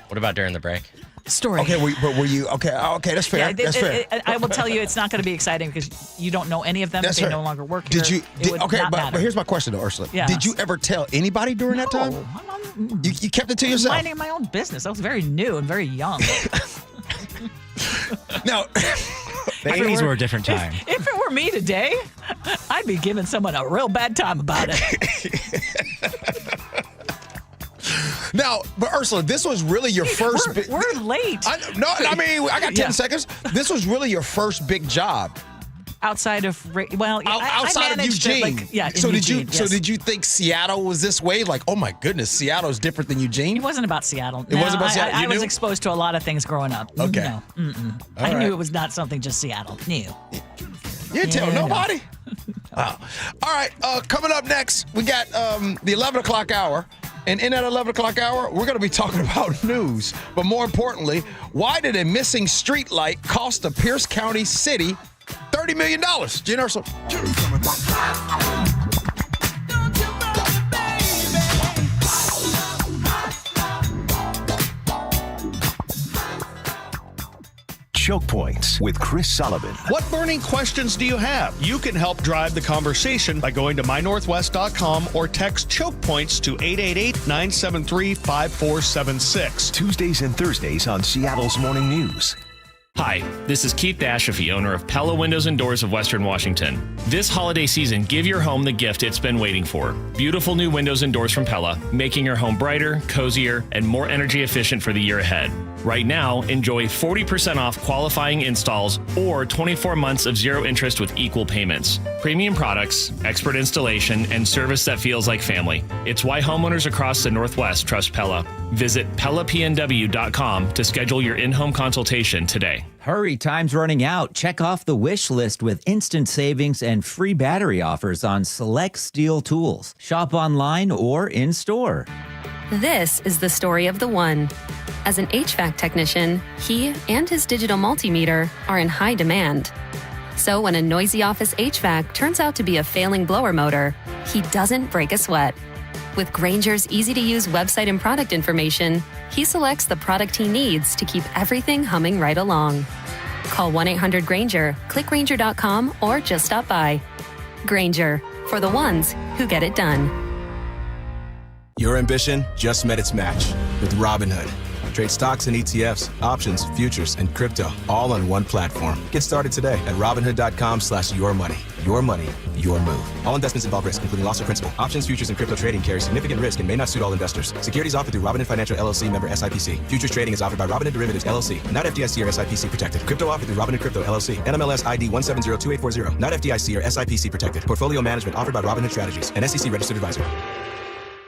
S10: What about during the break?
S7: story.
S21: Okay, but were you okay? Okay, that's fair. That's fair.
S7: I will tell you, it's not going to be exciting because you don't know any of them.
S21: That's
S7: They
S21: fair.
S7: no longer work here.
S21: But here's my question though, Ursula.
S7: Yes.
S21: Did you ever tell anybody during that time? You kept it to yourself.
S7: Minding my own business. I was very new and very young.
S21: Now,
S2: the 80s were a different time.
S7: If it were me today, I'd be giving someone a real bad time about it.
S21: Now, but Ursula, this was really your first.
S7: We're late.
S21: I got 10 seconds. This was really your first big job.
S7: Outside of
S21: outside
S7: I
S21: of
S7: managed
S21: Eugene.
S7: in
S21: So
S7: Eugene,
S21: did you think Seattle was this way? Like, oh my goodness, Seattle is different than Eugene.
S7: It wasn't about Seattle.
S21: It wasn't about Seattle.
S7: I
S21: You
S7: was
S21: knew?
S7: exposed to a lot of things growing up.
S21: Okay.
S7: No. I knew it was not something just Seattle. Knew.
S21: You didn't tell nobody. Wow. All right. Coming up next, we got the 11 o'clock hour. And in that 11 o'clock hour, we're going to be talking about news. But more importantly, why did a missing street light cost the Pierce County City $30 million? Gee Ursula.
S9: Choke Points with Chris Sullivan.
S5: What burning questions do you have? You can help drive the conversation by going to mynorthwest.com or text Choke Points to 888-973-5476.
S9: Tuesdays and Thursdays on Seattle's Morning News.
S6: Hi, this is Keith Ashafy, owner of Pella Windows and Doors of Western Washington. This holiday season, give your home the gift it's been waiting for. Beautiful new windows and doors from Pella, making your home brighter, cozier, and more energy efficient for the year ahead. Right now, enjoy 40% off qualifying installs or 24 months of zero interest with equal payments. Premium products, expert installation, and service that feels like family. It's why homeowners across the Northwest trust Pella. Visit PellaPNW.com to schedule your in-home consultation today.
S23: Hurry, time's running out. Check off the wish list with instant savings and free battery offers on select steel tools. Shop online or in store.
S15: This is the story of the one. As an HVAC technician, he and his digital multimeter are in high demand. So when a noisy office HVAC turns out to be a failing blower motor, he doesn't break a sweat. With Grainger's easy-to-use website and product information, he selects the product he needs to keep everything humming right along. Call 1-800-GRAINGER, click Grainger.com, or just stop by. Grainger, for the ones who get it done.
S1: Your ambition just met its match with Robinhood. Trade stocks and ETFs, options, futures, and crypto all on one platform. Get started today at Robinhood.com/yourmoney. Your money, your move. All investments involve risk, including loss of principal. Options, futures, and crypto trading carry significant risk and may not suit all investors. Securities offered through Robinhood Financial LLC, member SIPC. Futures trading is offered by Robinhood Derivatives LLC, not FDIC or SIPC protected. Crypto offered through Robinhood Crypto LLC, NMLS ID 1702840, not FDIC or SIPC protected. Portfolio management offered by Robinhood Strategies, an SEC registered advisor.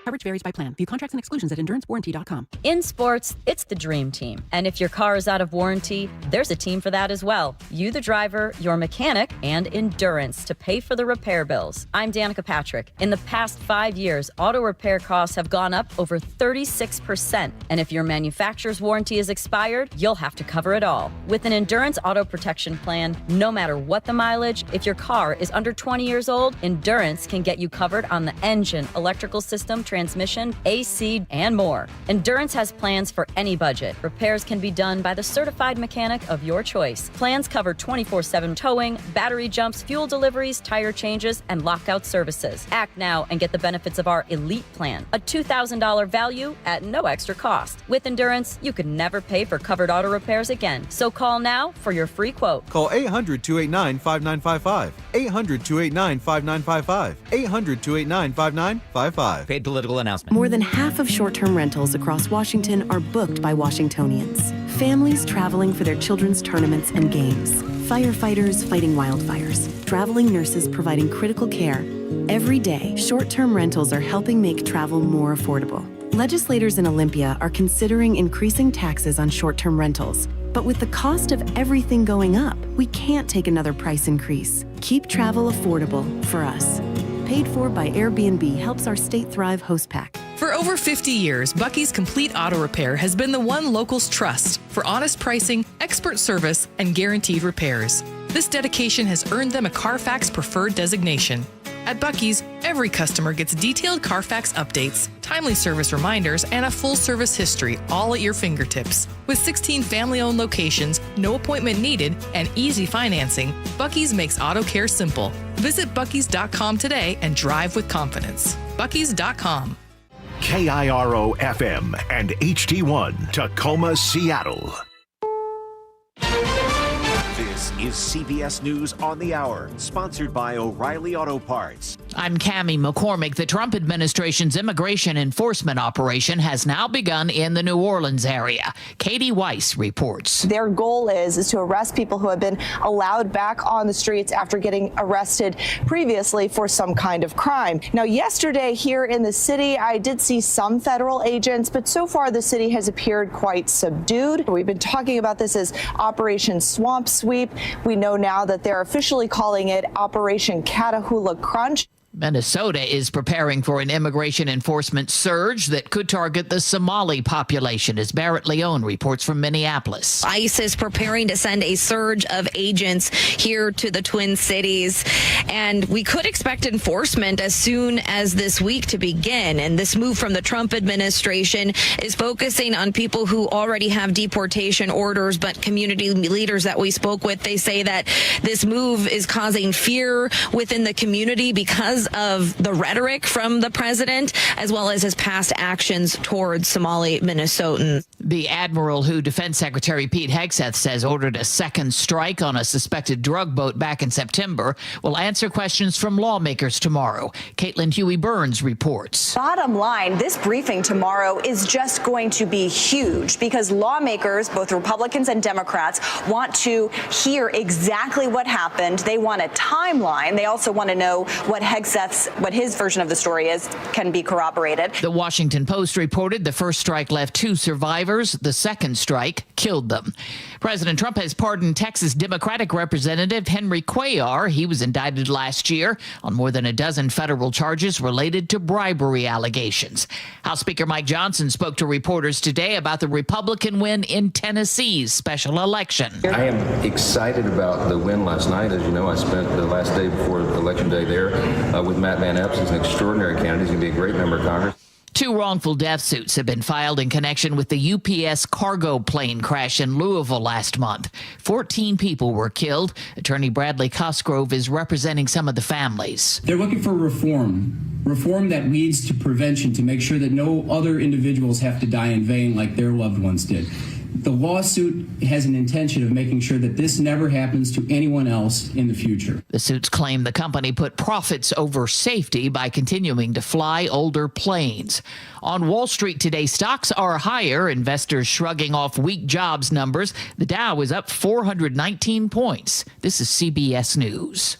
S4: Coverage varies by plan. View contracts and exclusions at endurancewarranty.com.
S11: In sports, it's the dream team. And if your car is out of warranty, there's a team for that as well. You, the driver, your mechanic, and Endurance to pay for the repair bills. I'm Danica Patrick. In the past 5 years, auto repair costs have gone up over 36%. And if your manufacturer's warranty is expired, you'll have to cover it all. With an Endurance auto protection plan, no matter what the mileage, if your car is under 20 years old, Endurance can get you covered on the engine, electrical system, transmission, AC, and more. Endurance has plans for any budget. Repairs can be done by the certified mechanic of your choice. Plans cover 24/7 towing, battery jumps, fuel deliveries, tire changes, and lockout services. Act now and get the benefits of our Elite Plan, a $2,000 value at no extra cost. With Endurance, you can never pay for covered auto repairs again. So call now for your free quote.
S24: Call 800-289-5955. 800-289-5955. 800-289-5955.
S23: Paid political announcement.
S4: More than half of short-term rentals across Washington are booked by Washingtonians. Families traveling for their children's tournaments and games. Firefighters fighting wildfires. Traveling nurses providing critical care. Every day, short-term rentals are helping make travel more affordable. Legislators in Olympia are considering increasing taxes on short-term rentals. But with the cost of everything going up, we can't take another price increase. Keep travel affordable for us. Paid for by Airbnb helps our State Thrive host pack.
S25: For over 50 years, Bucky's Complete Auto Repair has been the one locals trust for honest pricing, expert service, and guaranteed repairs. This dedication has earned them a Carfax Preferred designation. At Bucky's, every customer gets detailed Carfax updates, timely service reminders, and a full service history, all at your fingertips. With 16 family-owned locations, no appointment needed, and easy financing, Bucky's makes auto care simple. Visit Bucky's.com today and drive with confidence. Bucky's.com.
S9: KIRO FM and HD1, Tacoma, Seattle. This is CBS News on the Hour, sponsored by O'Reilly Auto Parts.
S26: I'm Cammie McCormick. The Trump administration's immigration enforcement operation has now begun in the New Orleans area. Katie Weiss reports.
S27: Their goal is to arrest people who have been allowed back on the streets after getting arrested previously for some kind of crime. Now, yesterday here in the city, I did see some federal agents, but so far the city has appeared quite subdued. We've been talking about this as Operation Swamp Sweep. We know now that they're officially calling it Operation Catahoula Crunch.
S26: Minnesota is preparing for an immigration enforcement surge that could target the Somali population, as Barrett Leone reports from Minneapolis.
S28: ICE is preparing to send a surge of agents here to the Twin Cities, and we could expect enforcement as soon as this week to begin. And this move from the Trump administration is focusing on people who already have deportation orders, but community leaders that we spoke with, they say that this move is causing fear within the community because of the rhetoric from the president, as well as his past actions towards Somali Minnesotans.
S26: The admiral who Defense Secretary Pete Hegseth says ordered a second strike on a suspected drug boat back in September will answer questions from lawmakers tomorrow. Caitlin Huey-Burns reports.
S29: Bottom line, this briefing tomorrow is just going to be huge because lawmakers, both Republicans and Democrats, want to hear exactly what happened. They want a timeline. They also want to know what his version of the story is, can be corroborated.
S26: The Washington Post reported the first strike left 2 survivors. The second strike killed them. President Trump has pardoned Texas Democratic Representative Henry Cuellar. He was indicted last year on more than a dozen federal charges related to bribery allegations. House Speaker Mike Johnson spoke to reporters today about the Republican win in Tennessee's special election.
S3: I am excited about the win last night. As you know, I spent the last day before Election Day there with Matt Van Epps. He's an extraordinary candidate. He's going to be a great member of Congress.
S26: 2 wrongful death suits have been filed in connection with the UPS cargo plane crash in Louisville last month. 14 people were killed. Attorney Bradley Cosgrove is representing some of the families.
S8: They're looking for reform that leads to prevention to make sure that no other individuals have to die in vain like their loved ones did. The lawsuit has an intention of making sure that this never happens to anyone else in the future.
S26: The suits claim the company put profits over safety by continuing to fly older planes. On Wall Street today, stocks are higher, investors shrugging off weak jobs numbers. The Dow is up 419 points. This is CBS News.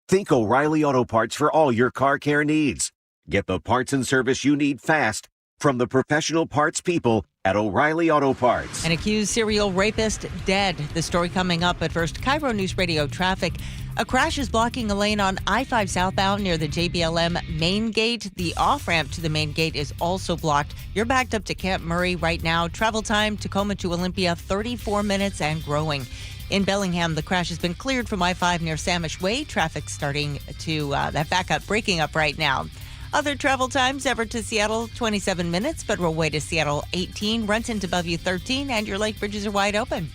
S9: Think O'Reilly Auto Parts for all your car care needs. Get the parts and service you need fast from the professional parts people at O'Reilly Auto Parts.
S12: An accused serial rapist dead. The story coming up, but first, KIRO Newsradio traffic. A crash is blocking a lane on I-5 southbound near the JBLM main gate. The off-ramp to the main gate is also blocked. You're backed up to Camp Murray right now. Travel time, Tacoma to Olympia, 34 minutes and growing. In Bellingham, the crash has been cleared from I-5 near Samish Way. Traffic starting to, that backup breaking up right now. Other travel times, Everett to Seattle, 27 minutes. Federal Way to Seattle, 18. Renton to Bellevue, 13. And your lake bridges are wide open.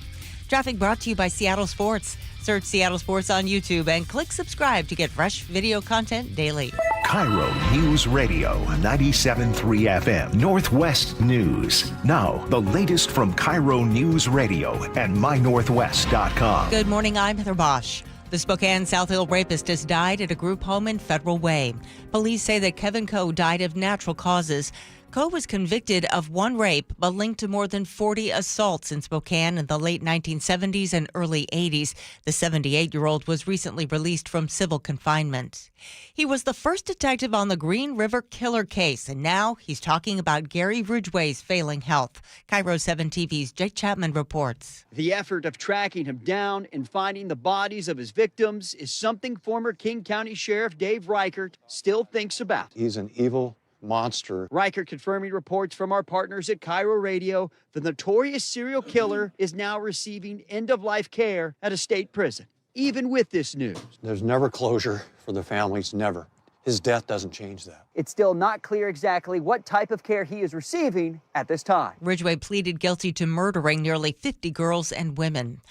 S12: Traffic brought to you by Seattle Sports. Search Seattle Sports on YouTube and click subscribe to get fresh video content daily.
S9: KIRO News Radio 97.3 FM, Northwest News. Now, the latest from KIRO News Radio and mynorthwest.com.
S12: Good morning, I'm Heather Bosch. The Spokane South Hill rapist has died at a group home in Federal Way. Police say that Kevin Coe died of natural causes. Coe was convicted of 1 rape, but linked to more than 40 assaults in Spokane in the late 1970s and early 80s. The 78-year-old was recently released from civil confinement. He was the first detective on the Green River killer case, and now he's talking about Gary Ridgway's failing health. KIRO 7 TV's Jake Chapman reports.
S13: The effort of tracking him down and finding the bodies of his victims is something former King County Sheriff Dave Reichert still thinks about.
S14: He's an evil monster.
S13: Reichert confirming reports from our partners at KIRO Radio. The notorious serial killer is now receiving end-of-life care at a state prison. Even with this news,
S14: there's never closure for the families, never. His death doesn't change that.
S13: It's still not clear exactly what type of care he is receiving at this time.
S12: Ridgway pleaded guilty to murdering nearly 50 girls and women.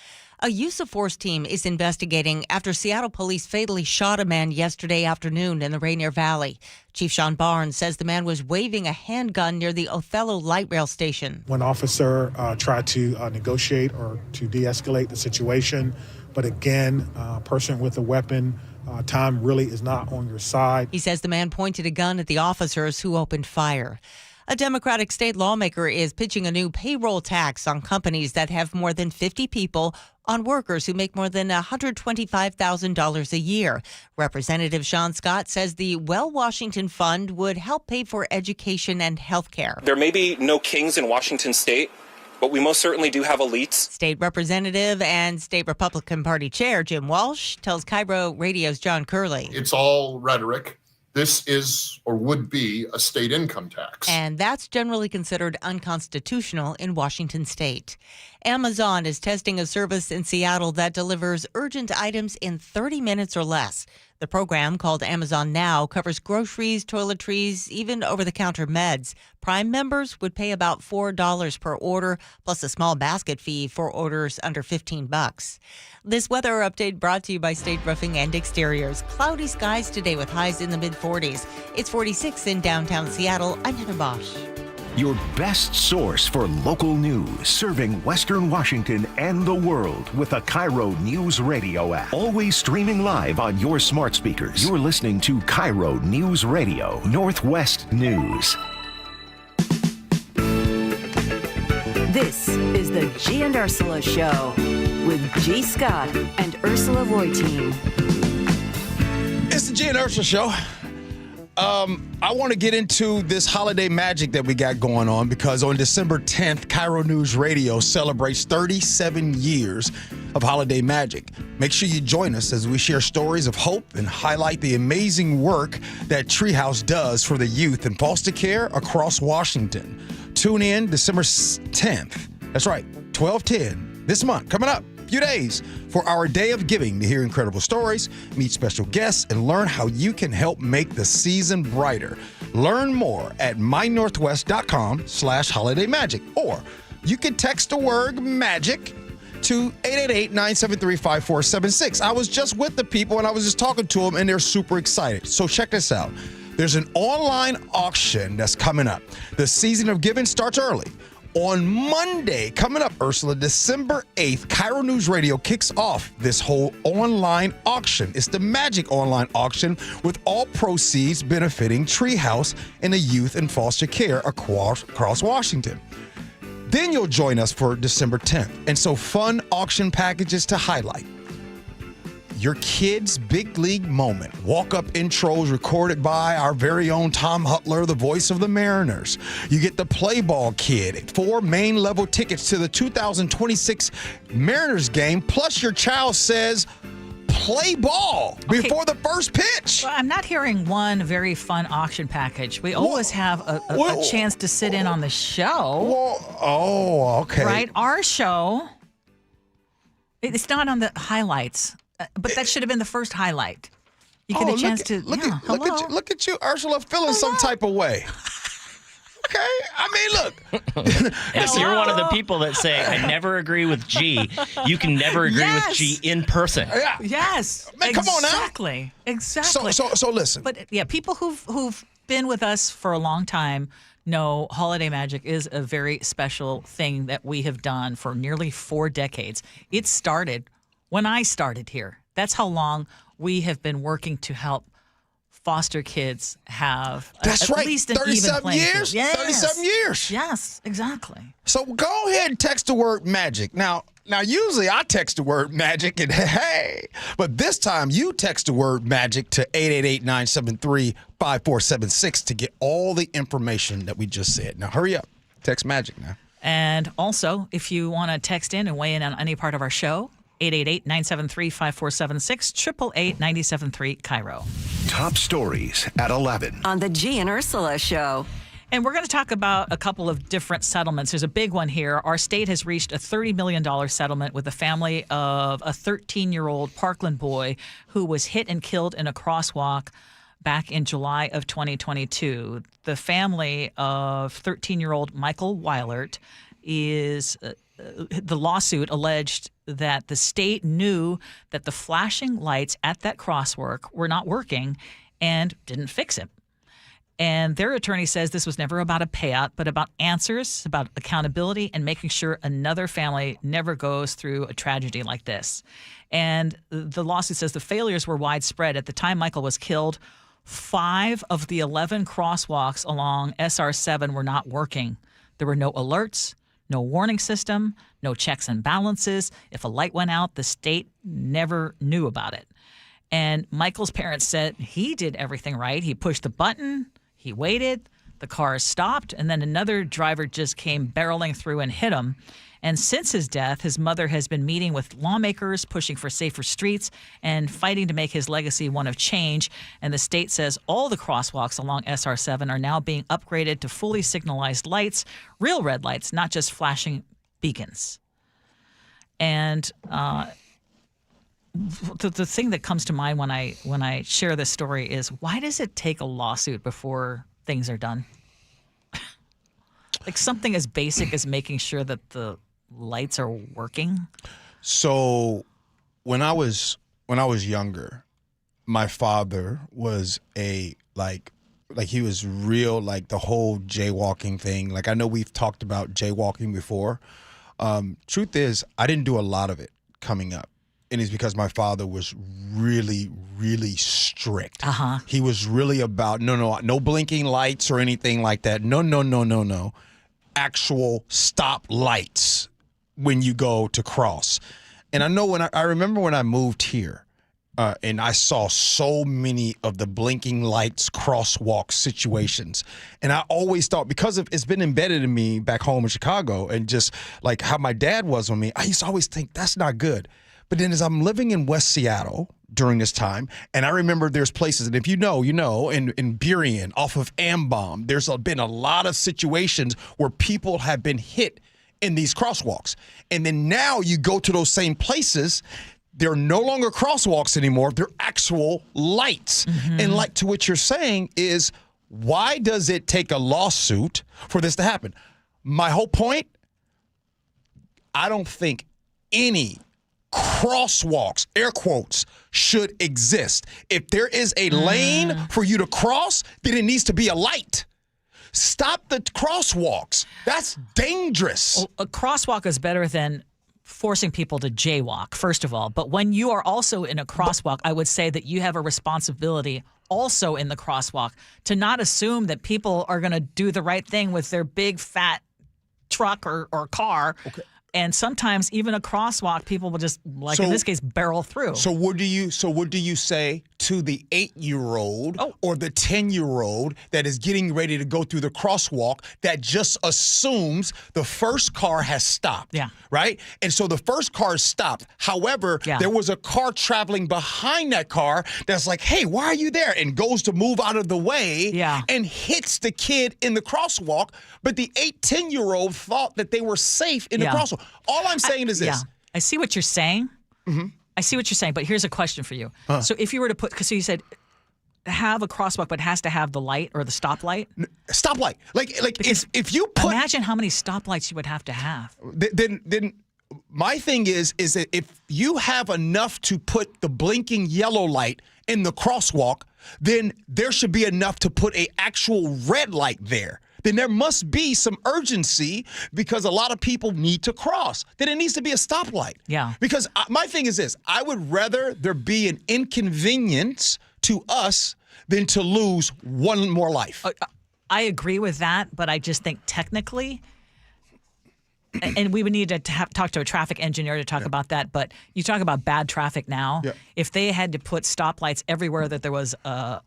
S12: A use of force team is investigating after Seattle police fatally shot a man yesterday afternoon in the Rainier Valley. Chief Sean Barnes says the man was waving a handgun near the Othello light rail station.
S16: One officer tried to negotiate or to de-escalate the situation, but again, a person with a weapon, time really is not on your side.
S12: He says the man pointed a gun at the officers who opened fire. A Democratic state lawmaker is pitching a new payroll tax on companies that have more than 50 people, on workers who make more than $125,000 a year. Representative Sean Scott says the Well Washington Fund would help pay for education and health care.
S17: There may be no kings in Washington state, but we most certainly do have elites.
S12: State Representative and State Republican Party Chair Jim Walsh tells KIRO Radio's John Curley.
S18: It's all rhetoric. This is or would be a state income tax.
S12: And that's generally considered unconstitutional in Washington state. Amazon is testing a service in Seattle that delivers urgent items in 30 minutes or less. The program, called Amazon Now, covers groceries, toiletries, even over-the-counter meds. Prime members would pay about $4 per order, plus a small basket fee for orders under $15. This weather update brought to you by State Roofing and Exteriors. Cloudy skies today with highs in the mid-40s. It's 46 in downtown Seattle. I'm Heather Bosch.
S9: Your best source for local news, serving Western Washington and the world with a KIRO News Radio app. Always streaming live on your smart speakers. You're listening to KIRO News Radio, Northwest News.
S24: This is the Gee and Ursula Show with G. Scott and Ursula Reutin.
S21: It's the Gee and Ursula Show. I want to get into this holiday magic that we got going on because on December 10th, KIRO News Radio celebrates 37 years of holiday magic. Make sure you join us as we share stories of hope and highlight the amazing work that Treehouse does for the youth in foster care across Washington. Tune in December 10th. That's right, 12/10 this month, coming up. Few days for our Day of Giving to hear incredible stories, meet special guests, and learn how you can help make the season brighter. Learn more at mynorthwest.com/holidaymagic, or you can text the word MAGIC to 888-973-5476. I was just with the people and I was just talking to them and they're super excited. So check this out. There's an online auction that's coming up. The season of giving starts early. On Monday, coming up, Ursula, December 8th, KIRO News Radio kicks off this whole online auction. It's the Magic online auction with all proceeds benefiting Treehouse and the youth in foster care across Washington. Then you'll join us for December 10th. And so fun auction packages to highlight. Your kid's big league moment. Walk-up intros recorded by our very own Tom Hutler, the voice of the Mariners. You get the Play Ball Kid, 4 main-level tickets to the 2026 Mariners game, plus your child says, play ball before the first pitch.
S2: Well, I'm not hearing one very fun auction package. We always have a chance to sit in on the show.
S21: Okay.
S2: Right? Our show, it's not on the highlights. But that should have been the first highlight. You get a chance to
S21: look at you, Ursula, feeling some type of way. Okay, I mean, look.
S5: Yes, you're one of the people that say, I never agree with G. You can never agree with G in person.
S21: Yeah.
S2: Yes.
S21: Man, come on now.
S2: Exactly.
S21: So listen.
S2: But yeah, people who've been with us for a long time know holiday magic is a very special thing that we have done for nearly 4 decades. It started when I started here. That's how long we have been working to help foster kids have at least an even playing field. Yes.
S21: 37 years.
S2: Yes, exactly.
S21: So go ahead and text the word magic. Now usually I text the word magic and hey, but this time you text the word magic to 888-973-5476 to get all the information that we just said. Now hurry up. Text magic now.
S2: And also, if you want to text in and weigh in on any part of our show, 888-973-5476, 888-973-KIRO.
S9: Top stories at 11.
S24: On the Gee and Ursula Show.
S2: And we're going to talk about a couple of different settlements. There's a big one here. Our state has reached a $30 million settlement with the family of a 13-year-old Parkland boy who was hit and killed in a crosswalk back in July of 2022. The family of 13-year-old Michael Weilert is... the lawsuit alleged that the state knew that the flashing lights at that crosswalk were not working and didn't fix it. And their attorney says this was never about a payout, but about answers, about accountability, and making sure another family never goes through a tragedy like this. And the lawsuit says the failures were widespread. At the time Michael was killed, 5 of the 11 crosswalks along SR7 were not working. There were no alerts, no warning system, no checks and balances. If a light went out, the state never knew about it. And Michael's parents said he did everything right. He pushed the button, he waited, the car stopped, and then another driver just came barreling through and hit him. And since his death, his mother has been meeting with lawmakers, pushing for safer streets, and fighting to make his legacy one of change. And the state says all the crosswalks along SR7 are now being upgraded to fully signalized lights, real red lights, not just flashing beacons. And the thing that comes to mind when I share this story is, why does it take a lawsuit before things are done? Like something as basic as making sure that the lights are working.
S21: So when I was younger, my father was he was real, like the whole jaywalking thing. Like I know we've talked about jaywalking before. Truth is, I didn't do a lot of it coming up. And it's because my father was really, really strict.
S2: Uh-huh.
S21: He was really about, no blinking lights or anything like that. No. Actual stop lights when you go to cross. And I know I remember when I moved here, and I saw so many of the blinking lights crosswalk situations. And I always thought, because it's been embedded in me back home in Chicago, and just like how my dad was on me, I used to always think that's not good. But then as I'm living in West Seattle during this time, and I remember there's places, and if you know, in Burien, off of Ambom, there's been a lot of situations where people have been hit in these crosswalks. And then now you go to those same places, they're no longer crosswalks anymore, they're actual lights. And like to what you're saying is, why does it take a lawsuit for this to happen? My whole point, I don't think any crosswalks, air quotes, should exist. If there is a lane for you to cross, then it needs to be a light. Stop the crosswalks. That's dangerous.
S2: Well, a crosswalk is better than forcing people to jaywalk, first of all. But when you are also in a crosswalk, I would say that you have a responsibility also in the crosswalk to not assume that people are going to do the right thing with their big, fat truck or car. Okay. And sometimes even a crosswalk, people will just, like in this case, barrel through.
S21: So what do you say to the 8-year-old or the 10-year-old that is getting ready to go through the crosswalk that just assumes the first car has stopped?
S2: Yeah.
S21: Right? And so the first car stopped. However, there was a car traveling behind that car that's like, hey, why are you there? And goes to move out of the way and hits the kid in the crosswalk. But the 10-year-old thought that they were safe in the crosswalk. All I'm saying is this.
S2: Yeah, I see what you're saying. I see what you're saying, but here's a question for you. So if you were to put, because you said have a crosswalk, but it has to have the light or the stoplight?
S21: Stoplight. Like if you put...
S2: Imagine how many stoplights you would have to have.
S21: Then my thing is that if you have enough to put the blinking yellow light in the crosswalk, then there should be enough to put a actual red light there. Then there must be some urgency because a lot of people need to cross. Then it needs to be a stoplight.
S2: Yeah.
S21: Because my thing is this. I would rather there be an inconvenience to us than to lose one more life.
S2: I agree with that, but I just think technically, and we would need to talk to a traffic engineer to talk about that, but you talk about bad traffic now. Yeah. If they had to put stoplights everywhere that there was a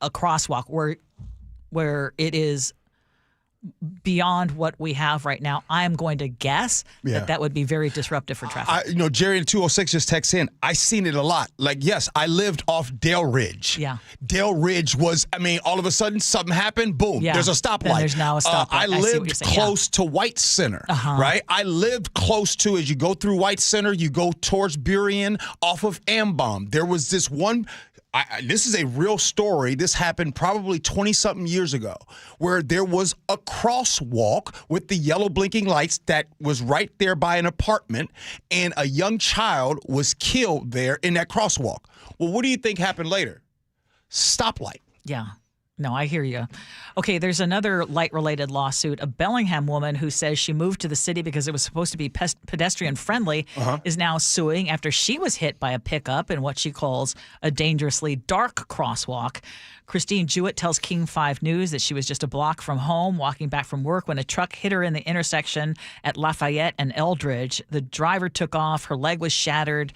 S2: crosswalk where it is beyond what we have right now, I'm going to guess that would be very disruptive for traffic.
S21: Jerry in 206 just texts in, I seen it a lot. Like, yes, I lived off Dale Ridge.
S2: Yeah.
S21: Dale Ridge was, all of a sudden something happened, boom, there's a stoplight.
S2: Then there's now a stoplight.
S21: I lived close to White Center, right? I lived close to, as you go through White Center, you go towards Burien off of Ambom. There was this one... this is a real story. This happened probably 20-something years ago, where there was a crosswalk with the yellow blinking lights that was right there by an apartment, and a young child was killed there in that crosswalk. Well, what do you think happened later? Stoplight.
S2: Yeah. No, I hear you. Okay, there's another light-related lawsuit. A Bellingham woman who says she moved to the city because it was supposed to be pedestrian-friendly is now suing after she was hit by a pickup in what she calls a dangerously dark crosswalk. Christine Jewett tells King 5 News that she was just a block from home, walking back from work, when a truck hit her in the intersection at Lafayette and Eldridge. The driver took off. Her leg was shattered,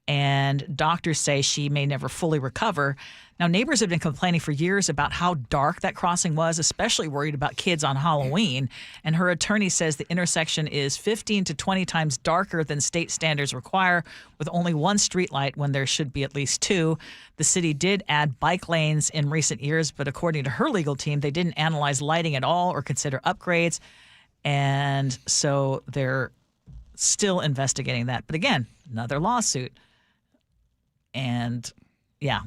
S2: and doctors say she may never fully recover. Now, neighbors have been complaining for years about how dark that crossing was, especially worried about kids on Halloween. And her attorney says the intersection is 15 to 20 times darker than state standards require, with only one streetlight when there should be at least two. The city did add bike lanes in recent years, but according to her legal team, they didn't analyze lighting at all or consider upgrades. And so they're still investigating that. But again, another lawsuit. And yeah.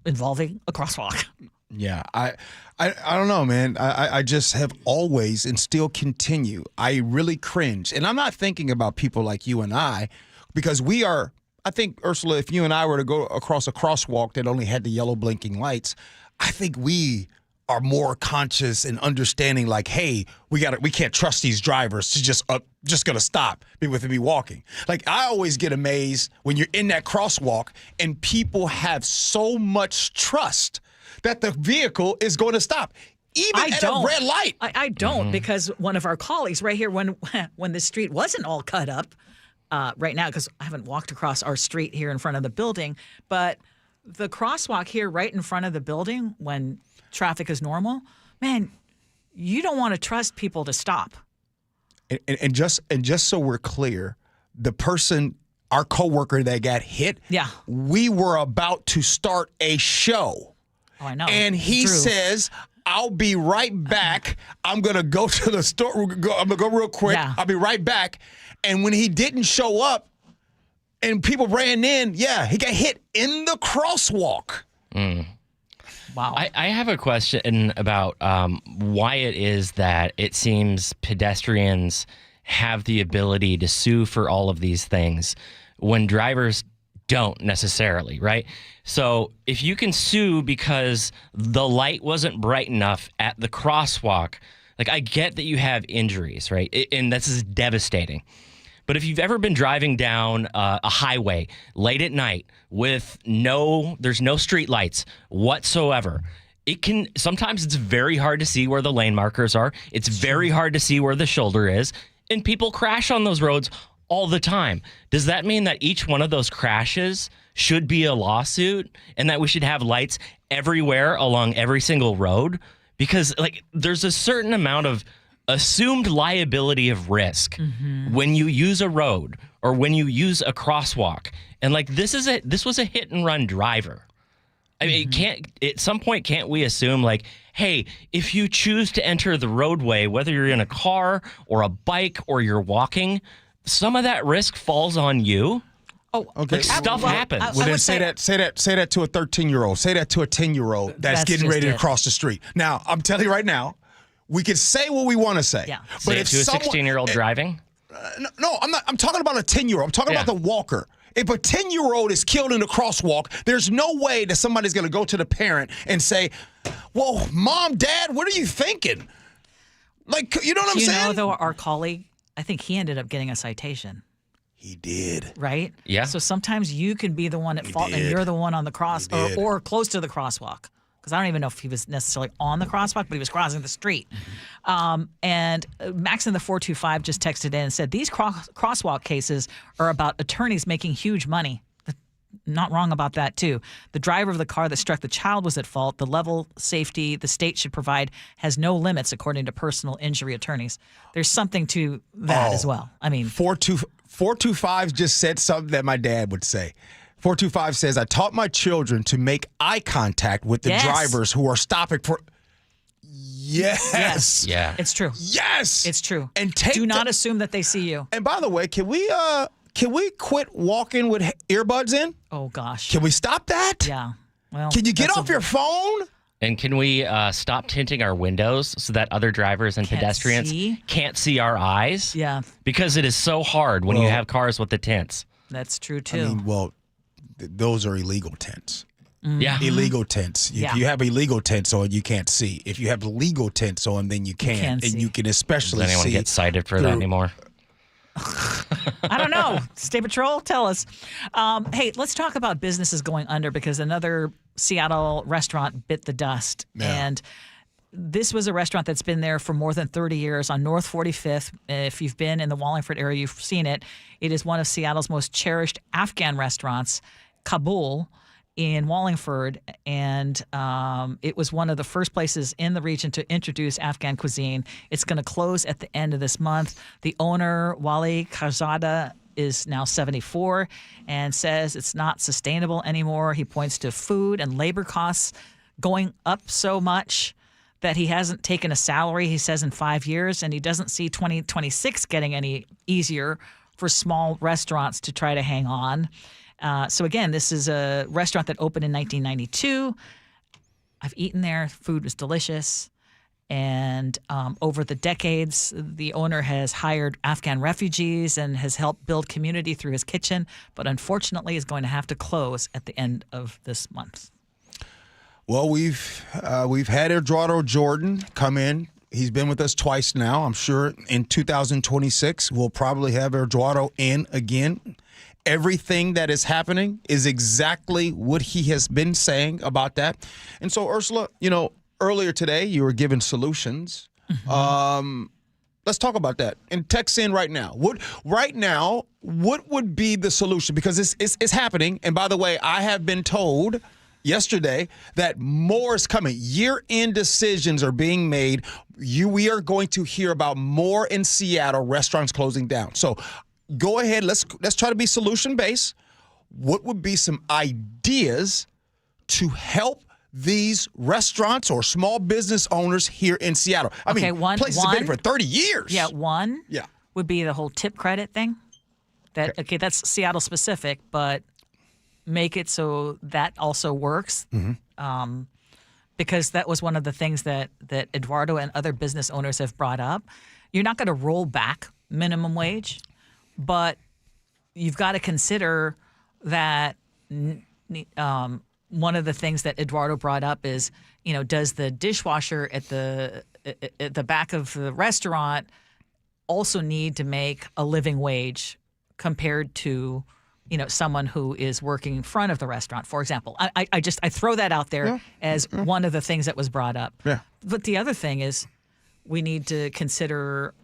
S2: Involving a crosswalk.
S21: Yeah, I don't know, man. I just have always and still continue. I really cringe. And I'm not thinking about people like you and I, because we are, I think, Ursula, if you and I were to go across a crosswalk that only had the yellow blinking lights, I think we are more conscious and understanding, like, hey, we can't trust these drivers to just gonna stop with me walking. Like, I always get amazed when you're in that crosswalk and people have so much trust that the vehicle is going to stop, even at a red light.
S2: I don't, because one of our colleagues right here, when the street wasn't all cut up, right now because I haven't walked across our street here in front of the building. But the crosswalk here right in front of the building when traffic is normal, man, you don't want to trust people to stop.
S21: And just so we're clear, the person, our coworker that got hit, we were about to start a show.
S2: Oh, I know.
S21: And he says, I'll be right back. I'm going to go to the store. I'm going to go real quick. I'll be right back. And when he didn't show up and people ran in, he got hit in the crosswalk.
S2: Wow.
S5: I have a question about why it is that it seems pedestrians have the ability to sue for all of these things when drivers don't necessarily, right? So if you can sue because the light wasn't bright enough at the crosswalk, like I get that you have injuries, right? And this is devastating. But if you've ever been driving down a highway late at night with there's no street lights whatsoever, sometimes it's very hard to see where the lane markers are. It's very hard to see where the shoulder is. And people crash on those roads all the time. Does that mean that each one of those crashes should be a lawsuit and that we should have lights everywhere along every single road? Because there's a certain amount of assumed liability of risk when you use a road or when you use a crosswalk. And this was a hit and run driver. I mean, at some point, can't we assume hey, if you choose to enter the roadway, whether you're in a car or a bike or you're walking, some of that risk falls on you?
S2: Oh,
S21: okay.
S5: Stuff happens.
S21: Well, then say that to a 13-year-old. Say that to a 10-year-old that's getting ready to cross the street. Now, I'm telling you right now, we can say what we want to say.
S2: Yeah.
S21: But
S5: say it to a 16-year-old driving?
S21: No, I'm not. I'm talking about a 10-year-old. I'm talking about the walker. If a 10-year-old is killed in a crosswalk, there's no way that somebody's going to go to the parent and say, well, Mom, Dad, what are you thinking? You know what I'm saying?
S2: You know, though, our colleague, I think he ended up getting a citation.
S21: He did.
S2: Right?
S5: Yeah.
S2: So sometimes you can be the one at fault and you're the one on the cross or close to the crosswalk. Because I don't even know if he was necessarily on the crosswalk, but he was crossing the street. And Max in the 425 just texted in and said, these crosswalk cases are about attorneys making huge money. Not wrong about that, too. The driver of the car that struck the child was at fault. The level safety the state should provide has no limits, according to personal injury attorneys. There's something to that as well. I mean,
S21: 425 just said something that my dad would say. 425 says, I taught my children to make eye contact with the drivers who are stopping for. Yes.
S5: Yeah.
S2: It's true.
S21: Yes.
S2: It's true.
S21: And
S2: do not assume that they see you.
S21: And by the way, can we quit walking with earbuds in?
S2: Oh, gosh.
S21: Can we stop that?
S2: Yeah. Well,
S21: can you get off your phone?
S5: And can we stop tinting our windows so that other drivers and pedestrians can't see our eyes?
S2: Yeah.
S5: Because it is so hard when you have cars with the tints.
S2: That's true, too.
S21: I mean, those are illegal tints.
S5: Yeah.
S21: Illegal tints. If you have illegal tints on, you can't see. If you have legal tints on, then you can. And you can especially
S5: Does anyone get cited for that anymore?
S2: I don't know. State Patrol, tell us. Hey, let's talk about businesses going under because another Seattle restaurant bit the dust.
S21: Yeah.
S2: And this was a restaurant that's been there for more than 30 years on North 45th. If you've been in the Wallingford area, you've seen it. It is one of Seattle's most cherished Afghan restaurants, Kabul, in Wallingford. And it was one of the first places in the region to introduce Afghan cuisine. It's going to close at the end of this month. The owner, Wali Khazada, is now 74 and says it's not sustainable anymore. He points to food and labor costs going up so much that he hasn't taken a salary, he says, in 5 years, and he doesn't see 2026 getting any easier for small restaurants to try to hang on. So again, this is a restaurant that opened in 1992. I've eaten there. Food was delicious. And over the decades, the owner has hired Afghan refugees and has helped build community through his kitchen, but unfortunately is going to have to close at the end of this month.
S21: Well, we've had Eduardo Jordan come in. He's been with us twice now. I'm sure in 2026 we'll probably have Eduardo in again. Everything that is happening is exactly what he has been saying about that. And so, Ursula, earlier today you were given solutions. Let's talk about that. And text in right now. what would be the solution? Because it's happening. And by the way, I have been told yesterday that more is coming. Year-end decisions are being made. We are going to hear about more in Seattle restaurants closing down. So go ahead. Let's try to be solution-based. What would be some ideas to help these restaurants or small business owners here in Seattle? I mean, places have been for 30 years.
S2: Yeah, would be the whole tip credit thing. That's Seattle specific, but make it so that also works.
S21: Mm-hmm.
S2: Because that was one of the things that Eduardo and other business owners have brought up. You're not going to roll back minimum wage, but you've got to consider that one of the things that Eduardo brought up is, does the dishwasher at the back of the restaurant also need to make a living wage compared to, someone who is working in front of the restaurant, for example. I throw that out there as one of the things that was brought up.
S21: Yeah.
S2: But the other thing is we need to consider,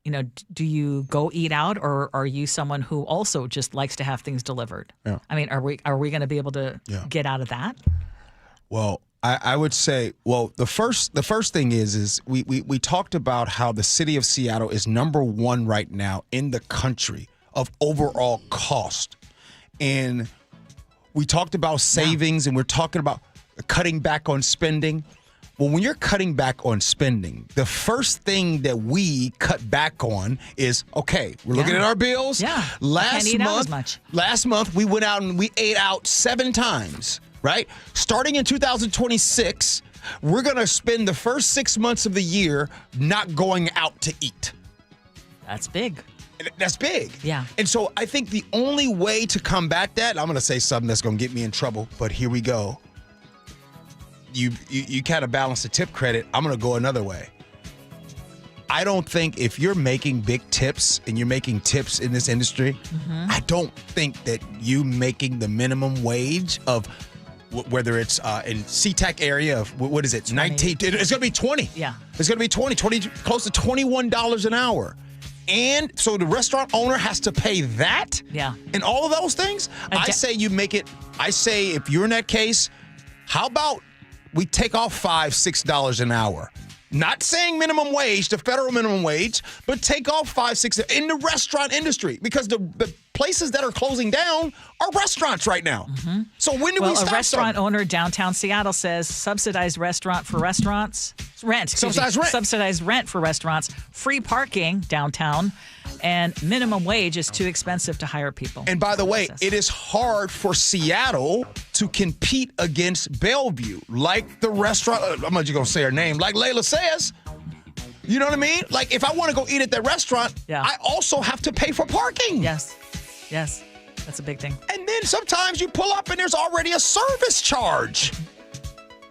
S2: do you go eat out, or are you someone who also just likes to have things delivered?
S21: Yeah.
S2: I mean, are we going to be able to get out of that?
S21: Well, I would say, the first thing is we talked about how the city of Seattle is number one right now in the country of overall cost. And we talked about savings, and we're talking about cutting back on spending. Well, when you're cutting back on spending, the first thing that we cut back on is, okay, we're looking at our bills.
S2: Yeah. Can't eat out as much.
S21: Last month, we went out and we ate out 7 times, right? Starting in 2026, we're going to spend the first 6 months of the year not going out to eat.
S2: That's big.
S21: That's big.
S2: Yeah.
S21: And so I think the only way to combat that, I'm going to say something that's going to get me in trouble, but here we go. You kind of balance the tip credit. I'm going to go another way. I don't think if you're making big tips and you're making tips in this industry, I don't think that you making the minimum wage of whether it's in SeaTac area of, what is it,
S2: 20.
S21: 19, it's going to be 20.
S2: Yeah.
S21: It's going to be 20, close to $21 an hour. And so the restaurant owner has to pay that?
S2: Yeah.
S21: And all of those things? I say you make it, I say if you're in that case, how about we take off $5, $6 an hour? Not saying minimum wage, the federal minimum wage, but take off $5, $6 in the restaurant industry, because the places that are closing down are restaurants right now. So when do we stop?
S2: A restaurant owner downtown Seattle says subsidized rent for restaurants, subsidized rent for restaurants, free parking downtown, and minimum wage is too expensive to hire people.
S21: And by the way, it is hard for Seattle to compete against Bellevue, like the restaurant, I'm not just going to say her name, like Layla says. You know what I mean? Like, if I want to go eat at that restaurant, I also have to pay for parking.
S2: Yes. That's a big thing.
S21: And then sometimes you pull up and there's already a service charge.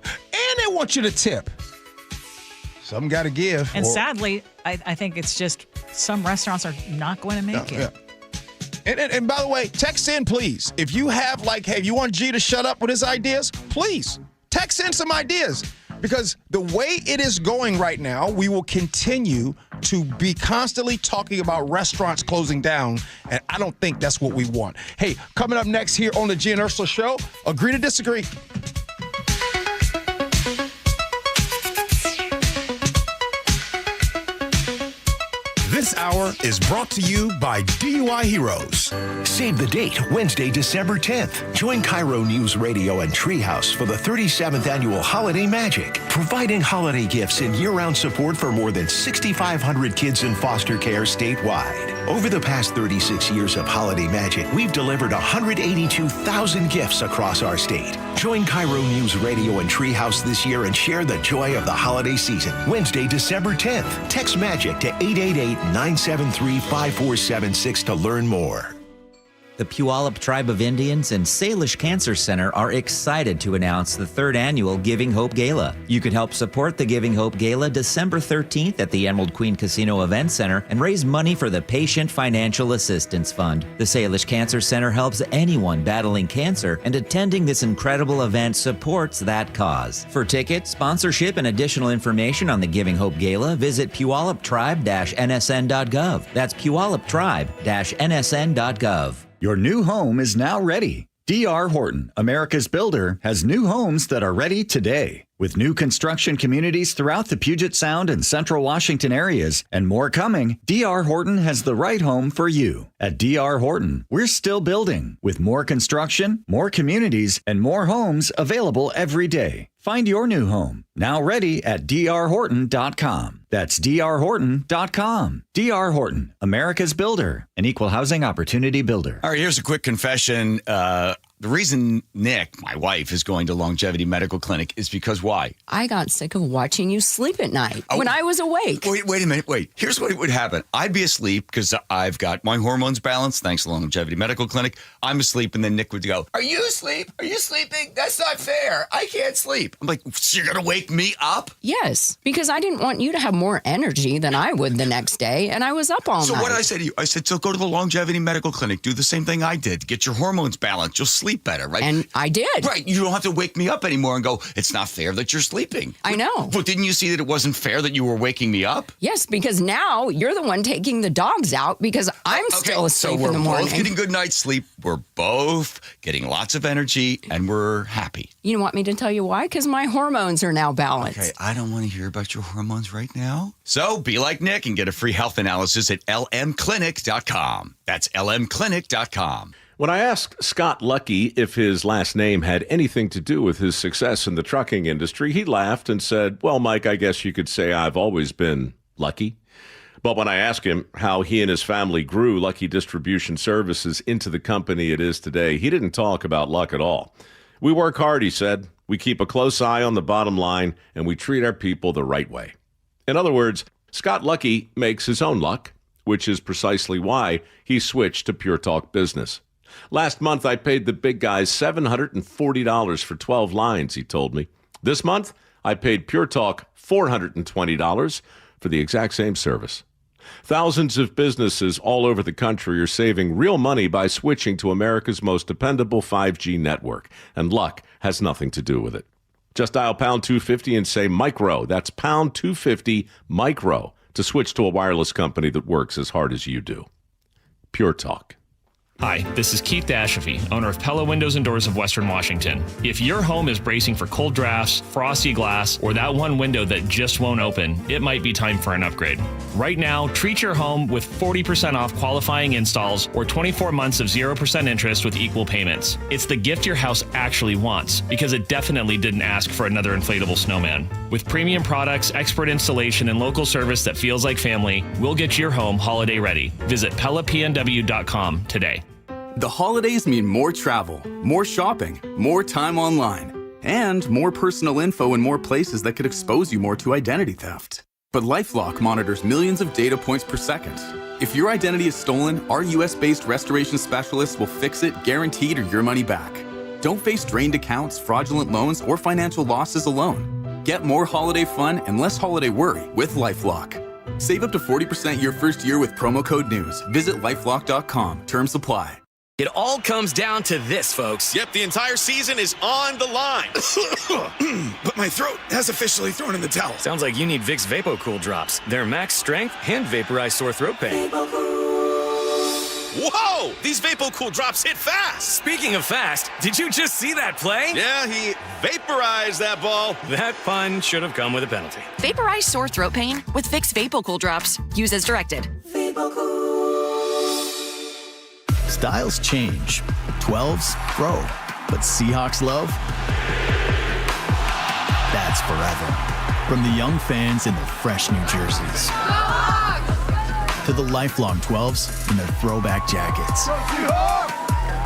S21: And they want you to tip. Something got to give.
S2: And sadly, I think it's just some restaurants are not going to make it.
S21: Yeah. And by the way, text in, please. If you have, hey, you want G to shut up with his ideas, please text in some ideas. Because the way it is going right now, we will continue to be constantly talking about restaurants closing down, and I don't think that's what we want. Hey, coming up next here on the Gee and Ursula Show, agree to disagree.
S9: This hour is brought to you by DUI Heroes. Save the date, Wednesday, December 10th. Join KIRO Newsradio and Treehouse for the 37th Annual Holiday Magic, providing holiday gifts and year-round support for more than 6,500 kids in foster care statewide. Over the past 36 years of Holiday Magic, we've delivered 182,000 gifts across our state. Join KIRO Newsradio and Treehouse this year and share the joy of the holiday season. Wednesday, December 10th. Text MAGIC to 888-973-5476 to learn more.
S23: The Puyallup Tribe of Indians and Salish Cancer Center are excited to announce the 3rd annual Giving Hope Gala. You can help support the Giving Hope Gala December 13th at the Emerald Queen Casino Event Center and raise money for the Patient Financial Assistance Fund. The Salish Cancer Center helps anyone battling cancer, and attending this incredible event supports that cause. For tickets, sponsorship, and additional information on the Giving Hope Gala, visit puyalluptribe-nsn.gov. That's puyalluptribe-nsn.gov.
S1: Your new home is now ready. D.R. Horton, America's builder, has new homes that are ready today. With new construction communities throughout the Puget Sound and Central Washington areas, and more coming, D.R. Horton has the right home for you. At D.R. Horton, we're still building, with more construction, more communities, and more homes available every day. Find your new home, now ready at drhorton.com. That's drhorton.com. D.R. Horton, America's builder, an equal housing opportunity builder.
S6: All right, here's a quick confession. The reason Nick, my wife, is going to Longevity Medical Clinic is because why?
S7: I got sick of watching you sleep at night when I was awake.
S6: Wait a minute. Here's what would happen. I'd be asleep because I've got my hormones balanced thanks to Longevity Medical Clinic. I'm asleep, and then Nick would go, "Are you asleep? Are you sleeping? That's not fair. I can't sleep." I'm like, "So you're going to wake me up?"
S7: Yes, because I didn't want you to have more energy than I would the next day, and I was up all night.
S6: So what did I say to you? I said, so go to the Longevity Medical Clinic. Do the same thing I did. Get your hormones balanced. You'll sleep better, right?
S7: And I did.
S6: Right. You don't have to wake me up anymore and go, it's not fair that you're sleeping.
S7: I know.
S6: But didn't you see that it wasn't fair that you were waking me up?
S7: Yes, because now you're the one taking the dogs out because I'm still asleep in the morning.
S6: So we're both getting good night's sleep. We're both getting lots of energy, and we're happy.
S7: You want me to tell you why? Because my hormones are now balanced.
S6: Okay, I don't want to hear about your hormones right now. So be like Nick and get a free health analysis at lmclinic.com. That's lmclinic.com.
S10: When I asked Scott Lucky if his last name had anything to do with his success in the trucking industry, he laughed and said, "Well, Mike, I guess you could say I've always been lucky." But when I asked him how he and his family grew Lucky Distribution Services into the company it is today, he didn't talk about luck at all. "We work hard," he said. "We keep a close eye on the bottom line, and we treat our people the right way." In other words, Scott Lucky makes his own luck, which is precisely why he switched to Pure Talk Business. "Last month, I paid the big guys $740 for 12 lines, he told me. "This month, I paid Pure Talk $420 for the exact same service." Thousands of businesses all over the country are saving real money by switching to America's most dependable 5G network, and luck has nothing to do with it. Just dial pound 250 and say micro. That's pound 250 micro to switch to a wireless company that works as hard as you do. Pure Talk.
S17: Hi, this is Keith Dashafi, owner of Pella Windows and Doors of Western Washington. If your home is bracing for cold drafts, frosty glass, or that one window that just won't open, it might be time for an upgrade. Right now, treat your home with 40% off qualifying installs or 24 months of 0% interest with equal payments. It's the gift your house actually wants, because it definitely didn't ask for another inflatable snowman. With premium products, expert installation, and local service that feels like family, we'll get your home holiday ready. Visit PellaPNW.com today.
S11: The holidays mean more travel, more shopping, more time online, and more personal info in more places that could expose you more to identity theft. But LifeLock monitors millions of data points per second. If your identity is stolen, our US-based restoration specialists will fix it, guaranteed, or your money back. Don't face drained accounts, fraudulent loans, or financial losses alone. Get more holiday fun and less holiday worry with LifeLock. Save up to 40% your first year with promo code NEWS. Visit lifelock.com. Terms apply.
S15: It all comes down to this, folks.
S19: Yep, the entire season is on the line.
S15: But my throat has officially thrown in the towel.
S19: Sounds like you need Vicks VapoCool drops. They're max strength and vaporize sore throat pain. Whoa! These VapoCool drops hit fast.
S15: Speaking of fast, did you just see that play?
S19: Yeah, he vaporized that ball.
S15: That pun should have come with a penalty.
S20: Vaporize sore throat pain with Vicks VapoCool drops. Use as directed.
S22: Styles change, 12s grow, but Seahawks love, that's forever. From the young fans in their fresh new jerseys to the lifelong 12s in their throwback jackets.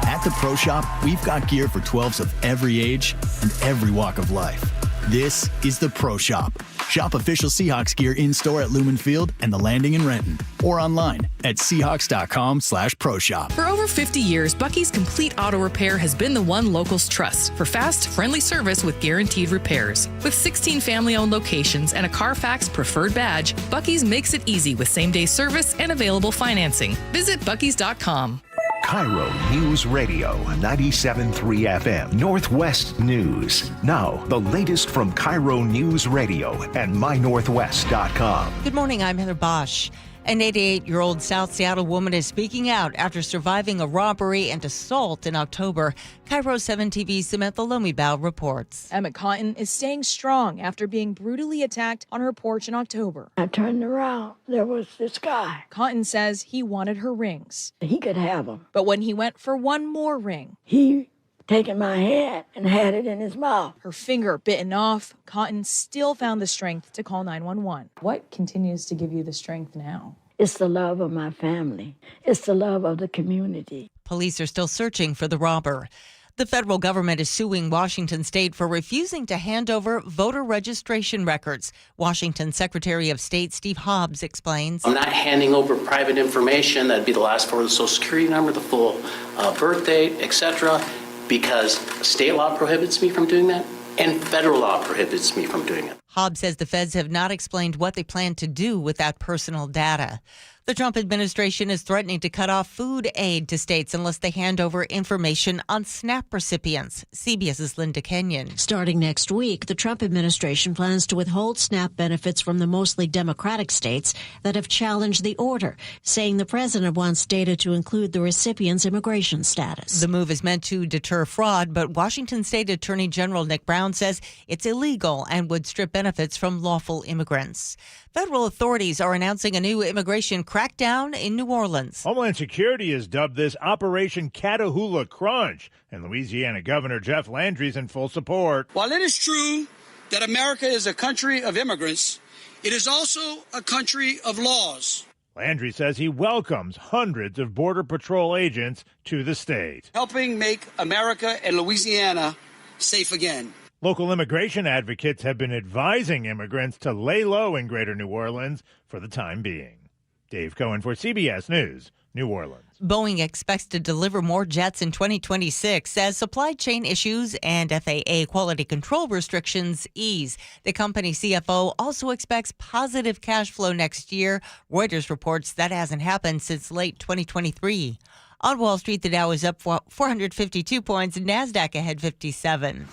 S22: At the Pro Shop, we've got gear for 12s of every age and every walk of life. This is the Pro Shop. Shop official Seahawks gear in-store at Lumen Field and the Landing in Renton, or online at Seahawks.com/Pro Shop.
S3: For over 50 years, Bucky's Complete Auto Repair has been the one locals trust for fast, friendly service with guaranteed repairs. With 16 family-owned locations and a Carfax preferred badge, Bucky's makes it easy with same-day service and available financing. Visit Bucky's.com.
S9: KIRO News Radio 97.3 FM Northwest News. Now, the latest from KIRO News Radio and mynorthwest.com.
S12: Good morning, I'm Heather Bosch. An 88-year-old South Seattle woman is speaking out after surviving a robbery and assault in October. KIRO 7 TV's Samantha Lomibao reports.
S4: Emma Cotton is staying strong after being brutally attacked on her porch in October.
S8: I turned around. There was this guy.
S4: Cotton says he wanted her rings.
S8: He could have them.
S4: But when he went for one more ring,
S8: he taken my hand and had it in his mouth.
S4: Her finger bitten off, Cotton still found the strength to call 911. What continues to give you the strength now?
S8: It's the love of my family. It's the love of the community.
S12: Police are still searching for the robber. The federal government is suing Washington State for refusing to hand over voter registration records. Washington Secretary of State Steve Hobbs explains.
S14: I'm not handing over private information. That'd be the last four of the Social Security number, the full birth date, etc., because state law prohibits me from doing that and federal law prohibits me from doing it.
S12: Hobbs says the feds have not explained what they plan to do with that personal data. The Trump administration is threatening to cut off food aid to states unless they hand over information on SNAP recipients. CBS's Linda Kenyon.
S25: Starting next week, the Trump administration plans to withhold SNAP benefits from the mostly Democratic states that have challenged the order, saying the president wants data to include the recipient's immigration status.
S12: The move is meant to deter fraud, but Washington State Attorney General Nick Brown says it's illegal and would strip benefits from lawful immigrants. Federal authorities are announcing a new immigration crackdown in New Orleans.
S26: Homeland Security has dubbed this Operation Catahoula Crunch, and Louisiana Governor Jeff Landry's in full support.
S27: While it is true that America is a country of immigrants, it is also a country of laws.
S26: Landry says he welcomes hundreds of Border Patrol agents to the state,
S27: helping make America and Louisiana safe again.
S26: Local immigration advocates have been advising immigrants to lay low in Greater New Orleans for the time being. Dave Cohen for CBS News, New Orleans.
S12: Boeing expects to deliver more jets in 2026 as supply chain issues and FAA quality control restrictions ease. The company CFO also expects positive cash flow next year. Reuters reports that hasn't happened since late 2023. On Wall Street, the Dow is up 452 points, NASDAQ ahead 57.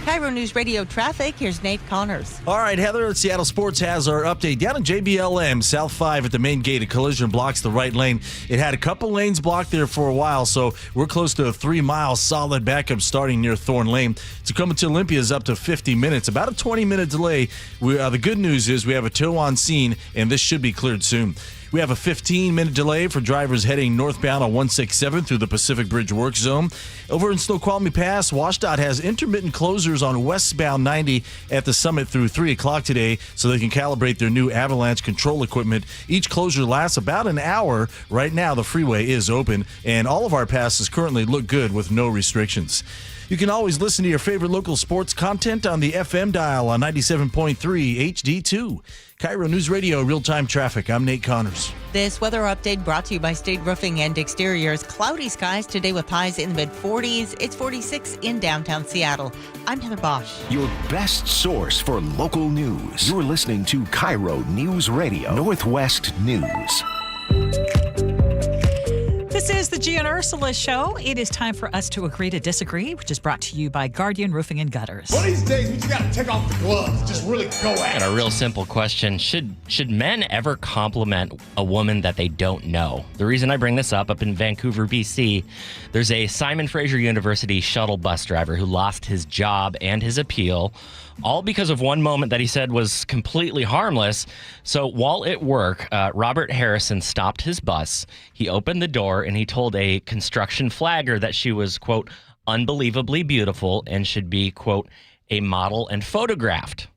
S12: KIRO News Radio traffic. Here's Nate Connors.
S28: All right, Heather, Seattle Sports has our update. Down in JBLM, South 5 at the main gate, a collision blocks the right lane. It had a couple lanes blocked there for a while, so we're close to a 3-mile solid backup starting near Thorn Lane. Tacoma to Olympia is up to 50 minutes, about a 20-minute delay. The good news is we have a tow on scene, and this should be cleared soon. We have a 15-minute delay for drivers heading northbound on 167 through the Pacific Bridge work zone. Over in Snoqualmie Pass, WashDOT has intermittent closures on westbound 90 at the summit through 3 o'clock today so they can calibrate their new avalanche control equipment. Each closure lasts about an hour. Right now, the freeway is open, and all of our passes currently look good with no restrictions. You can always listen to your favorite local sports content on the FM dial on 97.3 HD2. KIRO News Radio, real-time traffic. I'm Nate Connors.
S12: This weather update brought to you by State Roofing and Exteriors. Cloudy skies today with highs in the mid-40s. It's 46 in downtown Seattle. I'm Heather Bosch.
S9: Your best source for local news. You're listening to KIRO News Radio, Northwest News.
S2: This is the Gee and Ursula Show. It is time for us to agree to disagree, which is brought to you by Guardian Roofing and Gutters.
S29: One of these days, we just got to take off the gloves, just really go at it.
S5: And a real simple question, should men ever compliment a woman that they don't know? The reason I bring this up in Vancouver, BC, there's a Simon Fraser University shuttle bus driver who lost his job and his appeal, all because of one moment that he said was completely harmless. So while at work, Robert Harrison stopped his bus. He opened the door and he told a construction flagger that she was, quote, unbelievably beautiful and should be, quote, a model and photographed.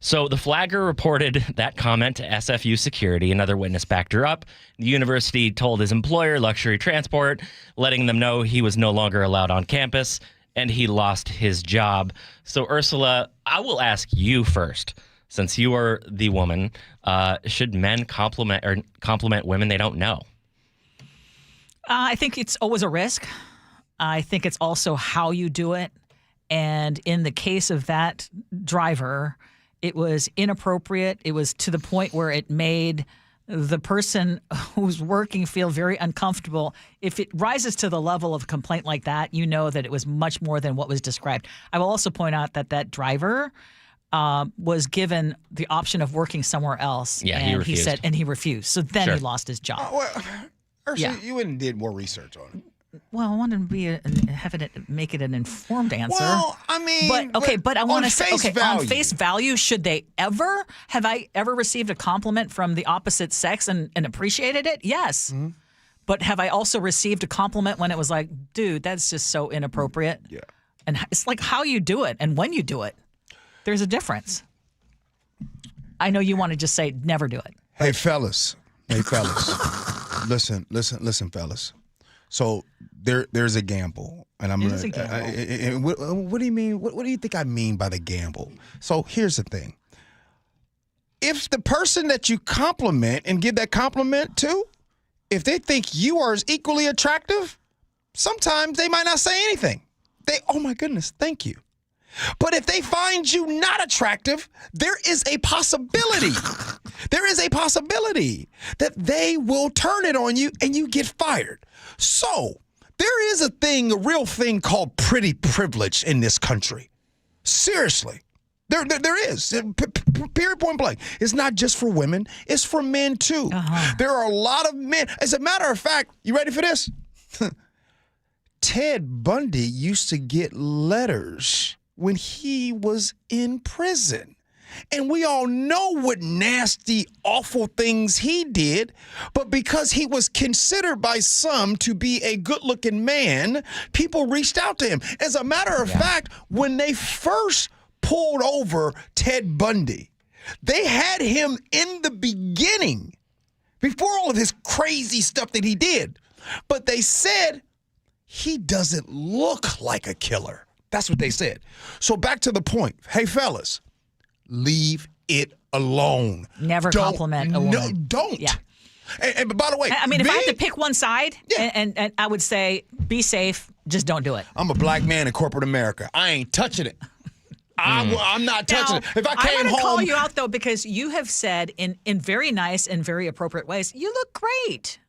S5: So the flagger reported that comment to SFU security. Another witness backed her up. The university told his employer, Luxury Transport, letting them know he was no longer allowed on campus. and he lost his job. So, Ursula, I will ask you first. Since you are the woman, should men compliment women they don't know?
S2: I think it's always a risk. I think it's also how you do it. And in the case of that driver, it was inappropriate. It was to the point where it made the person who's working feel very uncomfortable. If it rises to the level of a complaint like that, you know that it was much more than what was described. I will also point out that that driver was given the option of working somewhere else.
S5: Yeah,
S2: and
S5: he refused.
S2: He refused. So then he lost his job.
S1: Ursula, you went and did more research on it.
S2: Well, I wanted to be make it an informed answer.
S1: Well, I mean,
S2: but I want to say,
S1: value.
S2: on face value, have I ever received a compliment from the opposite sex and appreciated it? Yes. Mm-hmm. But have I also received a compliment when it was like, dude, that's just so inappropriate?
S1: Yeah.
S2: And it's like how you do it and when you do it. There's a difference. I know you want to just say never do it.
S1: Hey, fellas. Listen, fellas. So there's a gamble, and I'm gonna. What do you mean? What do you think I mean by the gamble? So here's the thing: if the person that you compliment and give that compliment to, if they think you are as equally attractive, sometimes they might not say anything. Oh my goodness, thank you. But if they find you not attractive, there is a possibility. There is a possibility that they will turn it on you and you get fired. So there is a real thing called pretty privilege in this country. Seriously. There is. Period, point blank. It's not just for women. It's for men, too. Uh-huh. There are a lot of men. As a matter of fact, you ready for this? Ted Bundy used to get letters when he was in prison. And we all know what nasty, awful things he did, but because he was considered by some to be a good-looking man, people reached out to him. As a matter of fact, when they first pulled over Ted Bundy, they had him in the beginning, before all of his crazy stuff that he did, but they said he doesn't look like a killer. That's what they said. So back to the point. Hey, fellas, leave it alone.
S2: Never compliment a woman.
S1: Don't.
S2: Yeah.
S1: And by the way,
S2: I mean, if I had to pick one side, and I would say be safe, just don't do it.
S1: I'm a black man in corporate America. I ain't touching it. I'm not touching it. If I came
S2: want to call
S1: home,
S2: you out, though, because you have said in very nice and very appropriate ways, you look great.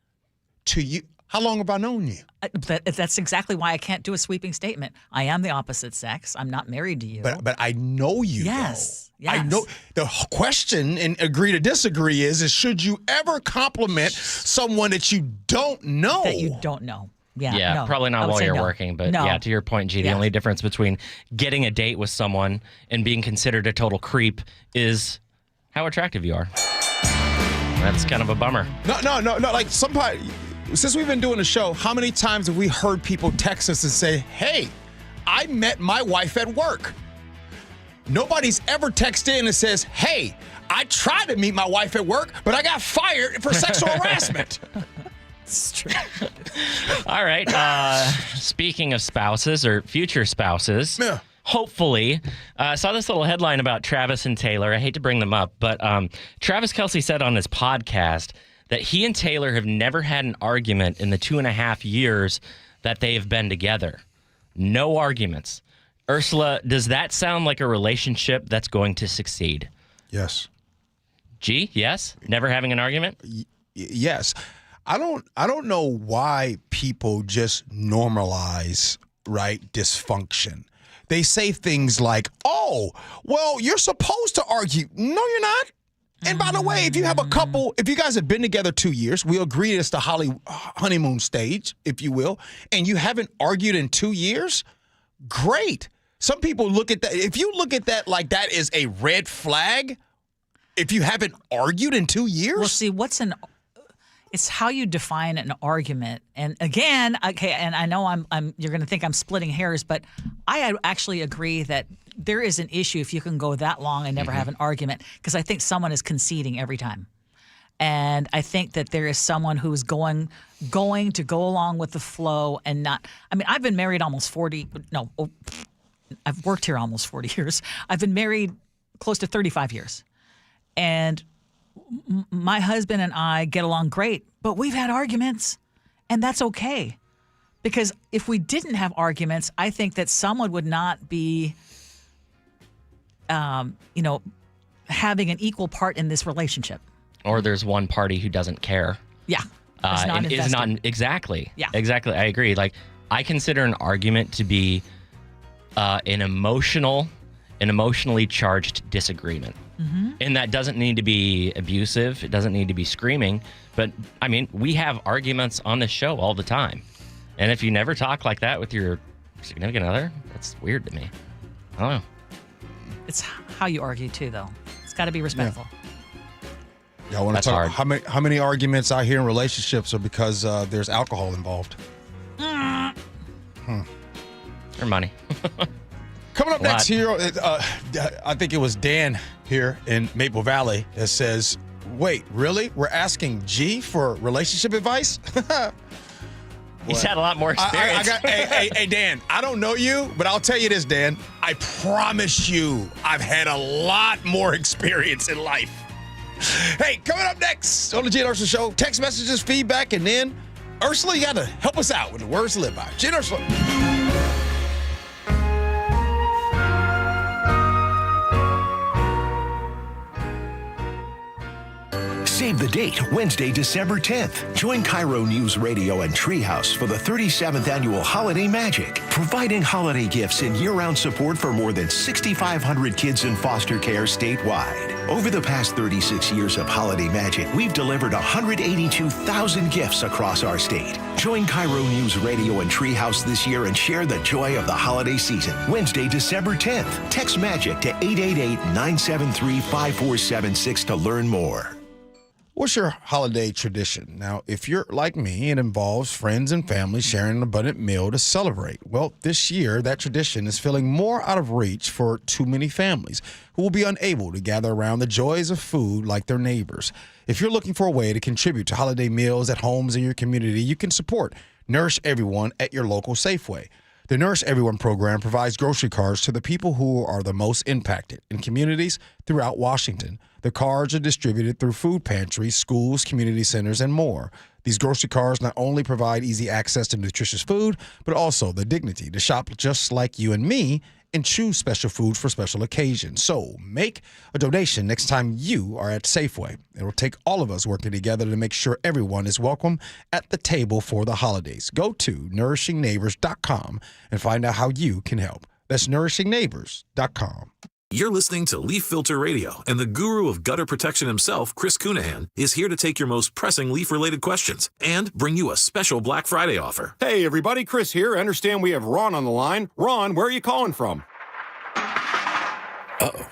S1: To you. How long have I known you?
S2: That's exactly why I can't do a sweeping statement. I am the opposite sex. I'm not married to you.
S1: But I know you,
S2: yes.
S1: Though. Yes. I know. The question, and agree to disagree, is should you ever compliment someone that you don't know?
S2: That you don't know.
S5: Yeah,
S2: no.
S5: Probably not while you're working. But to your point, G, the only difference between getting a date with someone and being considered a total creep is how attractive you are. That's kind of a bummer.
S1: No. Like somebody... Since we've been doing the show, how many times have we heard people text us and say, hey, I met my wife at work? Nobody's ever texted in and says, hey, I tried to meet my wife at work, but I got fired for sexual harassment.
S2: It's true.
S5: All right. Speaking of spouses or future spouses, hopefully, I saw this little headline about Travis and Taylor. I hate to bring them up, but Travis Kelce said on his podcast that he and Taylor have never had an argument in the 2.5 years that they have been together. No arguments. Ursula, does that sound like a relationship that's going to succeed?
S1: Yes.
S5: G, yes? Never having an argument?
S1: Yes. I don't know why people just normalize, dysfunction. They say things like, oh, well, you're supposed to argue. No, you're not. And by the way, if you have a couple, if you guys have been together 2 years, we agree it's the honeymoon stage, if you will, and you haven't argued in 2 years, great. Some people look at that. If you look at that like that is a red flag, if you haven't argued in 2 years.
S2: Well, see, it's how you define an argument. And again, and I know you're going to think I'm splitting hairs, but I actually agree that there is an issue if you can go that long and never have an argument, because I think someone is conceding every time. And I think that there is someone who's going to go along with the flow and not. I mean, I've been married almost 40. No, I've worked here almost 40 years. I've been married close to 35 years. And my husband and I get along great, but we've had arguments, and that's okay. Because if we didn't have arguments, I think that someone would not be, having an equal part in this relationship.
S5: Or there's one party who doesn't care.
S2: Yeah.
S5: And is not exactly.
S2: Yeah.
S5: Exactly. I agree. Like, I consider an argument to be an emotionally charged disagreement.
S2: Mm-hmm.
S5: And that doesn't need to be abusive. It doesn't need to be screaming. But I mean, we have arguments on this show all the time. And if you never talk like that with your significant other, that's weird to me. I don't know.
S2: It's how you argue too, though. It's got to be respectful.
S1: Y'all want to talk how many arguments I hear in relationships are because there's alcohol involved?
S5: Or money.
S1: Coming up next here, I think it was Dan here in Maple Valley that says, wait, really? We're asking G for relationship advice?
S5: He's had a lot more experience.
S1: Hey, Dan, I don't know you, but I'll tell you this, Dan. I promise you I've had a lot more experience in life. Hey, coming up next on the Gee Ursula Show, text messages, feedback, and then Ursula, you got to help us out with the words to live by. Gee Ursula.
S9: Save the date, Wednesday, December 10th. Join KIRO Newsradio and Treehouse for the 37th Annual Holiday Magic, providing holiday gifts and year-round support for more than 6,500 kids in foster care statewide. Over the past 36 years of Holiday Magic, we've delivered 182,000 gifts across our state. Join KIRO Newsradio and Treehouse this year and share the joy of the holiday season. Wednesday, December 10th. Text MAGIC to 888-973-5476 to learn more.
S1: What's your holiday tradition? Now, if you're like me, it involves friends and family sharing an abundant meal to celebrate. Well, this year, that tradition is feeling more out of reach for too many families who will be unable to gather around the joys of food like their neighbors. If you're looking for a way to contribute to holiday meals at homes in your community, you can support Nourish Everyone at your local Safeway. The Nourish Everyone program provides grocery cards to the people who are the most impacted in communities throughout Washington. The cards are distributed through food pantries, schools, community centers, and more. These grocery cards not only provide easy access to nutritious food, but also the dignity to shop just like you and me and choose special food for special occasions. So make a donation next time you are at Safeway. It will take all of us working together to make sure everyone is welcome at the table for the holidays. Go to nourishingneighbors.com and find out how you can help. That's nourishingneighbors.com.
S6: You're listening to Leaf Filter Radio, and the guru of gutter protection himself, Chris Coonahan, is here to take your most pressing leaf-related questions and bring you a special Black Friday offer.
S7: Hey, everybody, Chris here. I understand we have Ron on the line. Ron, where are you calling from?
S10: Uh-oh.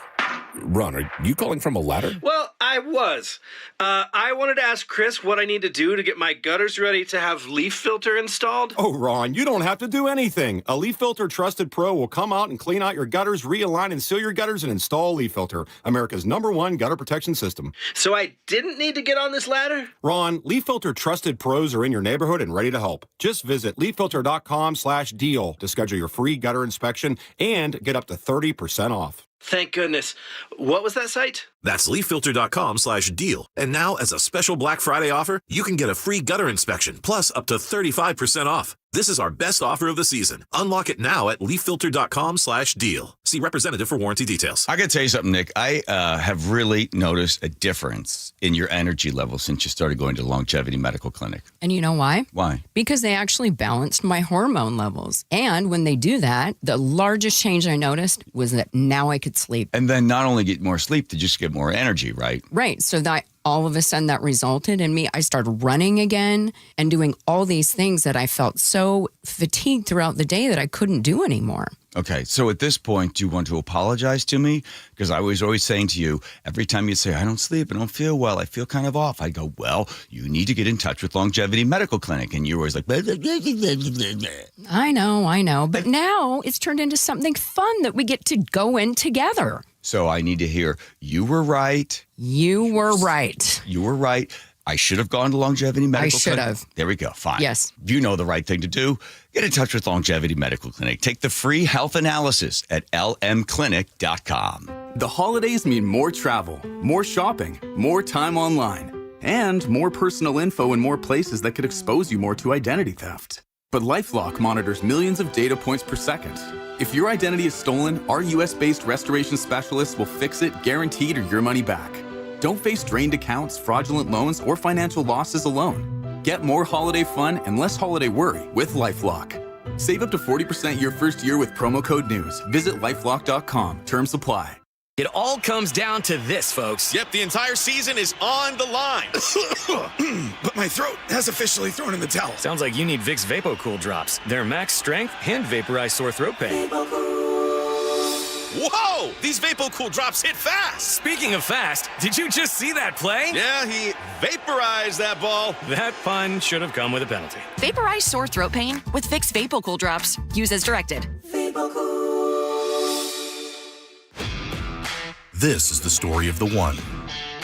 S10: Ron, are you calling from a ladder?
S13: Well, I was. I wanted to ask Chris what I need to do to get my gutters ready to have leaf filter installed.
S7: Oh, Ron, you don't have to do anything. A Leaf Filter Trusted Pro will come out and clean out your gutters, realign and seal your gutters, and install Leaf Filter, America's #1 gutter protection system.
S13: So I didn't need to get on this ladder?
S7: Ron, Leaf Filter Trusted Pros are in your neighborhood and ready to help. Just visit leaffilter.com/deal to schedule your free gutter inspection and get up to 30% off.
S13: Thank goodness. What was that site?
S6: That's leaffilter.com/deal. And now, as a special Black Friday offer, you can get a free gutter inspection, plus up to 35% off. This is our best offer of the season. Unlock it now at leaffilter.com/deal. See representative for warranty details.
S16: I got to tell you something, Nick. I have really noticed a difference in your energy level since you started going to the Longevity Medical Clinic.
S18: And you know why?
S16: Why?
S18: Because they actually balanced my hormone levels. And when they do that, the largest change I noticed was that now I could sleep.
S16: And then not only get more sleep, to just get more energy, right?
S18: Right. So that all of a sudden that resulted in me, I started running again and doing all these things that I felt so fatigued throughout the day that I couldn't do anymore.
S16: Okay, so at this point, do you want to apologize to me? Because I was always saying to you, every time you say, I don't sleep, I don't feel well, I feel kind of off, I go, well, you need to get in touch with Longevity Medical Clinic. And you're always like, blah, blah, blah, blah, blah, blah.
S18: I know. But now it's turned into something fun that we get to go in together.
S16: So I need to hear, you were right.
S18: You were right.
S16: You were right. I should have gone to Longevity Medical Clinic.
S18: I should have.
S16: There we go. Fine.
S18: Yes.
S16: You know the right thing to do. Get in touch with Longevity Medical Clinic. Take the free health analysis at lmclinic.com.
S11: The holidays mean more travel, more shopping, more time online, and more personal info in more places that could expose you more to identity theft. But LifeLock monitors millions of data points per second. If your identity is stolen, our US-based restoration specialists will fix it, guaranteed, or your money back. Don't face drained accounts, fraudulent loans, or financial losses alone. Get more holiday fun and less holiday worry with LifeLock. Save up to 40% your first year with promo code NEWS. Visit lifelock.com. Terms apply.
S15: It all comes down to this, folks.
S17: Yep, the entire season is on the line. But my throat has officially thrown in the towel.
S15: Sounds like you need Vicks VapoCool drops. They're max strength and vaporize sore throat pain.
S17: Whoa! These VapoCool drops hit fast.
S15: Speaking of fast, did you just see that play?
S17: Yeah, he vaporized that ball.
S15: That pun should have come with a penalty.
S19: Vaporize sore throat pain with Vicks VapoCool drops. Use as directed.
S20: This is the story of the one.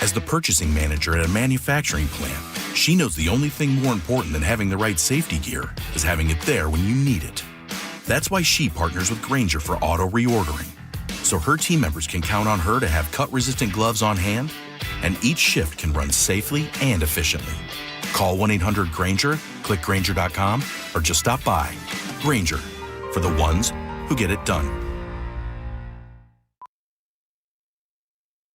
S20: As the purchasing manager at a manufacturing plant, she knows the only thing more important than having the right safety gear is having it there when you need it. That's why she partners with Grainger for auto reordering, so her team members can count on her to have cut-resistant gloves on hand, and each shift can run safely and efficiently. Call 1-800-GRAINGER, click Grainger.com, or just stop by. Grainger, for the ones who get it done.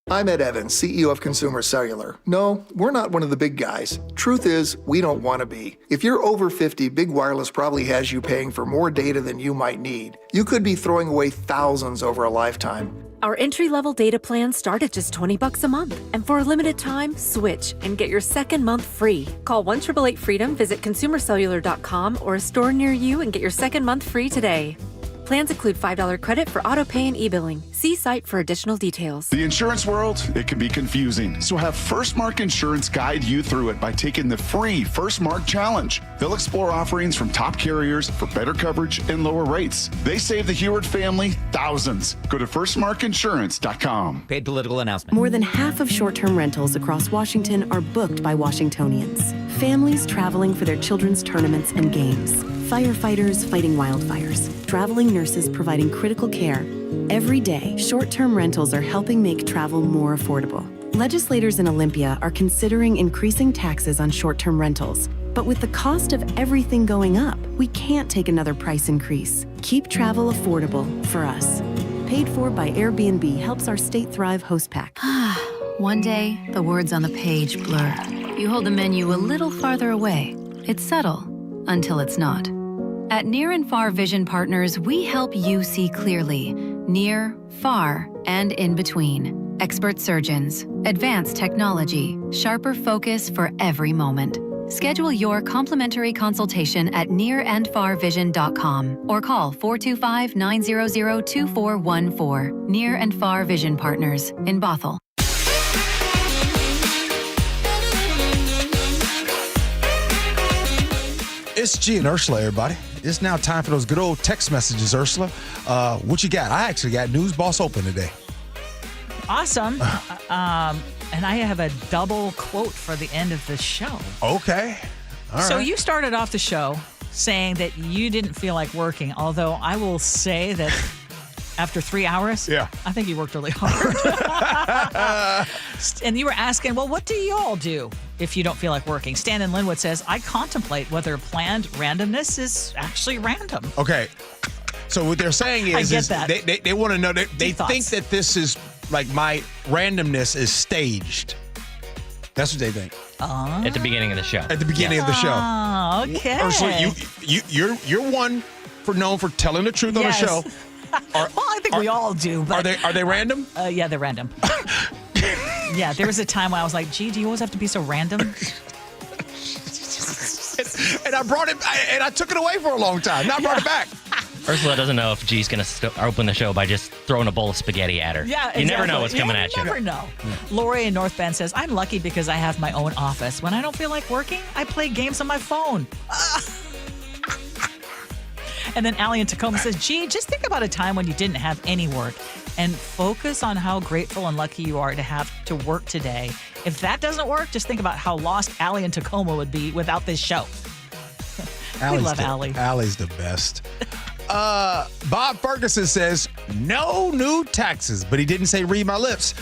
S21: I'm Ed Evans, CEO of Consumer Cellular. No, we're not one of the big guys. Truth is, we don't want to be. If you're over 50, Big Wireless probably has you paying for more data than you might need. You could be throwing away thousands over a lifetime.
S22: Our entry-level data plans start at just $20 a month. And for a limited time, switch and get your second month free. Call 1-888-FREEDOM, visit consumercellular.com or a store near you and get your second month free today. Plans include $5 credit for auto pay and e-billing. See site for additional details.
S29: The insurance world, it can be confusing. So have First Mark Insurance guide you through it by taking the free First Mark Challenge. They'll explore offerings from top carriers for better coverage and lower rates. They save the Heward family thousands. Go to firstmarkinsurance.com.
S23: Paid political announcement.
S22: More than half of short-term rentals across Washington are booked by Washingtonians. Families traveling for their children's tournaments and games. Firefighters fighting wildfires. Traveling nurses providing critical care. Every day, short-term rentals are helping make travel more affordable. Legislators in Olympia are considering increasing taxes on short-term rentals. But with the cost of everything going up, we can't take another price increase. Keep travel affordable for us. Paid for by Airbnb helps our State Thrive host pack.
S24: One day, the words on the page blur. You hold the menu a little farther away. It's subtle until it's not. At Near and Far Vision Partners, we help you see clearly, near, far, and in between. Expert surgeons, advanced technology, sharper focus for every moment. Schedule your complimentary consultation at nearandfarvision.com or call 425-900-2414. Near and Far Vision Partners in Bothell.
S1: It's Gee and Ursula, everybody. It's now time for those good old text messages, Ursula. What you got? I actually got News Boss Open today.
S2: Awesome. And I have a double quote for the end of the show.
S1: Okay. All right.
S2: So you started off the show saying that you didn't feel like working, although I will say that after 3 hours, I think you worked really hard. And you were asking, well, what do you all do if you don't feel like working? Stan in Linwood says, I contemplate whether planned randomness is actually random.
S1: Okay. So what they're saying is, they want to know, they think that this is like my randomness is staged. That's what they think.
S5: At the beginning of the show.
S1: At the beginning of the show.
S2: Oh, okay.
S1: Ursula, you're one known for telling the truth on the show.
S2: Well, I think we all do. But,
S1: are they random?
S2: Yeah, they're random. Yeah, there was a time when I was like, gee, do you always have to be so random?
S1: And I brought it, and I took it away for a long time. Now I brought it back.
S5: Ursula doesn't know if Gee's going to open the show by just throwing a bowl of spaghetti at her.
S2: Yeah,
S5: exactly. You never know what's coming at you.
S2: You never know. Lori in North Bend says, I'm lucky because I have my own office. When I don't feel like working, I play games on my phone. And then Allie in Tacoma says, gee, just think about a time when you didn't have any work. and focus on how grateful and lucky you are to have to work today. If that doesn't work, just think about how lost Allie in Tacoma would be without this show. We love Allie.
S1: Allie's the best. Bob Ferguson says, no new taxes, but he didn't say read my lips.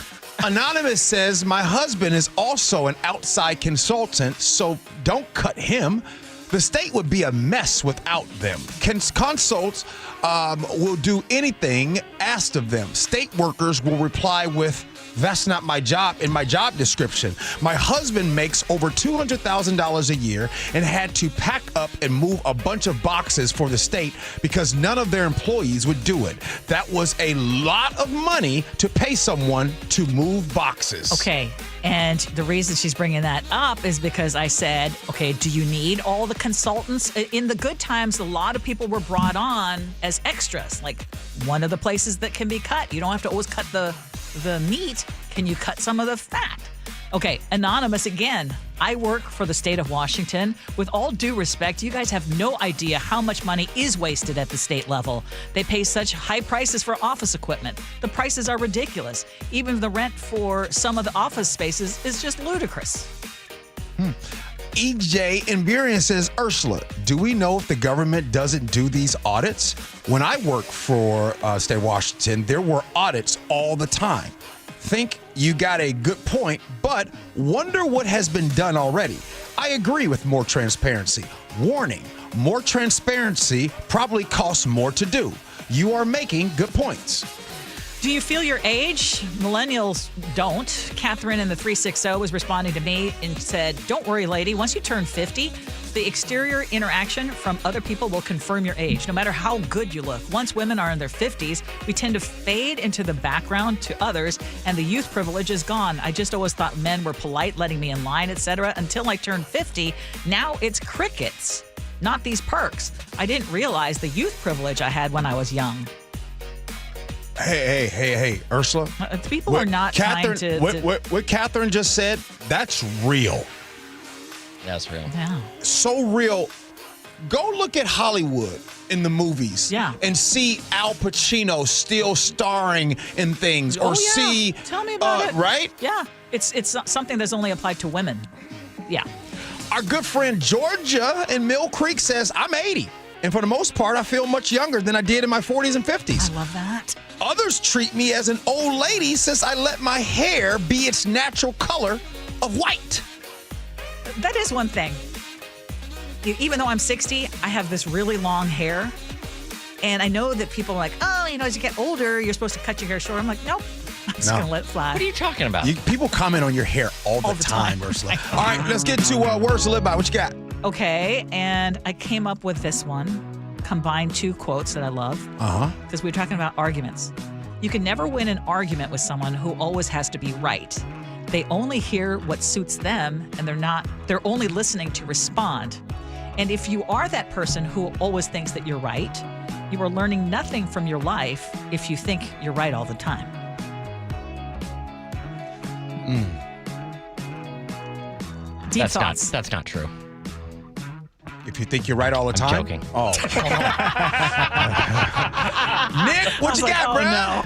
S1: Anonymous says, my husband is also an outside consultant, so don't cut him. The state would be a mess without them. Consults will do anything asked of them. State workers will reply with, that's not my job in my job description. My husband makes over $200,000 a year and had to pack up and move a bunch of boxes for the state because none of their employees would do it. That was a lot of money to pay someone to move boxes.
S2: Okay. And the reason she's bringing that up is because I said, okay, do you need all the consultants? In the good times, a lot of people were brought on as extras. Like one of the places that can be cut. You don't have to always cut the meat. Can you cut some of the fat? Okay, Anonymous again. I work for the state of Washington. With all due respect, you guys have no idea how much money is wasted at the state level. They pay such high prices for office equipment. The prices are ridiculous. Even the rent for some of the office spaces is just ludicrous.
S1: EJ in Burien says, Ursula, do we know if the government doesn't do these audits? When I worked for state of Washington, there were audits all the time. Think you got a good point, but wonder what has been done already. I agree with more transparency. Warning, more transparency probably costs more to do. You are making good points.
S2: Do you feel your age? Millennials don't. Catherine in the 360 was responding to me and said, don't worry, lady. Once you turn 50, the exterior interaction from other people will confirm your age, no matter how good you look. Once women are in their 50s, we tend to fade into the background to others, and the youth privilege is gone. I just always thought men were polite, letting me in line, etc. Until I turned 50. Now it's crickets, not these perks. I didn't realize the youth privilege I had when I was young.
S1: Hey, Ursula.
S2: People are not
S1: Catherine,
S2: trying to...
S1: What Catherine just said, that's real.
S5: That's real.
S2: Yeah.
S1: So real. Go look at Hollywood in the movies.
S2: Yeah.
S1: And see Al Pacino still starring in things. Or see...
S2: Tell me about it.
S1: Right?
S2: Yeah. It's something that's only applied to women. Yeah.
S1: Our good friend Georgia in Mill Creek says, I'm 80. And for the most part, I feel much younger than I did in my 40s and 50s.
S2: I love that.
S1: Others treat me as an old lady since I let my hair be its natural color of white.
S2: That is one thing. Even though I'm 60, I have this really long hair. And I know that people are like, oh, as you get older, you're supposed to cut your hair short. I'm like, nope. I'm just going to let it fly.
S5: What are you talking about?
S1: People comment on your hair all the time, Ursula. All right, let's get to words to live by. What you got?
S2: Okay, and I came up with this one. Combined two quotes that I love. Because we were talking about arguments. You can never win an argument with someone who always has to be right. They only hear what suits them, and they're only listening to respond. And if you are that person who always thinks that you're right, you are learning nothing from your life if you think you're right all the time. Deep thoughts.
S5: That's not true.
S1: If you think you're right all the time?
S5: Joking.
S1: Oh. Nick, what you got, bro?
S3: No.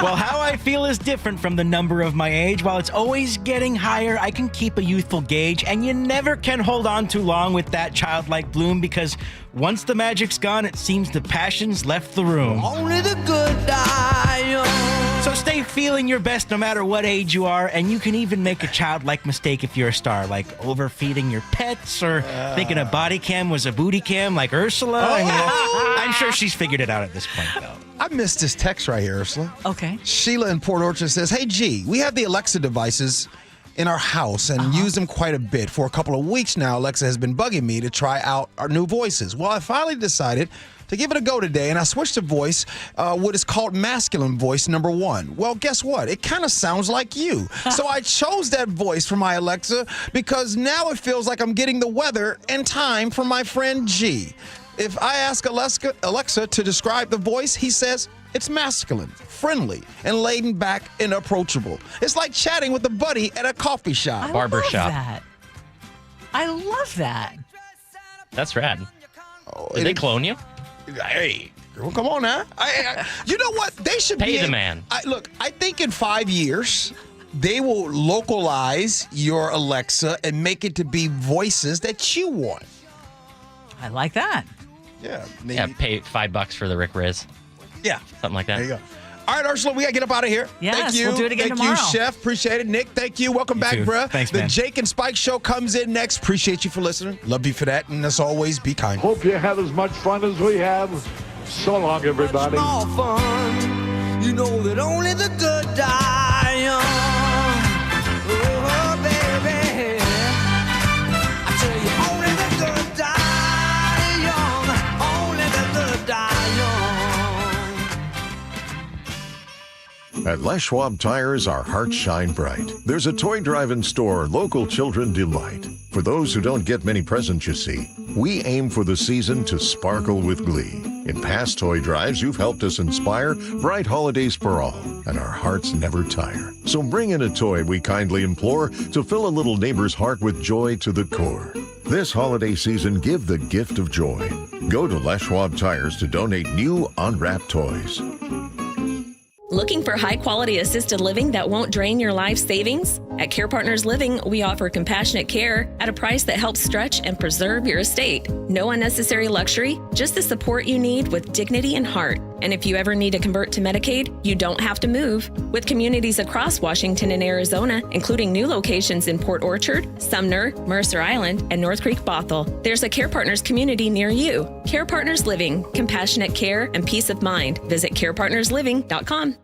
S3: Well, how I feel is different from the number of my age. While it's always getting higher, I can keep a youthful gauge, and you never can hold on too long with that childlike bloom, because once the magic's gone, it seems the passion's left the room.
S4: Only the good die young.
S3: So stay feeling your best no matter what age you are, and you can even make a childlike mistake if you're a star, like overfeeding your pets or thinking a body cam was a booty cam like Ursula. I'm sure she's figured it out at this point, though.
S1: I missed this text right here, Ursula.
S2: Okay.
S1: Sheila in Port Orchard says, hey, G, we have the Alexa devices in our house and use them quite a bit. For a couple of weeks now, Alexa has been bugging me to try out our new voices. Well, I finally decided to give it a go today, and I switched to voice, what is called masculine voice number 1. Well, guess what? It kind of sounds like you. So I chose that voice for my Alexa because now it feels like I'm getting the weather and time for my friend G. If I ask Alexa to describe the voice, he says it's masculine, friendly, and laid back and approachable. It's like chatting with a buddy at a coffee shop.
S5: Barber shop.
S2: I love that.
S5: That's rad. Did they clone you?
S1: Hey, Well, come on now. You know what? They should
S5: pay the man.
S1: Look, I think in 5 years, they will localize your Alexa and make it to be voices that you want.
S2: I like that.
S1: Yeah.
S5: Pay $5 for the Rick Riz.
S1: Yeah.
S5: Something like that.
S1: There you go. All right, Ursula, we got to get up out of here.
S2: Yes,
S1: thank you.
S2: we'll do it again tomorrow.
S1: Thank you, Chef. Appreciate it. Nick, thank you. Welcome back,
S3: too.
S1: bruh.
S3: Thanks,
S1: the
S3: man.
S1: Jake and Spike Show comes in next. Appreciate you for listening. Love you for that. And as always, be kind.
S8: Hope you had as much fun as we have. So long, everybody.
S4: More fun. You know that only the good die young. Oh, baby. I tell you, only the good die young. Only the good die young.
S9: At Les Schwab Tires, our hearts shine bright. There's a toy drive-in store local children delight. For those who don't get many presents, you see, we aim for the season to sparkle with glee. In past toy drives, you've helped us inspire bright holidays for all, and our hearts never tire. So bring in a toy, we kindly implore, to fill a little neighbor's heart with joy to the core. This holiday season, give the gift of joy. Go to Les Schwab Tires to donate new unwrapped toys.
S12: Looking for high-quality assisted living that won't drain your life savings? At Care Partners Living, we offer compassionate care at a price that helps stretch and preserve your estate. No unnecessary luxury, just the support you need with dignity and heart. And if you ever need to convert to Medicaid, you don't have to move. With communities across Washington and Arizona, including new locations in Port Orchard, Sumner, Mercer Island, and North Creek Bothell, there's a Care Partners community near you. Care Partners Living, compassionate care and peace of mind. Visit carepartnersliving.com.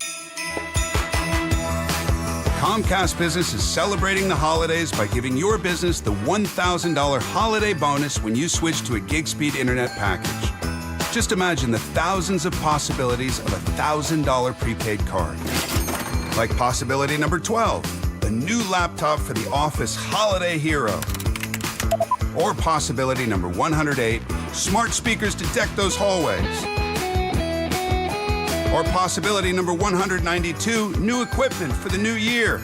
S14: Comcast Business is celebrating the holidays by giving your business the $1,000 holiday bonus when you switch to a gig speed internet package. Just imagine the thousands of possibilities of a $1,000 prepaid card. Like possibility number 12, the new laptop for the office holiday hero. Or possibility number 108, smart speakers to deck those hallways. Or possibility number 192, new equipment for the new year.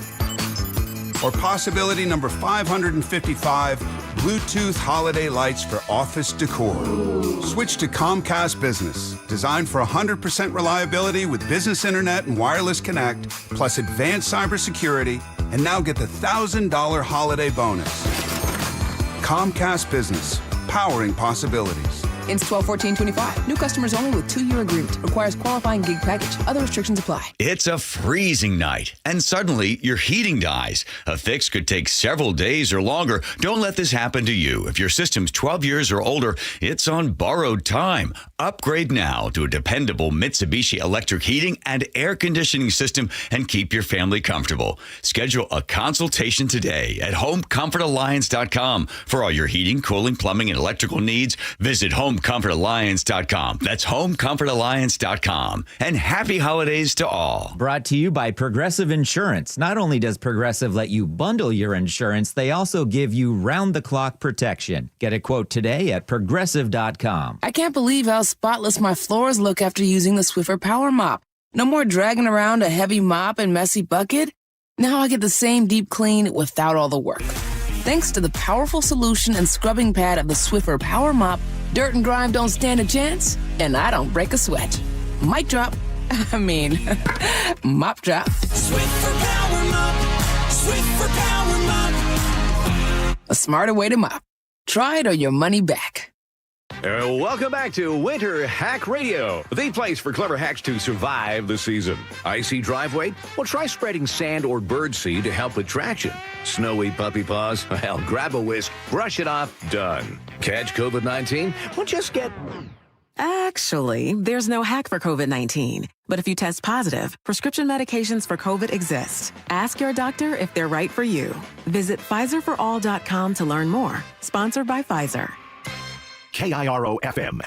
S14: Or possibility number 555, Bluetooth holiday lights for office decor. Switch to Comcast Business, designed for 100% reliability with business internet and wireless connect, plus advanced cybersecurity, and now get the $1,000 holiday bonus. Comcast Business, powering possibilities.
S11: Ends 12/14/25. New customers only with 2-year agreement. Requires qualifying gig package. Other restrictions apply.
S16: It's a freezing night, and suddenly your heating dies. A fix could take several days or longer. Don't let this happen to you. If your system's 12 years or older, it's on borrowed time. Upgrade now to a dependable Mitsubishi electric heating and air conditioning system and keep your family comfortable. Schedule a consultation today at HomeComfortAlliance.com. For all your heating, cooling, plumbing, and electrical needs, visit HomeComfortAlliance.com. That's HomeComfortAlliance.com. And happy holidays to all.
S23: Brought to you by Progressive Insurance. Not only does Progressive let you bundle your insurance, they also give you round-the-clock protection. Get a quote today at Progressive.com.
S11: I can't believe how spotless my floors look after using the Swiffer Power Mop. No more dragging around a heavy mop and messy bucket. Now I get the same deep clean without all the work. Thanks to the powerful solution and scrubbing pad of the Swiffer Power Mop, dirt and grime don't stand a chance, and I don't break a sweat. Mic drop. Mop drop.
S4: Swiffer Power Mop. Swiffer Power Mop.
S11: A smarter way to mop. Try it or your money back.
S25: Welcome back to Winter Hack Radio, the place for clever hacks to survive the season. Icy driveway? Well, try spreading sand or birdseed to help with traction. Snowy puppy paws? Well, grab a whisk, brush it off, done. Catch COVID-19? Well, just get...
S26: Actually, there's no hack for COVID-19. But if you test positive, prescription medications for COVID exist. Ask your doctor if they're right for you. Visit PfizerForAll.com to learn more. Sponsored by Pfizer.
S25: KIRO FM.